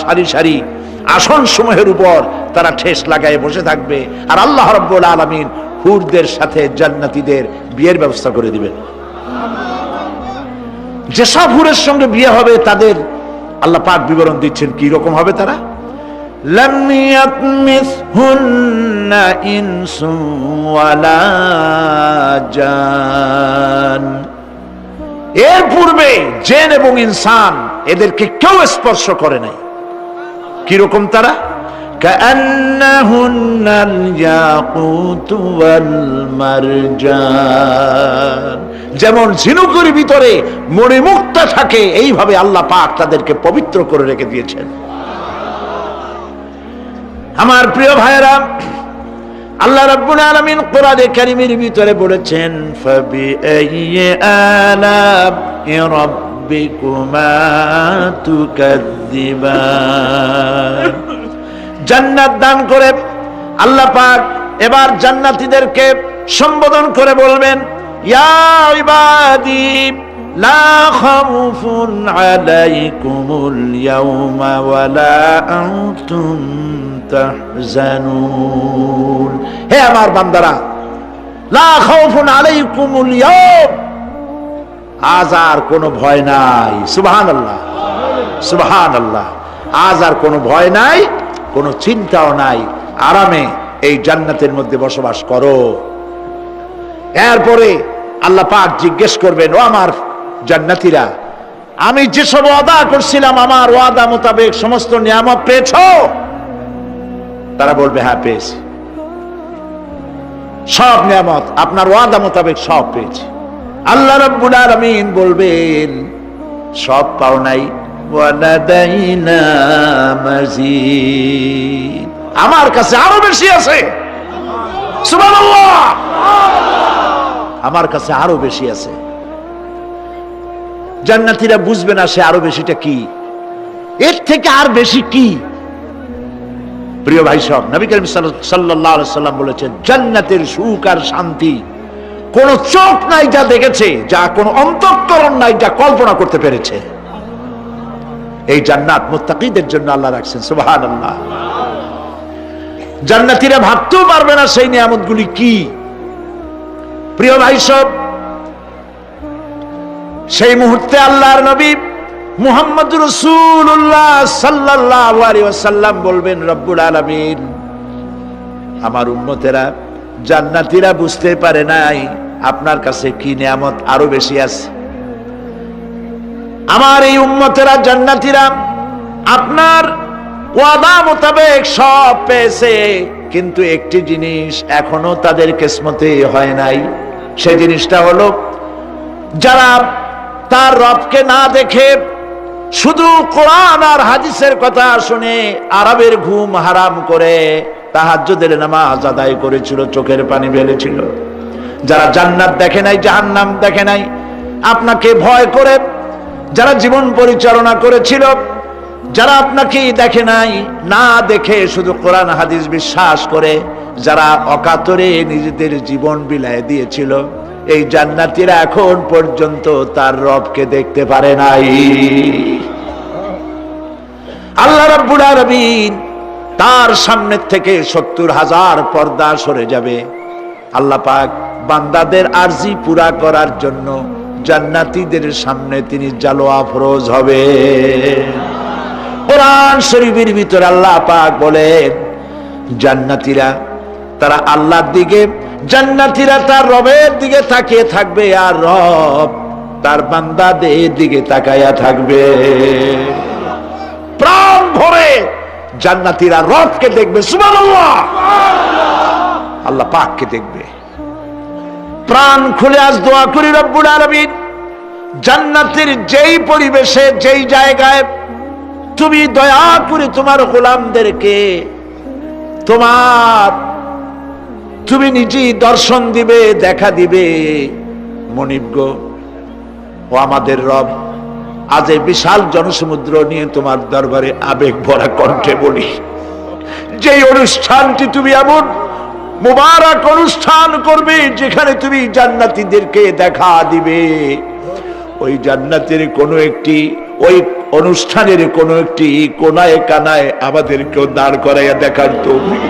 সারি সারি আসন সমূহের উপর তারা ঠেস লাগায় বসে থাকবে, আর আল্লাহ রাব্বুল আলামিন হুরদের সাথে জান্নাতীদের বিয়ের ব্যবস্থা করে দিবেন। যেসব হুরের সঙ্গে বিয়ে হবে তাদের আল্লাহ পাক বিবরণ দিচ্ছেন কি রকম হবে তারা। লাম ইয়াতমিসহুন্না ইনসুন ওয়ালা জান, এর পূর্বে জিন এবং ইনসান এদেরকে কেউ স্পর্শ করে নাই। কি রকম তারা? কাআন্নাহুন্নাল ইয়াকুতু ওয়াল মারজান, যেমন ঝিনুকের ভিতরে মণিমুক্তা থাকে, এইভাবে আল্লাহ পাক তাদেরকে পবিত্র করে রেখে দিয়েছেন। আমার প্রিয় ভাইরা, আল্লাহ রাব্বুল আলামিন কোরআনে কারীমের ভিতরে বলেছেন, ফাবিআইয়ি আলা'i রাব্বিকুমা তুকাযযিবান। জান্নাত দান করে আল্লাহ পাক এবার জান্নাতীদেরকে সম্বোধন করে বলবেন, ইয়া ইবাদি লা খাউফুন আলাইকুমুল ইয়াওমা ওয়ালা আনতুম তাহজানুন। হে আমার বান্দারা, লা খাউফুন আলাইকুমুল ইয়াওম, আজ আর কোনো ভয় নাই। সুবহানাল্লাহ, সুবহানাল্লাহ। আজ আর কোনো ভয় নাই, কোনো চিন্তাও নাই, আরামে এই জান্নাতের মধ্যে বসবাস করো। এরপরে আল্লাহ পাক জিজ্ঞেস করবেন, ও আমার জান্নাতীরা, আমি যেসব ওয়াদা করছিলাম আমার ওয়াদা মোতাবেক সমস্ত নিয়ামত পেয়েছো? তারা বলবে, হ্যাঁ পেয়েছি, সব নিয়ামত আপনার ওয়াদা মোতাবেক সব পেয়েছি। আল্লাহ রাব্বুল আলামিন বলবেন, সব পাও নাই, ওয়ালাদাইনা মাজিদ, আমার কাছে আরো বেশি আছে। সুবহানাল্লাহ, আমার কাছে আরো বেশি আছে। জান্নাতীরা বুঝবে না সে আরো বেশিটা কি, এর থেকে আর বেশি কি। প্রিয় ভাই সব, নবী করিম সাল্লাল্লাহু আলাইহি সাল্লাম বলেছেন, জান্নাতের সুখ আর শান্তি কোন চোখ নাই যা দেখেছে, যা কোন অন্তঃকরণ নাই যা কল্পনা করতে পেরেছে। এই জান্নাত মুত্তাকিদের জন্য আল্লাহ রাখছেন। সুবহানাল্লাহ। জান্নাতীরা ভাবতেও পারবে না সেই নিয়ামতগুলি কি। প্রিয় ভাই সব, সেই মুহূর্তে আল্লাহর নবী মুহাম্মদুর রাসূলুল্লাহ সাল্লাল্লাহু আলাইহি ওয়াসাল্লাম বলবেন, রব্বুল আলামিন, আমার উম্মতেরা জান্নাতীরা বুঝতে পারে নাই আপনার কাছে কি নিয়ামত আরো বেশি আছে। আমার এই উম্মতেরা জান্নাতীরা আপনার ওয়াদা মোতাবেক সব পেয়েছে, কিন্তু একটি জিনিস এখনো তাদের কিসমতে হয় নাই। সেই জিনিসটা হলো, যারা তার রবকে না দেখে শুধু কোরআন আর হাদিসের কথা শুনে আরবের ঘুম হারাম করে তাহাজ্জুদের নামাজ আদায় করেছিল, চোখের পানি ফেলেছিল, যারা জান্নাত দেখে নাই, জাহান্নাম দেখে নাই, আপনাকে ভয় করে যারা জীবন পরিচালনা করেছিল, যারা আপনাকে দেখে নাই, না দেখে শুধু কোরআন হাদিস বিশ্বাস করে যারা অকাতরে নিজেদের জীবন বিলায় দিয়েছিল, এই জান্নাতীরা এখন পর্যন্ত তার রবকে দেখতে পারে নাই। আল্লাহ রাব্বুল আলামিন তার সামনে থেকে ৭০,০০০ পর্দা সরে যাবে। আল্লাহ পাক বান্দাদের আরজি পুরা করার জন্য জান্নাতীদের সামনে তিনি জালোয়া ফরজ হবে। কোরআন শরীফের ভিতরে আল্লাহ পাক বলেন, জান্নাতীরা তারা আল্লাহর দিকে, জান্নাতীরা তার রবের দিকে তাকিয়ে থাকবে, আর রব তার বান্দাদের দিকে তাকায়া থাকবে। প্রাণ ভরে জান্নাতীরা রবকে দেখবে। সুবহানাল্লাহ, আল্লাহ পাককে দেখবে। প্রাণ খুলে আজ দোয়া করি, রব্বুল আলামিন, জান্নাতের যেই পরিবেশে, যেই জায়গায় তুমি দয়া করে তোমার গোলামদেরকে তুমি নিজেই দর্শন দিবে, দেখা দিবে। মনিব গো, ও আমাদের রব, আজ এই বিশাল জনসমুদ্র নিয়ে তোমার দরবারে আবেগ ভরা কণ্ঠে বলি, যেই অনুষ্ঠানটি তুমি এমন মুবারক অনুষ্ঠান করবে যেখানে তুমি জান্নাতীদেরকে দেখা দিবে, ওই জান্নাতের কোনো একটি, ওই অনুষ্ঠানের কোনো একটি কোনায় কানায় আমাদেরকেও দাঁড় করাইয়া দেখার তৌফিক।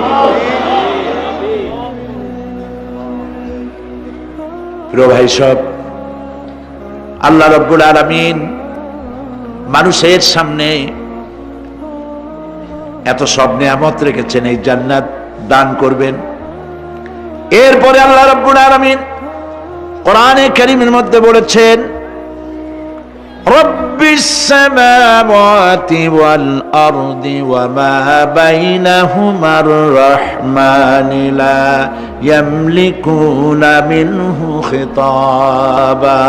প্রিয় ভাই সব, আল্লাহ রাব্বুল আলামিন মানুষের সামনে এত সব নিয়ামত রেখেছেন, এই জান্নাত দান করবেন। এরপরে আল্লাহ রাব্বুল আলামিন কোরআনে কারীমের মধ্যে বলেছেন, রব্বিস সামাওয়াতি ওয়াল আরদি ওয়া মা বাইনাহুমার রাহমানি লা ইয়ামলিকুনা মিনহু খিতাবা।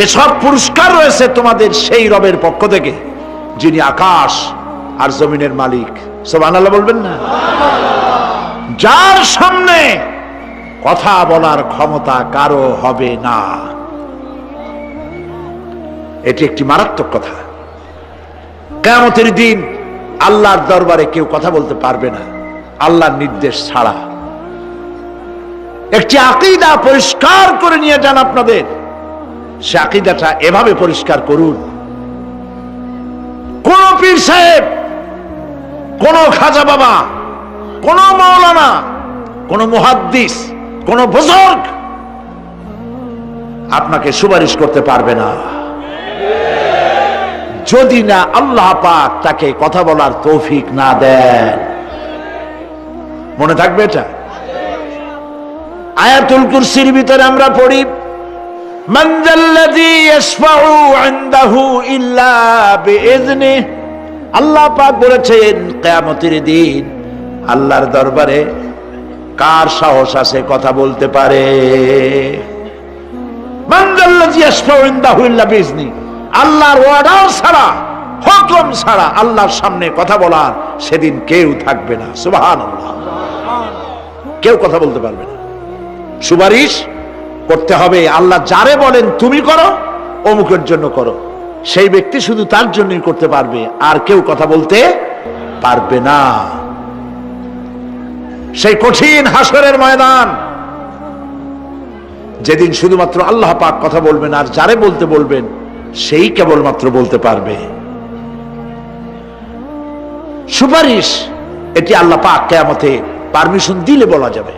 এসব পুরস্কার রয়েছে তোমাদের সেই রবের পক্ষ থেকে যিনি আকাশ আর জমিনের মালিক। সুবহানাল্লাহ বলবেন না? যার সামনে কথা বলার ক্ষমতা কারো হবে না। এটি একটি মারাত্মক কথা। কিয়ামতের দিন আল্লাহর দরবারে কেউ কথা বলতে পারবে না আল্লাহর নির্দেশ ছাড়া। একটি আকীদা পরিষ্কার করে নিয়ে যান আপনাদের। সে আকীদাটা এভাবে পরিষ্কার করুন, কোন পীর সাহেব, কোন খাজা বাবা, কোন মাওলানা, কোন মুহাদ্দিস, কোন বুজুর্গ আপনাকে সুপারিশ করতে পারবে না যদি না আল্লাহ পাক তাকে কথা বলার তৌফিক না দেন। মনে থাকবে এটা। আয়াতুল কুরসির ভিতরে আমরা পড়ি, মান যাল্লাযী ইয়াশফাউ ইনদাহু ইল্লা বিইযনিহি। আল্লাহ পাক বলেছেন কিয়ামতের দিন আল্লাহর দরবারে কার সাহস আছে কথা বলতে পারে? মান যাল্লাযী ইয়াশফাউ ইনদাহু ইল্লা বিইযনিহি। আল্লাহর ওয়ার্ডার ছাড়া, হুকুম ছাড়া আল্লাহর সামনে কথা বলার সেদিন কেউ থাকবে না। সুবহানাল্লাহ। কেউ কথা বলতে পারবে না। সুপারিশ করতে হবে আল্লাহ যারে বলেন তুমি করো, অমুকের জন্য করো, সেই ব্যক্তি শুধু তার জন্যই করতে পারবে, আর কেউ কথা বলতে পারবে না। সেই কঠিন হাসরের ময়দান, যেদিন শুধুমাত্র আল্লাহ পাক কথা বলবেন, আর যারে বলতে বলবেন সেই কেবলমাত্র বলতে পারবে। সুপারিশ এটি আল্লাহ পাক কিয়ামতে পারমিশন দিলে বলা যাবে।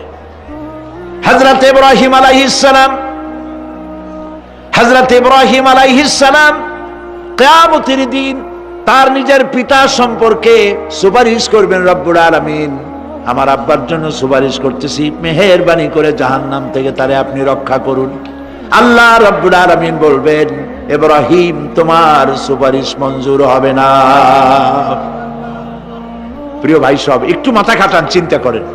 হযরত ইব্রাহিম আলাইহিস সালাম, হযরত ইব্রাহিম আলাইহিস সালাম কিয়ামতের দিন তার নিজের পিতা সম্পর্কে সুপারিশ করবেন। রব্বুল আলামিন, আমার আব্বার জন্য সুপারিশ করতেছি, মেহেরবানি করে জাহান্নাম থেকে তারে আপনি রক্ষা করুন। আল্লাহ রব্বুল আলামিন বলবেন, ইব্রাহিম তোমার সুপারিশ মঞ্জুর হবে না। প্রিয় ভাই সব, একটু মাথা খাটান, চিন্তা করেন।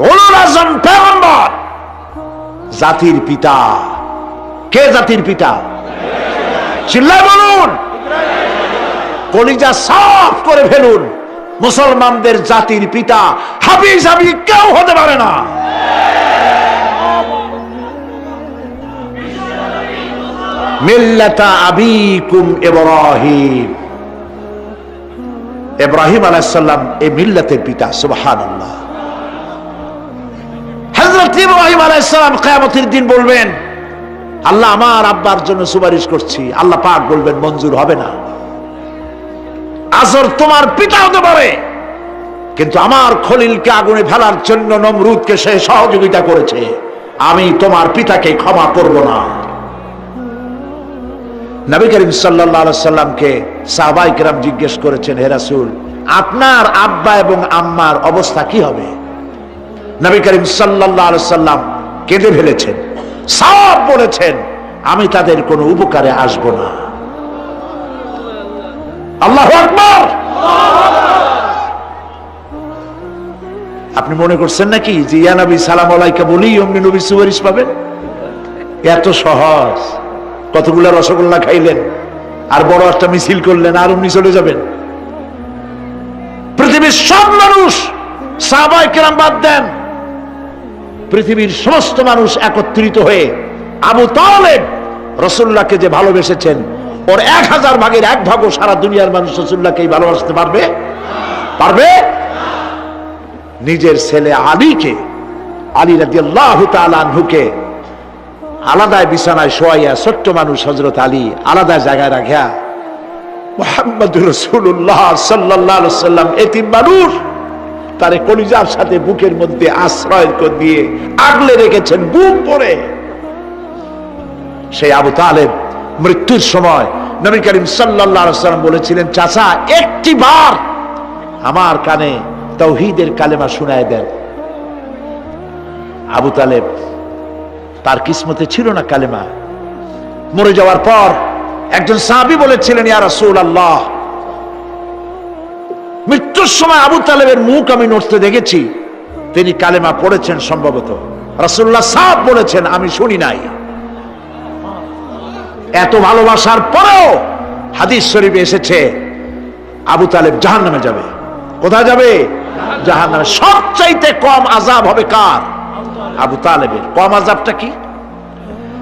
উলুল আযম পয়গম্বর, জাতির পিতা। কে জাতির পিতা? চিল্লায় বলুন, কলিজা সাফ করে ফেলুন। মুসলমানদের জাতির পিতা হাফিজ আবি কেউ হতে পারে না। মিল্লাতা আবিকুম ইব্রাহিম। ইব্রাহিম আলাইহিস সালাম এই মিল্লাতের পিতা। সুবহানাল্লাহ। হযরত ইব্রাহিম আলাইহিস সালাম কিয়ামতের দিন বলবেন, আল্লাহ আমার আব্বার জন্য সুপারিশ করছি। আল্লাহ পাক বলবেন মঞ্জুর হবে না। আজর তোমার পিতা হতে পারে, কিন্তু আমার খলিলকে আগুনে ফেলার জন্য নমরুদকে সে সহযোগিতা করেছে, আমি তোমার পিতাকে ক্ষমা করব না। নবী করিম সাল্লাল্লাহু আলাইহি সাল্লামকে সাহাবায়ে কেরাম জিজ্ঞেস করেছেন, হে রাসূল, আপনার আব্বা এবং আম্মার অবস্থা কি হবে? নবী করিম সাল্লাল্লাহু আলাইহি সাল্লাম কেঁদে ফেলেছেন, সব বলেছেন, আমি তাদের কোনো উপকারে আসব না। আল্লাহু আকবার। আপনি মনে করছেন নাকি যে ইয়া নবী সালাম আলাইকা বলি অমনি নবী সুপারিশ পাবেন? এত সহজ। কতগুলা রসগোল্লা খাইলেন আর বড় একটা মিছিল করলেন আর অমনি চলে যাবেন? পৃথিবীর সব মানুষ, সাহাবায়ে কেরাম বাদ দেন, পৃথিবীর সমস্ত মানুষ একত্রিত হয়ে আবু তালেব রাসূলুল্লাহকে যে ভালোবেসেছেন, ওর 1000 ভাগের 1 ভাগও সারা দুনিয়ার মানুষ রাসূলুল্লাহকেই ভালোবাসতে পারবে? পারবে? নিজের ছেলে আলীকে, আলী রাদিয়াল্লাহু তাআলা আনহুকে আলাদা বিছানায় শোয়াইয়া, ছোট্ট মানুষ হযরত আলী আলাদা জায়গায় রাখিয়া, মুহাম্মদুর রাসূলুল্লাহ সাল্লাল্লাহু আলাইহি ওয়াসাল্লাম এতিম মানুষ, তারে কলিজার সাথে বুকের মধ্যে আশ্রয় দিয়ে আগলে রেখেছেন বুক করে। সেই আবু তালেব মৃত্যুর সময় নবী করিম সাল্লাল্লাহু আলাইহি ওয়াসাল্লাম বলেছিলেন, চাচা একটি বার আমার কানে তাওহীদের কালেমা শোনায় দেন। আবু তালেব, তার কিসমতে ছিল না কালেমা। মরে যাওয়ার পর একজন সাহাবী বলেছিলেন, ইয়া রাসূলুল্লাহ, মৃত্যুর সময় আবু তালেবের মুখ আমি নড়তে দেখেছি, তিনি কালেমা পড়েছেন সম্ভবত। রাসূলুল্লাহ সাহেব বলেছেন, আমি শুনি নাই। এত ভালোবাসার পরেও হাদিস শরীফে এসেছে আবু তালেব জাহান্নামে যাবে। কোথায় যাবে? জাহান্নামে। সবচাইতে কম আযাব হবে কার? আবু তালেবের। কম আযাবটা কি?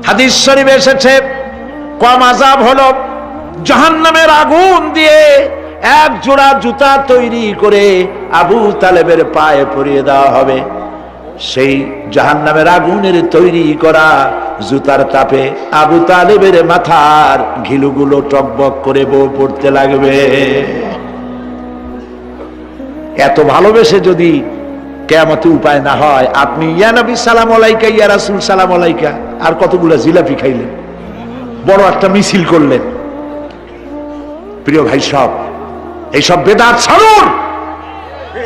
হাদিস শরীফে এসেছে কম আযাব হলো জাহান্নামের আগুন দিয়ে 1 জোড়া জুতা তৈরি করে আবু তালেবের পায়ে পরিয়ে দেওয়া হবে। সেই জাহান্নামের আগুনের তৈরি করা জুতার তাপে আবু তালেবের মাথার ঘিলুগুলো টকবক করে বউ পড়তে লাগবে। এত ভালোবেসে যদি কিয়ামতে উপায় না হয়, আপনি ইয়া নবী সালাম আলাইকা, ইয়া রাসূল সালাম আলাইকা, আর কতগুলো জিলাপি খাইলেন, বড় একটা মিছিল করলেন। প্রিয় ভাই সব, এইসব বেদাত ছাড়ুন,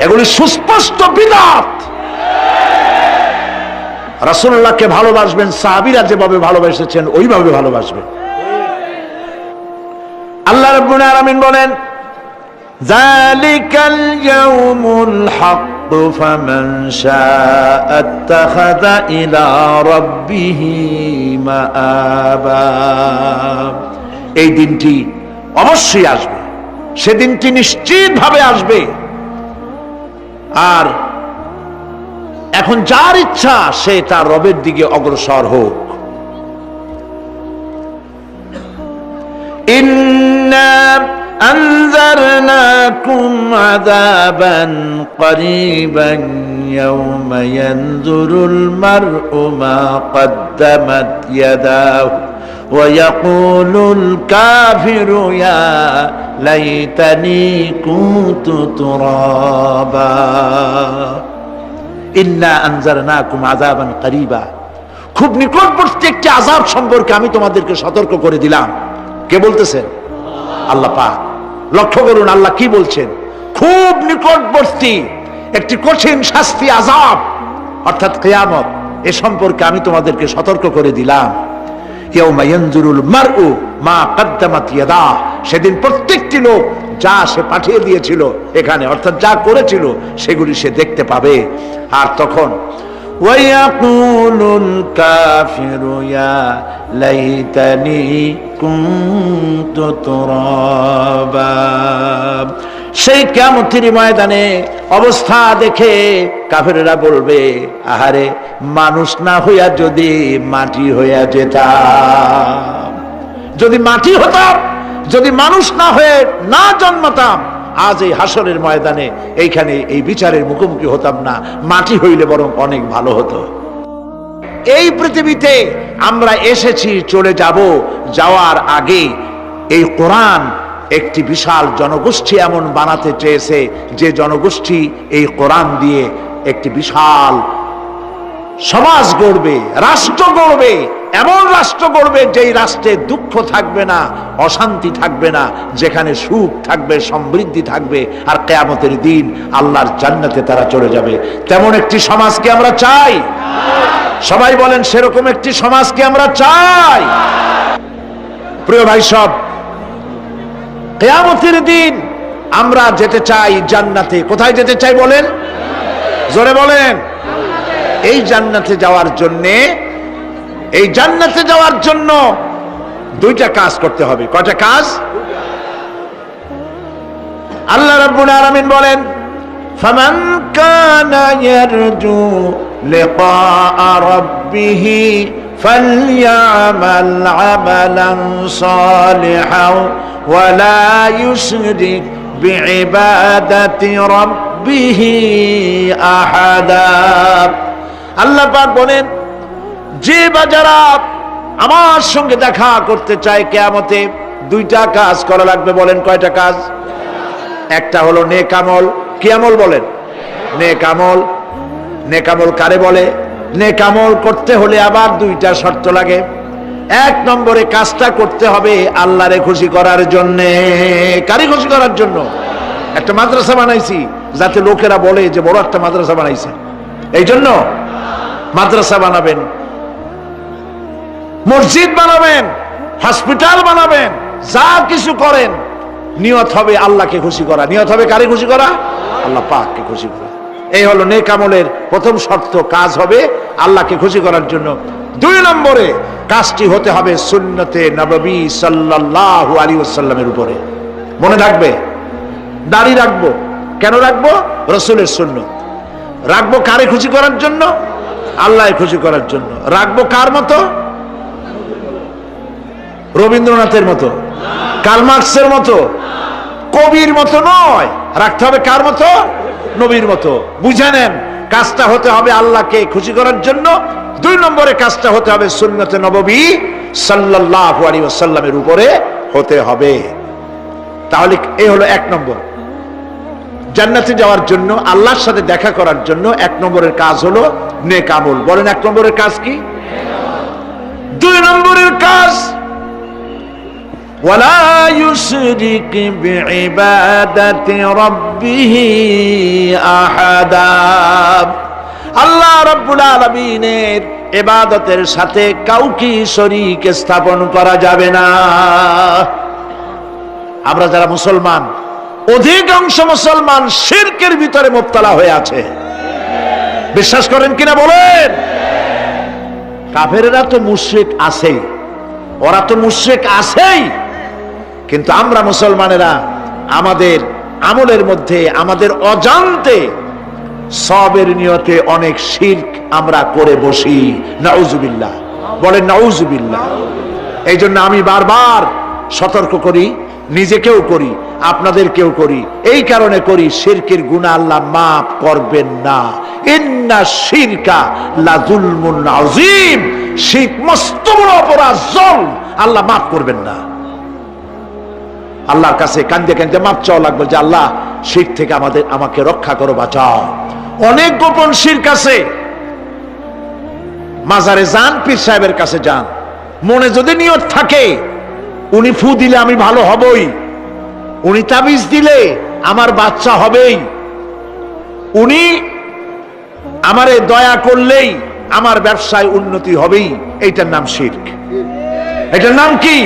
এগুলি সুস্পষ্ট বিদআত। রাসূলুল্লাহকে ভালোবাসবেন, সাহাবীরা যেভাবে ভালোবেসেছেন ওইভাবে ভালোবাসবেন। আল্লাহ রাব্বুল আলামিন বলেন, যালিকাল ইয়াউমুল হক ফামান শাআ আত্তাখাযা ইলা রাব্বিহি মাআবা। এই দিনটি অবশ্যই আসবে, সেদিনটি নিশ্চিতভাবে আসবে। আর এখন যার ইচ্ছা সে তার রবের দিকে অগ্রসর হোক। ইন্না আনজারনাকুম আযাবান করিবান ইয়াওমা ইয়ানজুরুল মার'উ মা কদ্দামাত ইয়াদাহু ওয়া ইয়াকুলুল কাফিরু ইয়া লাইতানি কুনতু তুরাবা। ইন্না আনজারনাকুম আযাবান করিবা, খুব নিকটবর্তী একটি আযাব সম্পর্কে আমি তোমাদেরকে সতর্ক করে দিলাম। কে বলতেছেন? আল্লাহ পাক। লক্ষ্য করুন আল্লাহ কি বলছেন, খুব নিকটবর্তী একটি কঠিন শাস্তি, আযাব অর্থাৎ কিয়ামত, এ সম্পর্কে আমি তোমাদেরকে সতর্ক করে দিলাম। ইয়াউমা ইয়ানজুরুল মার'উ মা কদ্দামাত ইয়াদাহ, সেদিন প্রত্যেকটি লোক যা সে পাঠিয়ে দিয়েছিল এখানে, অর্থাৎ যা করেছিল সেগুলি সে দেখতে পাবে। আর তখন ওয়ায়াকুলুল কাফিরু ইয়া লাইতানি কুনতু তুরাবা। সেই কিয়ামতের ময়দানে অবস্থা দেখে কাফেররা বলবে, আহারে মানুষ না হইয়া যদি মাটি হইয়া যেতাম, যদি মাটি হতাম, যদি মানুষ না হয়ে না জন্মাতাম, আজ এই হাসরের ময়দানে এইখানে এই বিচারের মুখোমুখি হতাম না, মাটি হইলে বরং অনেক ভালো হতো। এই পৃথিবীতে আমরা এসেছি, চলে যাব, যাওয়ার আগে এই কোরআন একটি বিশাল জনগোষ্ঠী এমন বানাতে চেয়েছে যে জনগোষ্ঠী এই কোরআন দিয়ে একটি বিশাল সমাজ গড়বে, রাষ্ট্র গড়বে, এমন রাষ্ট্র গড়বে যেই রাষ্ট্রে দুঃখ থাকবে না, অশান্তি থাকবে না, যেখানে সুখ থাকবে, সমৃদ্ধি থাকবে, আর কিয়ামতের দিন আল্লাহর জান্নাতে তারা চলে যাবে। তেমন একটি সমাজকে আমরা চাই। সবাই বলেন, সেরকম একটি সমাজকে আমরা চাই। প্রিয় ভাই সব, কিয়ামতের দিন আমরা যেতে চাই জান্নাতে। কোথায় যেতে চাই বলেন? জোরে বলেন। এই জান্নাতে যাওয়ার জন্য দুইটা কাজ করতে হবে। কয়টা কাজ? আল্লাহ রাব্বুল আলামিন বলেন, ফামান কানা ইয়ারজু লিকাআ রাব্বিহি ফালইআমাল আমালান সালিহান ওয়া লা ইউশরিক বিইবাদাতি রাব্বিহি আহাদা। আল্লাহ পাক বলেন, যে বা যারা আমার সঙ্গে দেখা করতে চায় কিয়ামতে, দুইটা কাজ করা লাগবে। বলেন কয়টা কাজ? একটা হলো নেক আমল। কি আমল বলেন? নেক আমল। নেক আমল কারে বলে? নেক আমল করতে হলে আবার দুইটা শর্ত লাগে। এক নম্বরে কাজটা করতে হবে আল্লাহরে খুশি করার জন্য। কারে খুশি করার জন্য? একটা মাদ্রাসা বানাইছি যাতে লোকেরা বলে যে বড় একটা মাদ্রাসা বানাইছে, এই জন্য মাদ্রাসা বানাবেন, মসজিদ বানাবেন, হসপিটাল বানাবেন, যা কিছু করেন নিয়ত হবে আল্লাহকে খুশি করা। নিয়ত হবে কারে খুশি করা? আল্লাহ পাককে খুশি করা। এই হলো নেক আমলের প্রথম শর্ত, কাজ হবে আল্লাহকে খুশি করার জন্য। দুই নম্বরে কাজটি হতে হবে সুন্নতে নববী সাল্লাল্লাহু আলাইহি ওয়াসাল্লামের উপরে। মনে রাখবে, দাড়ি রাখবো। কেন রাখবো? রাসূলের সুন্নাত। রাখবো কারে খুশি করার জন্য? আল্লাহ খুশি করার জন্য। রাখবো কার মতো? রবীন্দ্রনাথের মতো, কার্ল মার্কসের মতো, কবির মতো নয়। রাখতে হবে কার মতো? নবীর মতো। বুঝে নেন, কাজটা হতে হবে আল্লাহকে খুশি করার জন্য, 2 নম্বরে কাজটা হতে হবে সুন্নতে নববী সাল্লাল্লাহু আলাইহি ওয়াসাল্লামের উপরে হতে হবে। তাহলে এই হলো 1 নম্বর। জান্নাতে যাওয়ার জন্য, আল্লাহর সাথে দেখা করার জন্য 1 নম্বরের কাজ হলো নেক আমল। বলেন 1 নম্বরের কাজ কি? 2 নম্বরের কাজ ওয়ালা ইউশরিক বিইবাদাতি রাব্বিহি আহাদা। আল্লাহ রাব্বুল আলামিনের ইবাদতের সাথে কাউকে শরীক স্থাপন করা যাবে না। আমরা যারা মুসলমান, অধিকাংশ মুসলমান শিরকের ভিতরে মুবতালা হয়ে আছে। বিশ্বাস করেন কিনা বলেন? কাফেররা তো মুশরিক আছেই, ওরা তো মুশরিক আছেই, কিন্তু আমরা মুসলমানেরা আমাদের আমলের মধ্যে, আমাদের অজান্তে সবের নিয়তে অনেক শিরক আমরা করে বসি। নাউজুবিল্লাহ, বলেন নাউজুবিল্লাহ। এই জন্য আমি বারবার সতর্ক করি, নিজেকেও করি, আপনাদেরকেও করি। এই কারণে করি, শিরকের গুনাহ আল্লাহ মাফ করবেন না। ইন্না শিরকা লাযুলমুন আযীম, শিরক মস্ত বড় অপরাধ, জুলম, আল্লাহ মাফ করবেন না। আল্লাহর কাছে কান্দে কান্দে মাফ চাওয়া লাগবে যে আল্লাহ শিরক থেকে আমাকে রক্ষা করো, বাঁচাও। অনেক গোপন শিরক আছে। মাজারে যান, পীর সাহেবের কাছে যান, মনে যদি নিয়ত থাকে উনি ফু দিলে আমি ভালো হবই, উনি তাবিজ দিলে আমার বাচ্চা হবেই, উনি আমারে দয়া করলেই আমার ব্যবসায় উন্নতি হবেই, এইটার নাম শিরক। এটার নাম কি?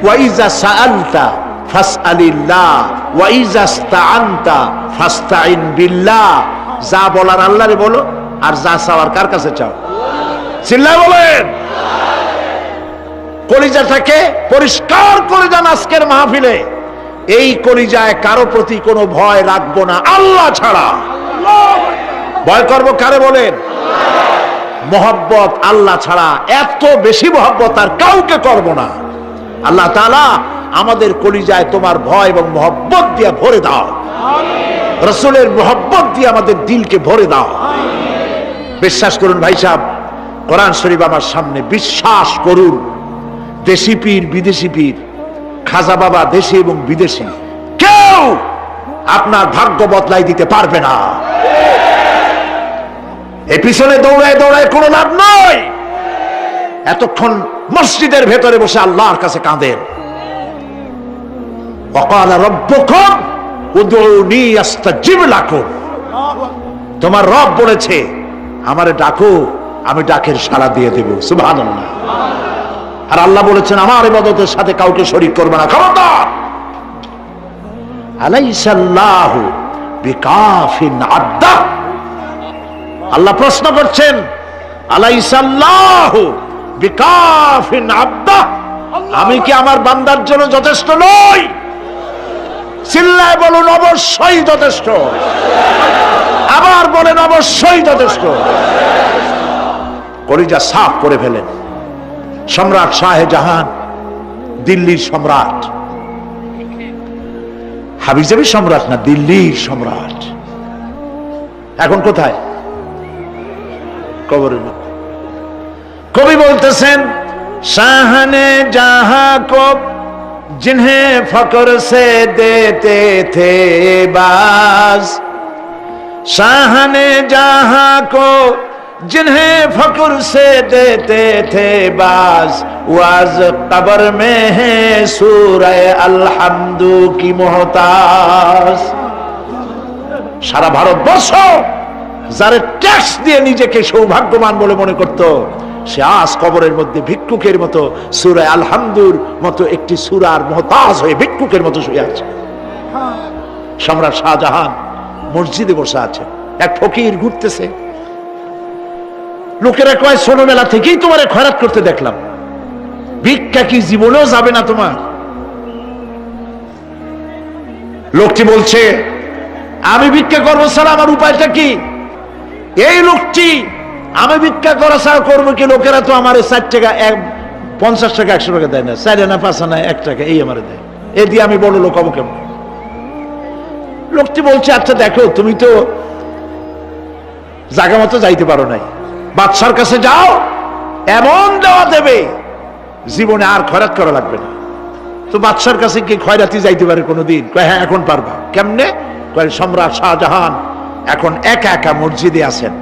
ওয়াইজা সাআলতা ফাসআলিল্লাহ ওয়াইজা ইসতাআনতা ফাসতাইন বিল্লাহ। যা বলার আল্লাহরে বলো, আর যা চাওয়ার কার কাছে চাও? চিল্লায় বলেন। কলিজাটাকে পরিষ্কার করে যান আজকের মাহফিলে। এই কলিজায় কারো প্রতি কোনো ভয় রাখবো না আল্লাহ ছাড়া। ভয় করবো কারে বলেন? মহব্বত আল্লাহ ছাড়া, এত বেশি মহব্বত আর কাউকে করব না। আল্লাহ তাআলা আমাদের কলিজায় তোমার ভয় এবং মহব্বত দিয়ে ভরে দাও, রাসূলের মহব্বত দিয়ে আমাদের দিলকে ভরে দাও। বিশ্বাস করুন ভাই সাহেব, কোরআন শরীফ আমার সামনে, বিশ্বাস করুন, দেশি পীর বিদেশি পীর, খাজা বাবা দেশি এবং বিদেশি, কেউ আপনার ভাগ্য বদলাই দিতে পারবে না। এই পিছনে দৌড়ায় দৌড়ায় কোনো লাভ নয়। এতক্ষণ মসজিদের ভেতরে বসে আল্লাহর কাছে কাঁদেন। ওয়াকালা রাব্বুকুম উদউনি আস্তাজিব লাকুম। তোমার রব বলেছে আমারে ডাকো, আমি ডাকের সাড়া দিয়ে দেব। সুবহানাল্লাহ। আর আল্লাহ বলেছেন আমার ইবাদতের সাথে কাউকে শরীক করবে না। খবরদার। আলাইসাল্লাহু বিকাফিন আবদা। আল্লাহ প্রশ্ন করছেন, আলাইসাল্লাহু বিকাফিন আবদা, আমি কি আমার বান্দার জন্য যথেষ্ট নই? চিল্লায় বলুন অবশ্যই যথেষ্ট। আবার বলেন অবশ্যই যথেষ্ট। কলিজা সাফ করে ফেলেন। সম্রাট শাহজাহান, দিল্লির সম্রাট, হাবিজাবি সম্রাট না, দিল্লির সম্রাট। এখন কোথায়? কবরের মধ্যে। কবি বলতেছেন, শাহনে জাহাं को जिन्हें फक्र से देते थे बाज, शाहने जहां को जिन्हें फक्र से देते थे बाज, वाज कब्र में है सूरह अलहम्दु की मोहताज। সারা ভারতবর্ষ যারা ট্যাক্স দিয়ে নিজেকে সৌভাগ্যবান বলে মনে করত, সে আজ কবরের মধ্যে ভিক্ষুকের মতো সূরা আলহামদুর মতো একটি সূরার মুহতাজ হয়ে ভিক্ষুকের মতো শুয়ে আছে। সম্রাট শাহজাহান মসজিদে বসে আছে, এক ফকির ঘুরতেছে। লোকেরা কয় ছোটবেলা থেকেই তোমারে খয়রাত করতে দেখলাম, ভিক্ষা কি জীবনেও যাবে না তোমার? লোকটি বলছে, আমি ভিক্ষা করবো ছাড়া আমার উপায়টা কি? এই লোকটি আমি ভিক্ষা করা ছাড়া করবো কি? লোকেরা তো আমার 4 টাকা 50 টাকা 100 টাকা দেয় না, 4 আনা 5 আনা 1 টাকা এই আমার দেয়, এ দিয়ে আমি বড় লোক হবো কেমন? লোকটি বলছে, আচ্ছা দেখো, তুমি তো জায়গা মতো যাইতে পারো নাই, বাদশার কাছে যাও, এমন দেওয়া দেবে জীবনে আর খয়রাত করা লাগবে না। তো বাদশার কাছে কি খয়রাতি যাইতে পারে কোনোদিন? কয় হ্যাঁ এখন পারবা। কেমনে? কয় সম্রাট শাহজাহান এখন একা একা মসজিদে আছেন।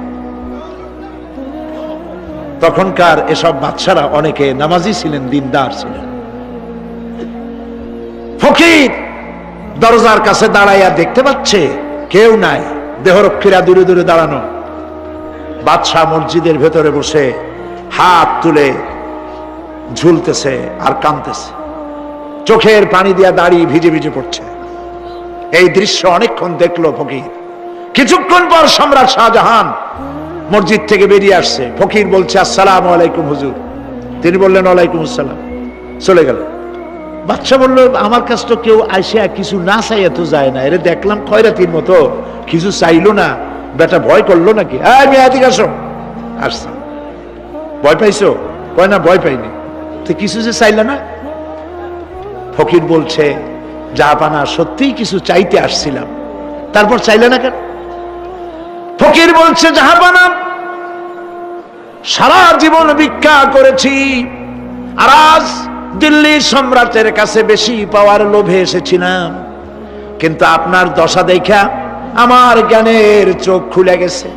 তখনকার এসব বাদশারা অনেকে নামাজি ছিলেন, দিনদার ছিলেন। ফকির দরজার কাছে দাঁড়াইয়া দেখতে পাচ্ছে কেউ নাই, দেহরক্ষীরা দূরে দূরে দাঁড়ানো। বাদশাহ মসজিদের ভেতরে বসে হাত তুলে ঝুলতেছে আর কাঁদতেছে, চোখের পানি দিয়া দাড়ি ভিজে ভিজে পড়ছে। এই দৃশ্য অনেকক্ষণ দেখলো ফকির। কিছুক্ষণ পর সম্রাট শাহজাহান মসজিদ থেকে বেরিয়ে আসছে। ফকির বলছে আসসালামু আলাইকুম হুজুর। তিনি বললেন ওয়ালাইকুম আসসালাম, চলে গেল। বাদশা বলল আমার কাছে তো কেউ আইসা কিছু না চাইয়া তো যায় না, এরে দেখলাম খয়রাতির মতো কিছু চাইলো না, বেটা ভয় করলো নাকি? আমি এদিকে আসো। আসছে। ভয় পাইছো? কয় না ভয় পাইনি। তো কিছু যে চাইলে না? ফকির বলছে জাহাপানা সত্যিই কিছু চাইতে আসছিলাম, তারপর চাইলে না কেন? ফকির বলছে জাহাপানা সারা জীবন ভিক্ষা করেছি, আর আজ দিল্লির সম্রাটের কাছে বেশি পাওয়ার লোভে এসেছিলাম, কিন্তু আপনার দশা দেখা আমার জ্ঞানের চোখ খুলে গেছে।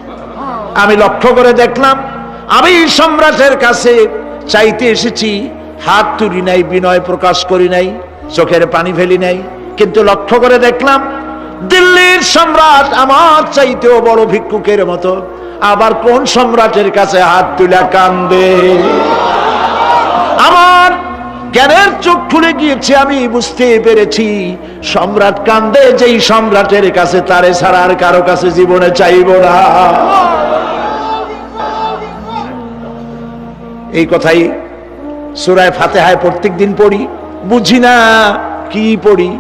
আমি লক্ষ্য করে দেখলাম আমি সম্রাটের কাছে চাইতে এসেছি, হাত তুলি নাই, বিনয় প্রকাশ করি নাই, চোখের পানি ফেলি নাই, কিন্তু লক্ষ্য করে দেখলাম দিল্লির সম্রাট আমার চাইতেও বড় ভিক্ষুকের মতো। আবার কোন সম্রাটের কাছে হাত তুলে কান্দে? আমার জ্ঞানের চোখ খুলে গিয়েছে, আমি বুঝতে পেরেছি সম্রাট কান্দে যেই সম্রাটের কাছে, তারে ছাড়া আর কারো কাছে জীবনে চাইব না। এই কথাই সূরা ফাতিহায় প্রত্যেক দিন পড়ি, বুঝি না কি পড়ি।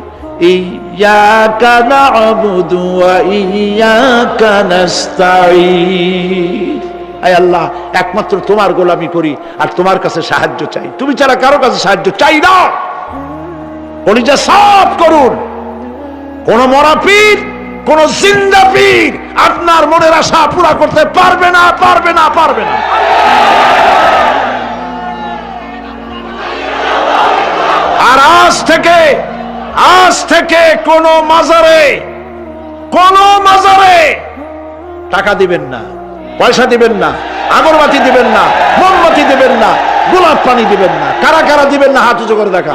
ইয়াকা না'বুদু ওয়া ইয়াকা নাস্তাঈন। আয় আল্লাহ, একমাত্র তোমার গোলামি করি আর তোমার কাছে সাহায্য চাই, তুমি ছাড়া কারো কাছে সাহায্য চাই না। কলিজা সাফ করুন। কোন মরা পীর, কোন জিন্দা পীর আপনার মনের আশা পুরা করতে পারবে না, পারবে না, পারবে না। আর আজ থেকে কোন মাজারে টাকা দিবেন না, পয়সা দিবেন না, আগরবাতি দিবেন না, মোমবাতি দিবেন না, গোলাপ পানি দিবেন না। কারা কারা দিবেন না হাত উঁচু করে দেখা।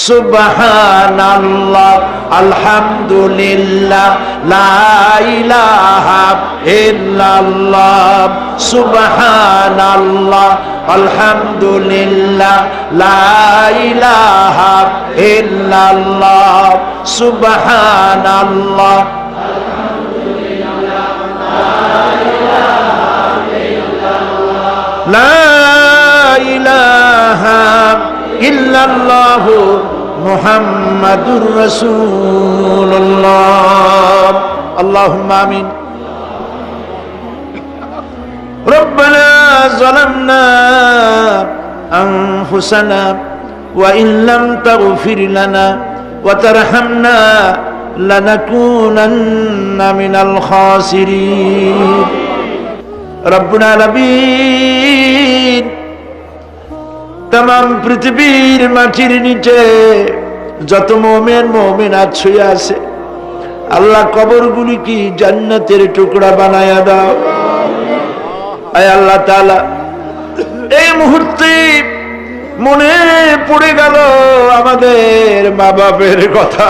সুবহানাল্লাহ, আলহামদুলিল্লাহ, লা ইলাহা ইল্লাল্লাহ। সুবহানাল্লাহ, আলহামদুলিল্লাহ, লা ইলাহা ইল্লাল্লাহ। সুবহানাল্লাহ, লা ইলাহা ইল্লাল্লাহ, মুহাম্মাদুর রাসূলুল্লাহ। আল্লাহুম্মা আমিন। রব্বানা যালামনা আনফুসানা ওয়া ইন লাম তাগফির লানা ওয়া তারহামনা লানাকুনান্না মিনাল খাসিরিন। রব্বুল আলামিন, তাম পৃথিবীর মাটির নিচে যত মুমিন মুমিনাত শুয়ে আছে, আল্লাহ কবরগুলি কি জান্নাতের টুকরা বানায়া দাও। আয় আল্লাহ তাআলা, এই মুহূর্তে মনে পড়ে গেল আমাদের মা বাপের কথা।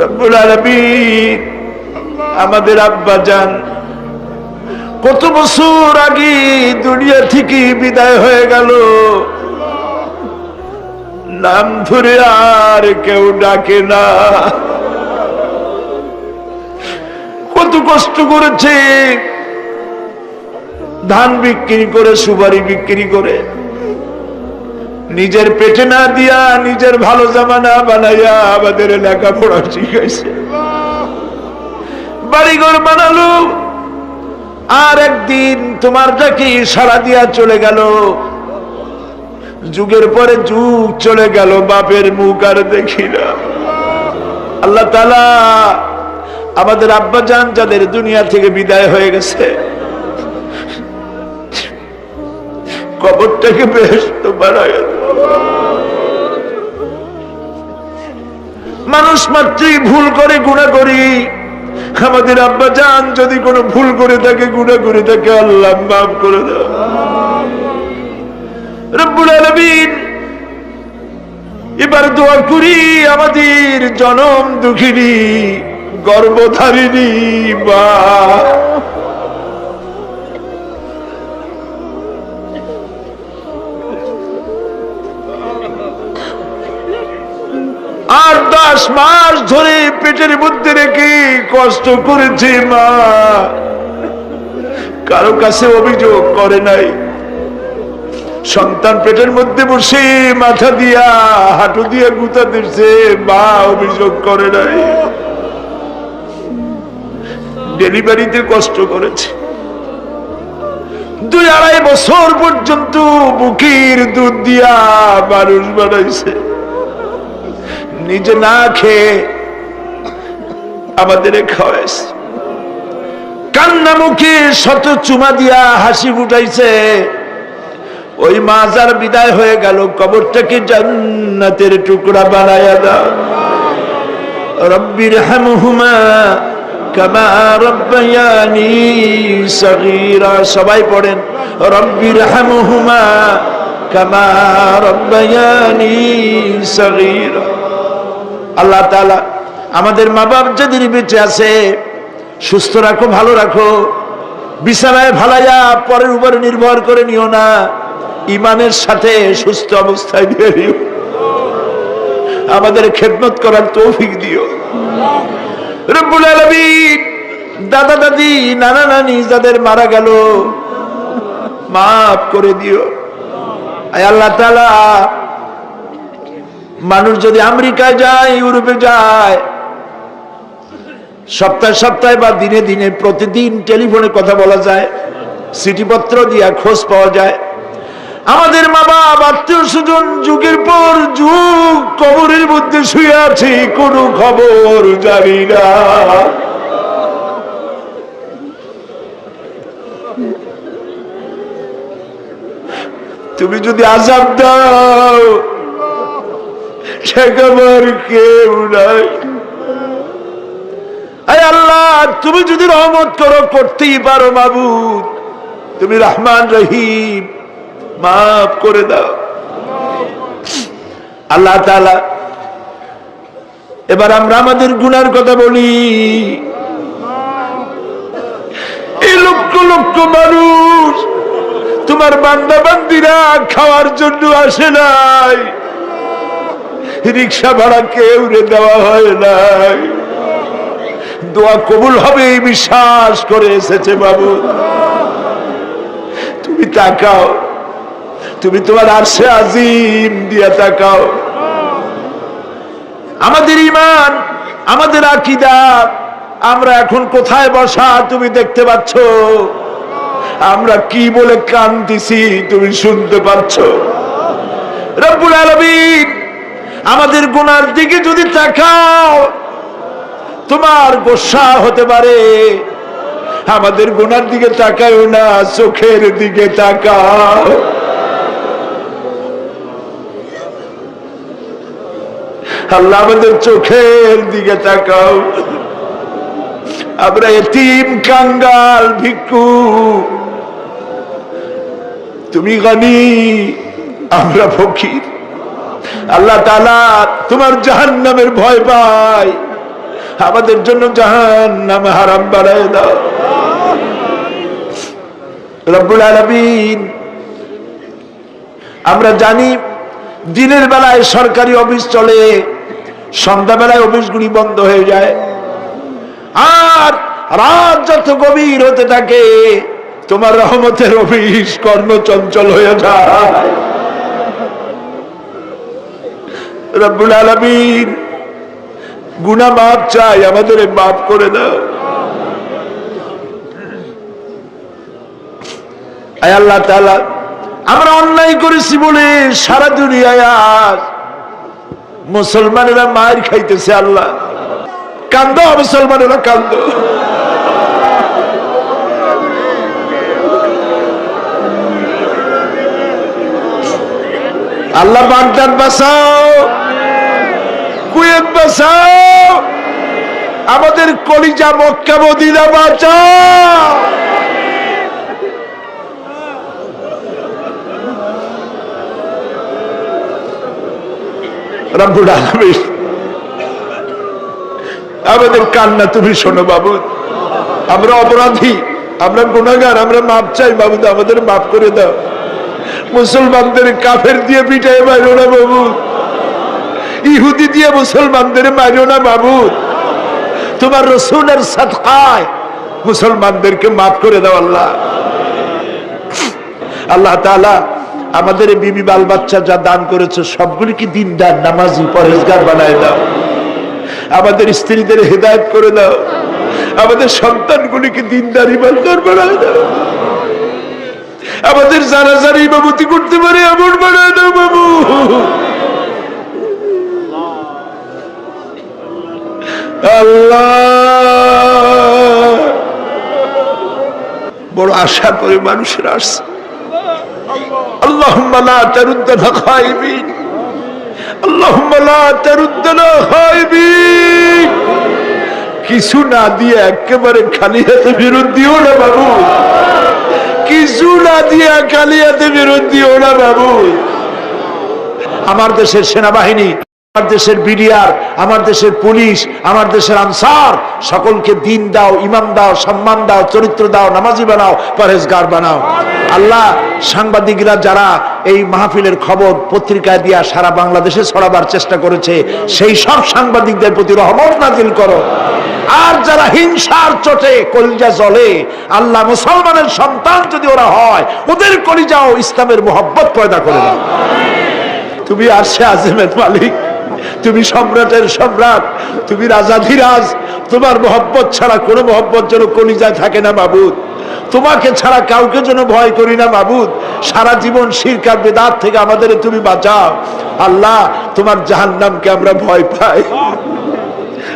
রব্বুল আলামিন, আমাদের আব্বা জান কত বছর আগে দুনিয়া থেকে বিদায় হয়ে গেল, নাম ধরে আর কেউ ডাকে না। কত কষ্ট করেছে, ধান বিক্রি করে, সুপারি বিক্রি করে, নিজের পেটে না দিয়া নিজের ভালো জামা না বানাইয়া আমাদের লেখাপড়া শিখাইছে, বাড়িঘর বানালো। আর একদিন তোমার ডাকি সাড়া দিয়া চলে গেল। যুগের পরে যুগ চলে গেল, বাপের মুখ আর দেখি না। আল্লাহ তাআলা আমাদের আব্বাজান যাদের দুনিয়া থেকে বিদায় হয়ে গেছে, কবরটাকে বেহেশত বানায় দাও। মানুষ মাত্রই ভুল করে, গুনাহ করি। আমাদের আব্বাজান যদি কোনো ভুল করে থাকে, গুনাহ করে থাকে, আল্লাহ মাফ করে দাও। রব্বুল আলামিন, এবার দোয়া করি আমাদের জনম দুঃখিনী গর্ভধারিণী মা, আর 10 মাস ধরে পেটের মধ্যে রেখে কষ্ট করেছে মা, কারো কাছে অভিযোগ করে নাই। সন্তান পেটের মধ্যে বসে মাথা দিয়া হাঁটু দিয়া গুতা দিচ্ছে, মা অভিযোগ করে নাই। ডেলিভারিতে কষ্ট করেছে, 2-2.5 বছর পর্যন্ত বুকের দুধ দিয়া মানুষ বানাইছে। নিজে না খেয়ে আমাদের খাওয়াইছে, কান্না মুখে শত চুমা দিয়া হাসি ফুটাইছে। ওই মা যার বিদায় হয়ে গেল, কবরটাকে জান্নাতের টুকরা বানায়া দাও। রব্বির হামহুমা কামা রব্বায়ানি সগীরা। সবাই পড়েন, রব্বির হামহুমা কামা রব্বায়ানি সগীরা। আল্লাহ তাআলা আমাদের মা বাপ যাদের বেঁচে আছে সুস্থ রাখো, ভালো রাখো। বিছানায় ভালাইয়া পরের উপরে নির্ভর করে নিও না, ইমানের সাথে সুস্থ অবস্থায় দিয়ে দিও। আমাদের খেদমত করার তৌফিক দিও রব্বুল আলামিন। দাদা দাদি, নানা নানি যাদের মারা গেল মাফ করে দিও। আয় আল্লাহ তাআলা, মানুষ যদি আমেরিকায় যায়, ইউরোপে যায়, সপ্তাহে সপ্তাহে বা দিনে দিনে প্রতিদিন টেলিফোনে কথা বলা যায়, চিঠিপত্র দিয়া খোঁজ পাওয়া যায়। আমাদের মা বাবা, আত্মীয় স্বজন যুগের পর যুগ কবরের মধ্যে শুয়ে আছে, কোনো খবর জানি না। তুমি যদি আযাব দাও, ঠেকাবার কেউ নাই। আয় আল্লাহ, তুমি যদি রহমত করো, করতেই পারো মাবুদ। তুমি রহমান রহিম, মাফ করে দাও আল্লাহ তাআলা। এবার আমরা আমাদের গুনার কথা বলি। এই লক্ষ লক্ষ মানুষ তোমার বান্দা বান্দিরা খাওয়ার জন্য আসে নাই, রিক্সা ভাড়া কেউ দেওয়া হয় নাই, দোয়া কবুল হবে এই বিশ্বাস করে এসেছে। বাবু তুমি তাকাও, তুমি তোমার আরশে আজিম দিয়া তাকাও। আমাদের ঈমান, আমাদের আকীদা, আমরা এখন কোথায় বসা তুমি দেখতে পাচ্ছ। আমরা কি বলে কাঁদতেছি তুমি শুনতে পাচ্ছ। রব্বুল আলামিন, আমাদের গুনার দিকে যদি তাকাও তোমার গোসা হতে পারে। আমাদের গুনার দিকে তাকাও না, চোখের দিকে তাকাও। আল্লাহ, আমাদের চোখের দিকে তাকাও। আমরা এতিম, কাঙ্গাল, ভিক্ষু, তুমি গনি, আমরা ফকির। আল্লাহ তাআলা, তোমার জাহান্নামের ভয় পাই, আমাদের জন্য জাহান্নাম হারাম বানায় দাও রব্বুল আলামিন। আমরা জানি দিনের বেলায় সরকারি অফিস চলে, সন্ধ্যাবেলায় অফিসগুলি বন্ধ হয়ে যায়, আর রাত যত গভীর হতে থাকে তোমার রহমতের অফিস কর্মচঞ্চল হয়ে যায়। রব্বুল আলামিন, গুনাহ মাফ চাই, আমাদের মাফ করে দাও। আয় আল্লাহ তাআলা, আমরা অন্যায় করেছি বলে সারা দুনিয়ায় আজ মুসলমানেরা মার খাইতেছে। আল্লাহ, কান্দো মুসলমানেরা, কান্দো। আল্লাহ বাগদাদ বাঁচাও, কুয়েত বাঁচাও, আমাদের কলিজা মক্কা মদিনা বাঁচাও। রব্বুল আলামিন আমাদের কান্না তুমি শোনো বাবু। আমরা অপরাধী, আমরা গুনাহগার, আমরা মাপ চাই বাবু, আমাদের মাফ করে দাও। মুসলমানদের কাফের দিয়ে পিটাই মারো না বাবু, ইহুদি দিয়ে মুসলমানদের মারো না বাবু। তোমার রসুলের সাদকায় মুসলমানদেরকে মাফ করে দাও আল্লাহ। আল্লাহ তাআলা আমাদের বিবি বাল বাচ্চা যা দান করেছে সবগুলিকে দিনদার, নামাজি, পরহেজগার বানায় দাও। আমাদের স্ত্রীদের হেদায়েত করে দাও, আমাদের সন্তানগুলিকে দিনদার ইমানদার বানায় দাও। আমাদের যারা যারা ইমামতি করতে পারে এমন বানায় দাও বাবু। আল্লাহ, বড় আশা করে মানুষের আসছে। আল্লাহুম্মা লা তারুদ্দানা খায়বিন, আল্লাহুম্মা লা তারুদ্দানা খায়বিন। কিছু না দিয়ে একেবারে খালি হাতে ফেরত দিও না বাবু, কিছু না দিয়ে খালি হাতে ফেরত দিও না বাবু। আমার দেশের সেনাবাহিনী, আমার দেশের বিডিআর, আমার দেশের পুলিশ, আমার দেশের আনসার সকলকে দিন দাও, ইমাম দাও, সম্মান দাও, চরিত্র দাও, নামাজি বানাও, পরহেজগার বানাও। আল্লাহ, সাংবাদিকরা যারা এই মাহফিলের খবর পত্রিকায় দিয়া সারা বাংলাদেশে ছড়াবার চেষ্টা করেছে, সেই সব সাংবাদিকদের প্রতি রহমত নাজিল করো। আর যারা হিংসার চোটে কলিজা জ্বলে, আল্লাহ, মুসলমানের সন্তান যদি ওরা হয়, ওদের কলিজাও ইসলামের মোহব্বত পয়দা করে দাও। তুমি আরশে আজিমের মালিক, তুমি সম্রাটের সম্রাট, তুমি রাজাধিরাজ। তোমার মোহব্বত ছাড়া কোনো মোহব্বত যেন কলিজায় থাকে না মাবুদ। তোমাকে ছাড়া কাউকে যেন ভয় করি না মাবুদ। সারা জীবন শিরক আর বিদআত থেকে আমাদের তুমি বাঁচাও আল্লাহ। তোমার জাহান্নামকে আমরা ভয় পাই।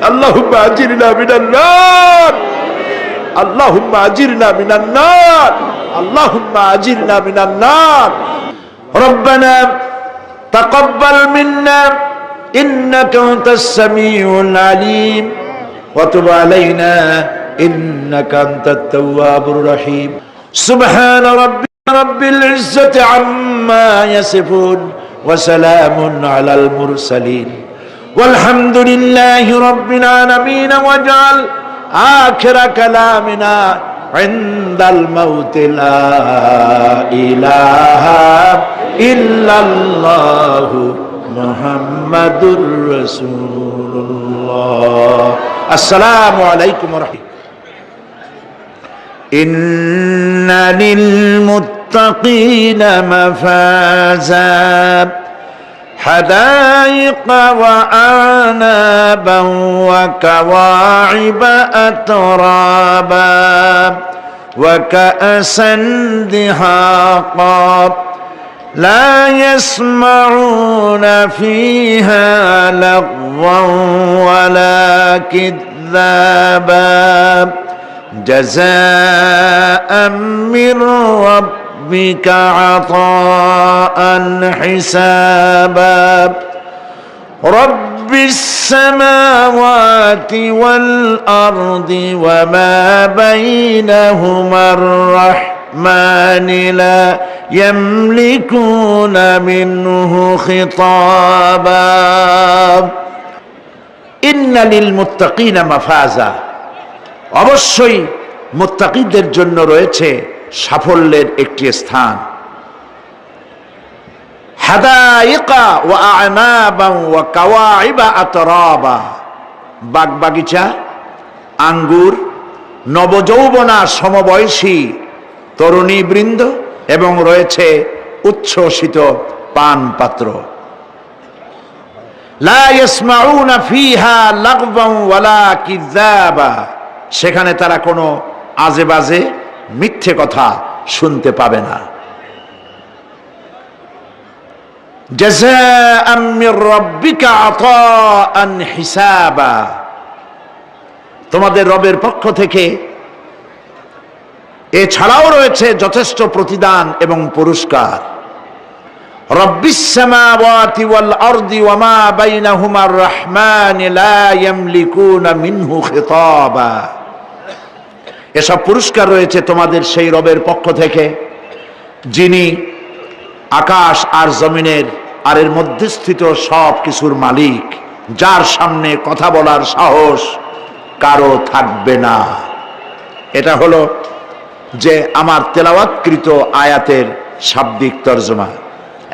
আল্লাহুম্মা আজিরনা মিনান নার, আল্লাহুম্মা আজিরনা মিনান নার, আল্লাহুম্মা আজিরনা মিনান নার। রব্বানা তাকাব্বাল মিন্না ইন্নাকা আনতাস সামিউল আলিম ওয়া তুব আলাইনা ইন্নাকা আনতাত তাওয়াবুর রহিম। সুবহান রাব্বিকা রাব্বিল ইজ্জাতি আম্মা ইয়াসিফুন ওয়া সালামুন আলাল মুরসালিন والحمد لله رب العالمين واجعل آخر كلامنا عند الموت لا إله إلا الله محمد رسول الله. السلام عليكم ورحمة الله. إن للمتقين مفازا حدائق وأعنابا وكواعب أترابا وكأسا دهاقا لا يسمعون فيها لغوا ولا كذابا جزاء من ربك عطاء حسابا رب السماوات والأرض وما بينهما الرحمن لا يملكون منه خطابا إن للمتقين مفازا অবশ্যই মুত্তাকিদের জন্য রয়েছে সাফল্যের একটি স্থান। হাদাইকা ওয়া আ'নাবা ওয়া কাওয়াইবা আতরাবা, বাগবাগিচা, আঙ্গুর, নবযৌবনা সমবয়সী তরুণী বৃন্দ এবং রয়েছে উচ্ছ্বসিত পান পাত্র। লা ইয়াসমাউনা ফিহা লাগওয়ান ওয়ালা কিযাবা, সেখানে তারা কোনো আজে বাজে মিথ্যে কথা শুনতে পাবে না। জাযাআম মির রাব্বিকা আতাআন হিসাবা, তোমাদের রবের পক্ষ থেকে এছাড়াও রয়েছে যথেষ্ট প্রতিদান এবং পুরস্কার। রব্বিস সামাওয়াতি ওয়াল আরদি ওয়া মা বাইনাহুমার রহমান লা ইয়ামলিকুনা মিনহু খিতাবা। এসব পুরস্কার রয়েছে তোমাদের সেই রবের পক্ষ থেকে যিনি আকাশ আর জমিনের আর এর মধ্যে স্থিত সব কিছুর মালিক, যার সামনে কথা বলার সাহস কারো থাকবে না। এটা হলো যে আমার তেলাওয়াতকৃত আয়াতের শাব্দিক তরজমা।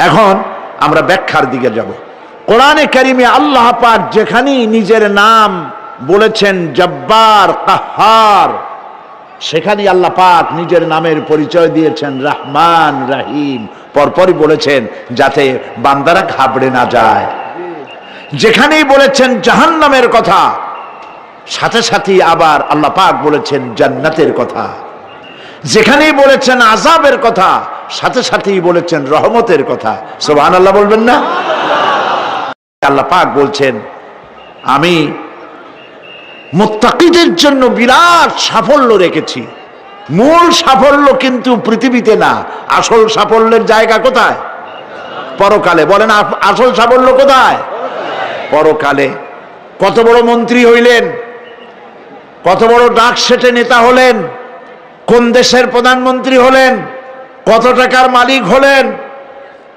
এখন আমরা ব্যাখ্যার দিকে যাব। কোরআনে কারিমে আল্লাহ পাক যেখানেই নিজের নাম বলেছেন জব্বার, কাহ্হার, সেখানেই আল্লাহ পাক নিজের নামের পরিচয় দিয়েছেন রহমান, রহিম, পরপরই বলেছেন যাতে বান্দারা ঘাবড়ে না যায়। যেখানেই বলেছেন জাহান্নামের কথা, সাথে সাথে আবার আল্লাহ পাক বলেছেন জান্নাতের কথা। যেখানেই বলেছেন আযাবের কথা, সাথে সাথেই বলেছেন রহমতের কথা। সুবহানাল্লাহ বলবেন না? আল্লাহ পাক বলছেন আমি মুত্তাকিদের জন্য বিরাট সাফল্য রেখেছি। মূল সাফল্য কিন্তু পৃথিবীতে না, আসল সাফল্যের জায়গা কোথায়? পরকালে। বলেন আসল সাফল্য কোথায়? পরকালে। কত বড় মন্ত্রী হইলেন, কত বড় ডাক সেটে নেতা হলেন, কোন দেশের প্রধানমন্ত্রী হলেন, কত টাকার মালিক হলেন,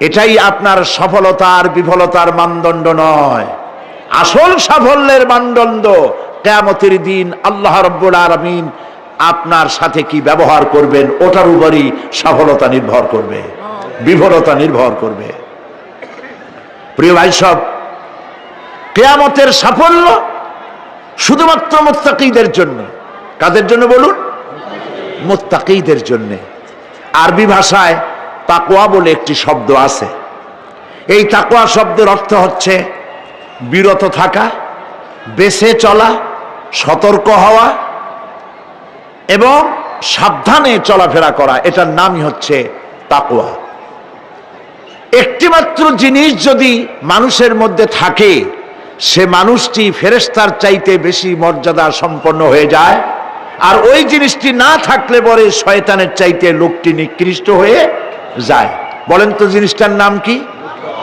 এটাই আপনার সফলতার বিফলতার মানদণ্ড নয়। আসল সাফল্যের মানদণ্ড কিয়ামতের দিন আল্লাহ রাব্বুল আলামিন আপনার সাথে কি ব্যবহার করবেন, ওটার উপরই সফলতা নির্ভর করবে, বিফলতা নির্ভর করবে। প্রিয় ভাই সব, কিয়ামতের সাফল্য শুধুমাত্র মুত্তাকিদের জন্য। কাদের জন্য বলুন? মুত্তাকিদের জন্য। আরবি ভাষায় তাকওয়া বলে একটি শব্দ আছে। এই তাকওয়া শব্দের অর্থ হচ্ছে বিরত থাকা, বেঁচে চলা, সতর্ক হওয়া এবং সাবধানে চলাফেরা করা। এটার নামই হচ্ছে তাকওয়া। একটিমাত্র জিনিস যদি মানুষের মধ্যে থাকে, সে মানুষটি ফেরেশতার চাইতে বেশি মর্যাদা সম্পন্ন হয়ে যায়। আর ওই জিনিসটি না থাকলে পরে শয়তানের চাইতে লোকটি নিকৃষ্ট হয়ে যায়। বলেন তো জিনিসটার নাম কি?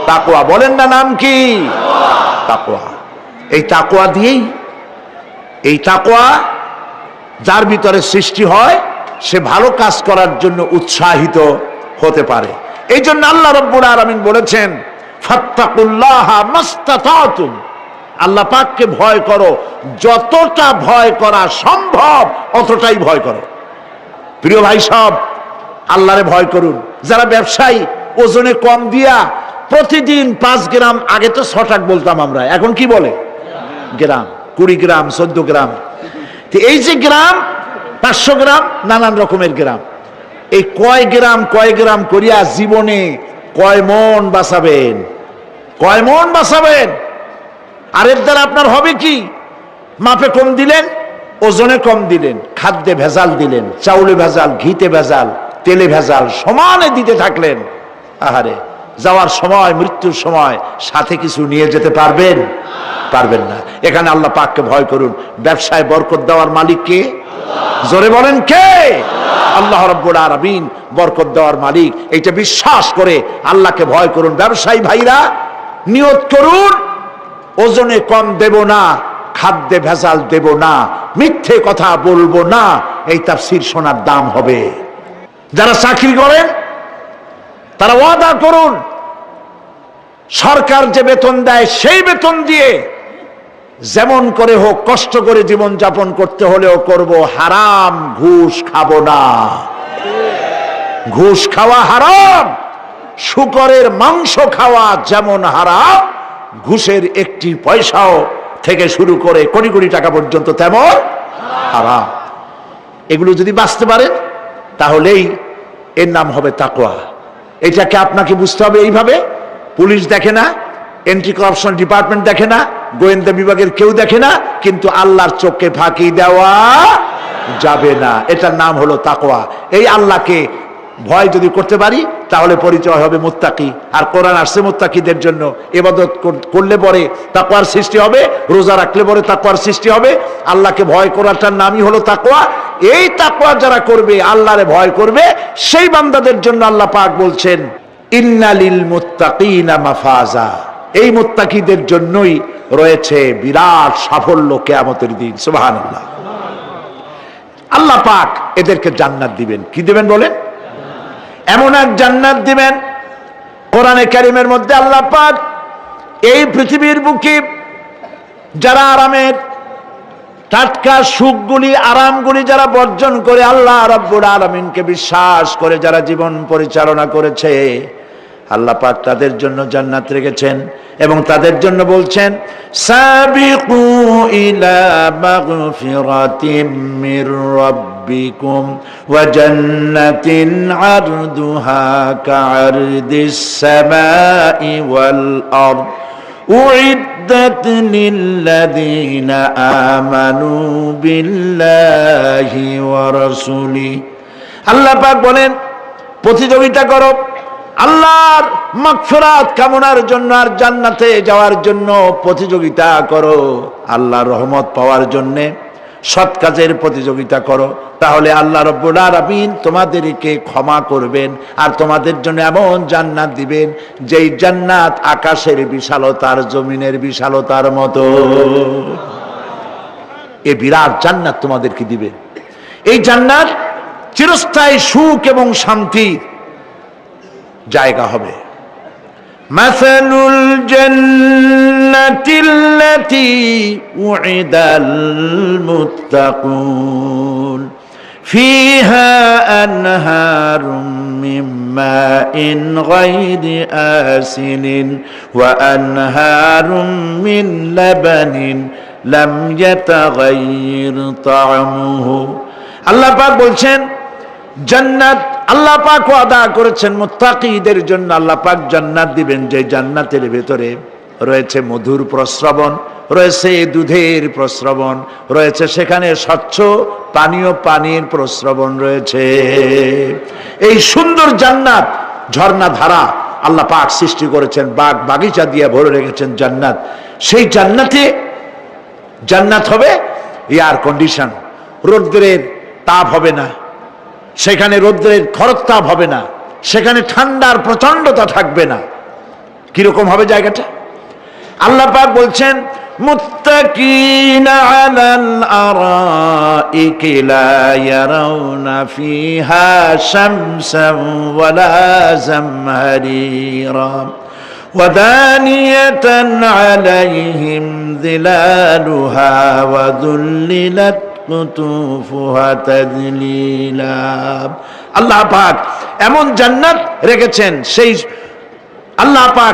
তাকওয়া। বলেন না নাম কি? তাকওয়া। এই তাকওয়া দিয়েই, এই তাকওয়া যার ভিতরে সৃষ্টি হয়, সে ভালো কাজ করার জন্য উৎসাহিত হতে পারে। এই জন্য আল্লাহ রাব্বুল আলামিন বলেছেন ফাত্তাকুল্লাহা মাস্তাতাতুম। আল্লাহ পাককে ভয় করো, যতটা ভয় করা সম্ভব অতটাই ভয় করো। প্রিয় ভাই সব, আল্লাহরে ভয় করুন। যারা ব্যবসায়ী ওজনে কম দিয়া প্রতিদিন 5 গ্রাম, আগে তো 6 টাকা বলতাম আমরা, এখন কি বলে? গ্রাম, 20 গ্রাম, 14 গ্রাম। এই যে গ্রাম, 500 গ্রাম, নানান রকমের গ্রাম, এই কয় গ্রাম করিয়া জীবনে কয় মন বাঁচাবেন? কয় মন বাঁচাবেন? আর এর দ্বারা আপনার হবে কি? মাপে কম দিলেন, ওজনে কম দিলেন, খাদ্যে ভেজাল দিলেন, চাউলে ভেজাল, ঘিতে ভেজাল, তেলে ভেজাল, সমানে দিতে থাকলেন। আহারে, যাওয়ার সময়, মৃত্যুর সময় সাথে কিছু নিয়ে যেতে পারবেন? পারবেন না। এখানে আল্লাহ পাককে ভয় করুন। ব্যবসায় বরকত দেওয়ার মালিক কে? জোরে বলেন কে? আল্লাহ রাব্বুল আলামিন বরকত দেওয়ার মালিক। এইটা বিশ্বাস করে আল্লাহকে ভয় করুন। ব্যবসায়ী ভাইরা নিয়ত করুন, ওজনে কম দেব না, খাদ্যে ভেজাল দেব না, মিথ্যে কথা বলবো না। এই তাফসীর শোনার দাম হবে। যারা চাকরি করেন তারা ওয়াদা করুন, সরকার যে বেতন দেয় সেই বেতন দিয়ে যেমন করে হোক কষ্ট করে জীবন যাপন করতে হলেও করব, হারাম ঘুষ খাবো না। ঘুষ খাওয়া হারাম। শূকরের মাংস খাওয়া যেমন হারাম, ঘুষের একটি পয়সাও থেকে শুরু করে কোটি কোটি টাকা পর্যন্ত তেমন হারাম। এগুলো যদি বাঁচতে পারেন তাহলেই এর নাম হবে তাকওয়া। এটাকে আপনাকে বুঝতে হবে এইভাবে। পুলিশ দেখে না, এন্টি করাপশন ডিপার্টমেন্ট দেখে না, গোয়েন্দা বিভাগের কেউ দেখে না, কিন্তু আল্লাহর চোখে ফাঁকি দেওয়া যাবে না। এটার নাম হলো তাকওয়া। এই আল্লাহকে ভয় যদি করতে পারি তাহলে পরিচয় হবে মুত্তাকি। আর কোরআন আসছে মুত্তাকিদের জন্য। ইবাদত করলে পরে তাকওয়ার সৃষ্টি হবে, রোজা রাখলে পরে তাকওয়ার সৃষ্টি হবে। আল্লাহকে ভয় করাটার নামই হলো তাকওয়া। এই তাকওয়া যারা করবে, আল্লাহরে ভয় করবে, সেই বান্দাদের জন্য আল্লাহ পাক বলছেন ইন্নালিল মুত্তাকিনা মাফাজা। এই মুত্তাকিদের জন্যই রয়েছে বিরাট সাফল্য কিয়ামতের দিন। সুবহানাল্লাহ। আল্লাহ পাক এদেরকে জান্নাত দিবেন। কি দিবেন বলেন? এমন এক জান্নাত দিবেন, কোরআনে কারীমের মধ্যে আল্লাহ পাক এই পৃথিবীর বুকে যারা আরামের টাটকা সুখগুলি, আরামগুলি যারা বর্জন করে আল্লাহ রাব্বুল আলামিনকে বিশ্বাস করে যারা জীবন পরিচালনা করেছে, আল্লাহ পাক তাদের জন্য জান্নাত রেখেছেন। এবং তাদের জন্য বলছেন সাবিকু ইলা মাগফিরাতিম মির রাব্বিকুম ওয়া জান্নাতিন আরদুহা কাআরদিস সামাই ওয়াল আরদ উইদ্দাত লিল্লাযীনা আমানু বিল্লাহি ওয়া রাসূলিহি। আল্লাহ পাক বলেন প্রতিযোগিতা করো আল্লাহর মাগফিরাত কামনার জন্য আর জান্নাতে যাওয়ার জন্য প্রতিযোগিতা করো। আল্লাহর রহমত পাওয়ার জন্য সৎ কাজের প্রতিযোগিতা করো, তাহলে আল্লাহ রাব্বুল আলামিন তোমাদেরকে ক্ষমা করবেন আর তোমাদের জন্য এমন জান্নাত দিবেন যেই জান্নাত আকাশের বিশালতার জমিনের বিশালতার মতো। এই বিরাট জান্নাত তোমাদেরকে দিবেন। এই জান্নাত চিরস্থায়ী সুখ এবং শান্তির জায়গা হবে। মাসালুল জান্নাতিল্লাতী উইদাল মুত্তাকুন ফিহা আনহারুম মিন মাইন গায়রি আসিনিন ওয়া আনহারুম মিন লাবানিন লাম ইয়াতাগায়্যার তা'আমুহু। আল্লাহ পাক বলছেন জান্নাত আল্লাহ পাক ওয়াদা করেছেন মুত্তাকিদের জন্য। আল্লাহ পাক জান্নাত দিবেন যে জান্নাতের ভেতরে রয়েছে মধুর প্রস্রবণ, রয়েছে দুধের প্রস্রবণ, রয়েছে সেখানে স্বচ্ছ পানীয় পানির প্রস্রবণ রয়েছে। এই সুন্দর জান্নাত, ঝর্ণা ধারা আল্লাহ পাক সৃষ্টি করেছেন, বাগ বাগিচা দিয়ে ভরে রেখেছেন জান্নাত। সেই জান্নাতে জান্নাত হবে এয়ার কন্ডিশন, রৌদ্রের তাপ হবে না সেখানে, রৌদ্রের খরতাপ হবে না সেখানে, ঠান্ডার প্রচন্ডতা থাকবে না। কিরকম হবে জায়গাটা? আল্লাহ পাক বলছেন মুত্তাকিনা আলাল আরাইকি লা ইয়ারাউনা ফিহা শামসান ওয়ালা জামহারিরা ওয়া দানিয়াতান আলাইহিম যিলালুহা ওয়া যুল্লিলাত কুতুফুহা তাযলিলা। আল্লাহ পাক এমন জান্নাত রেখেছেন, সেই আল্লাহ পাক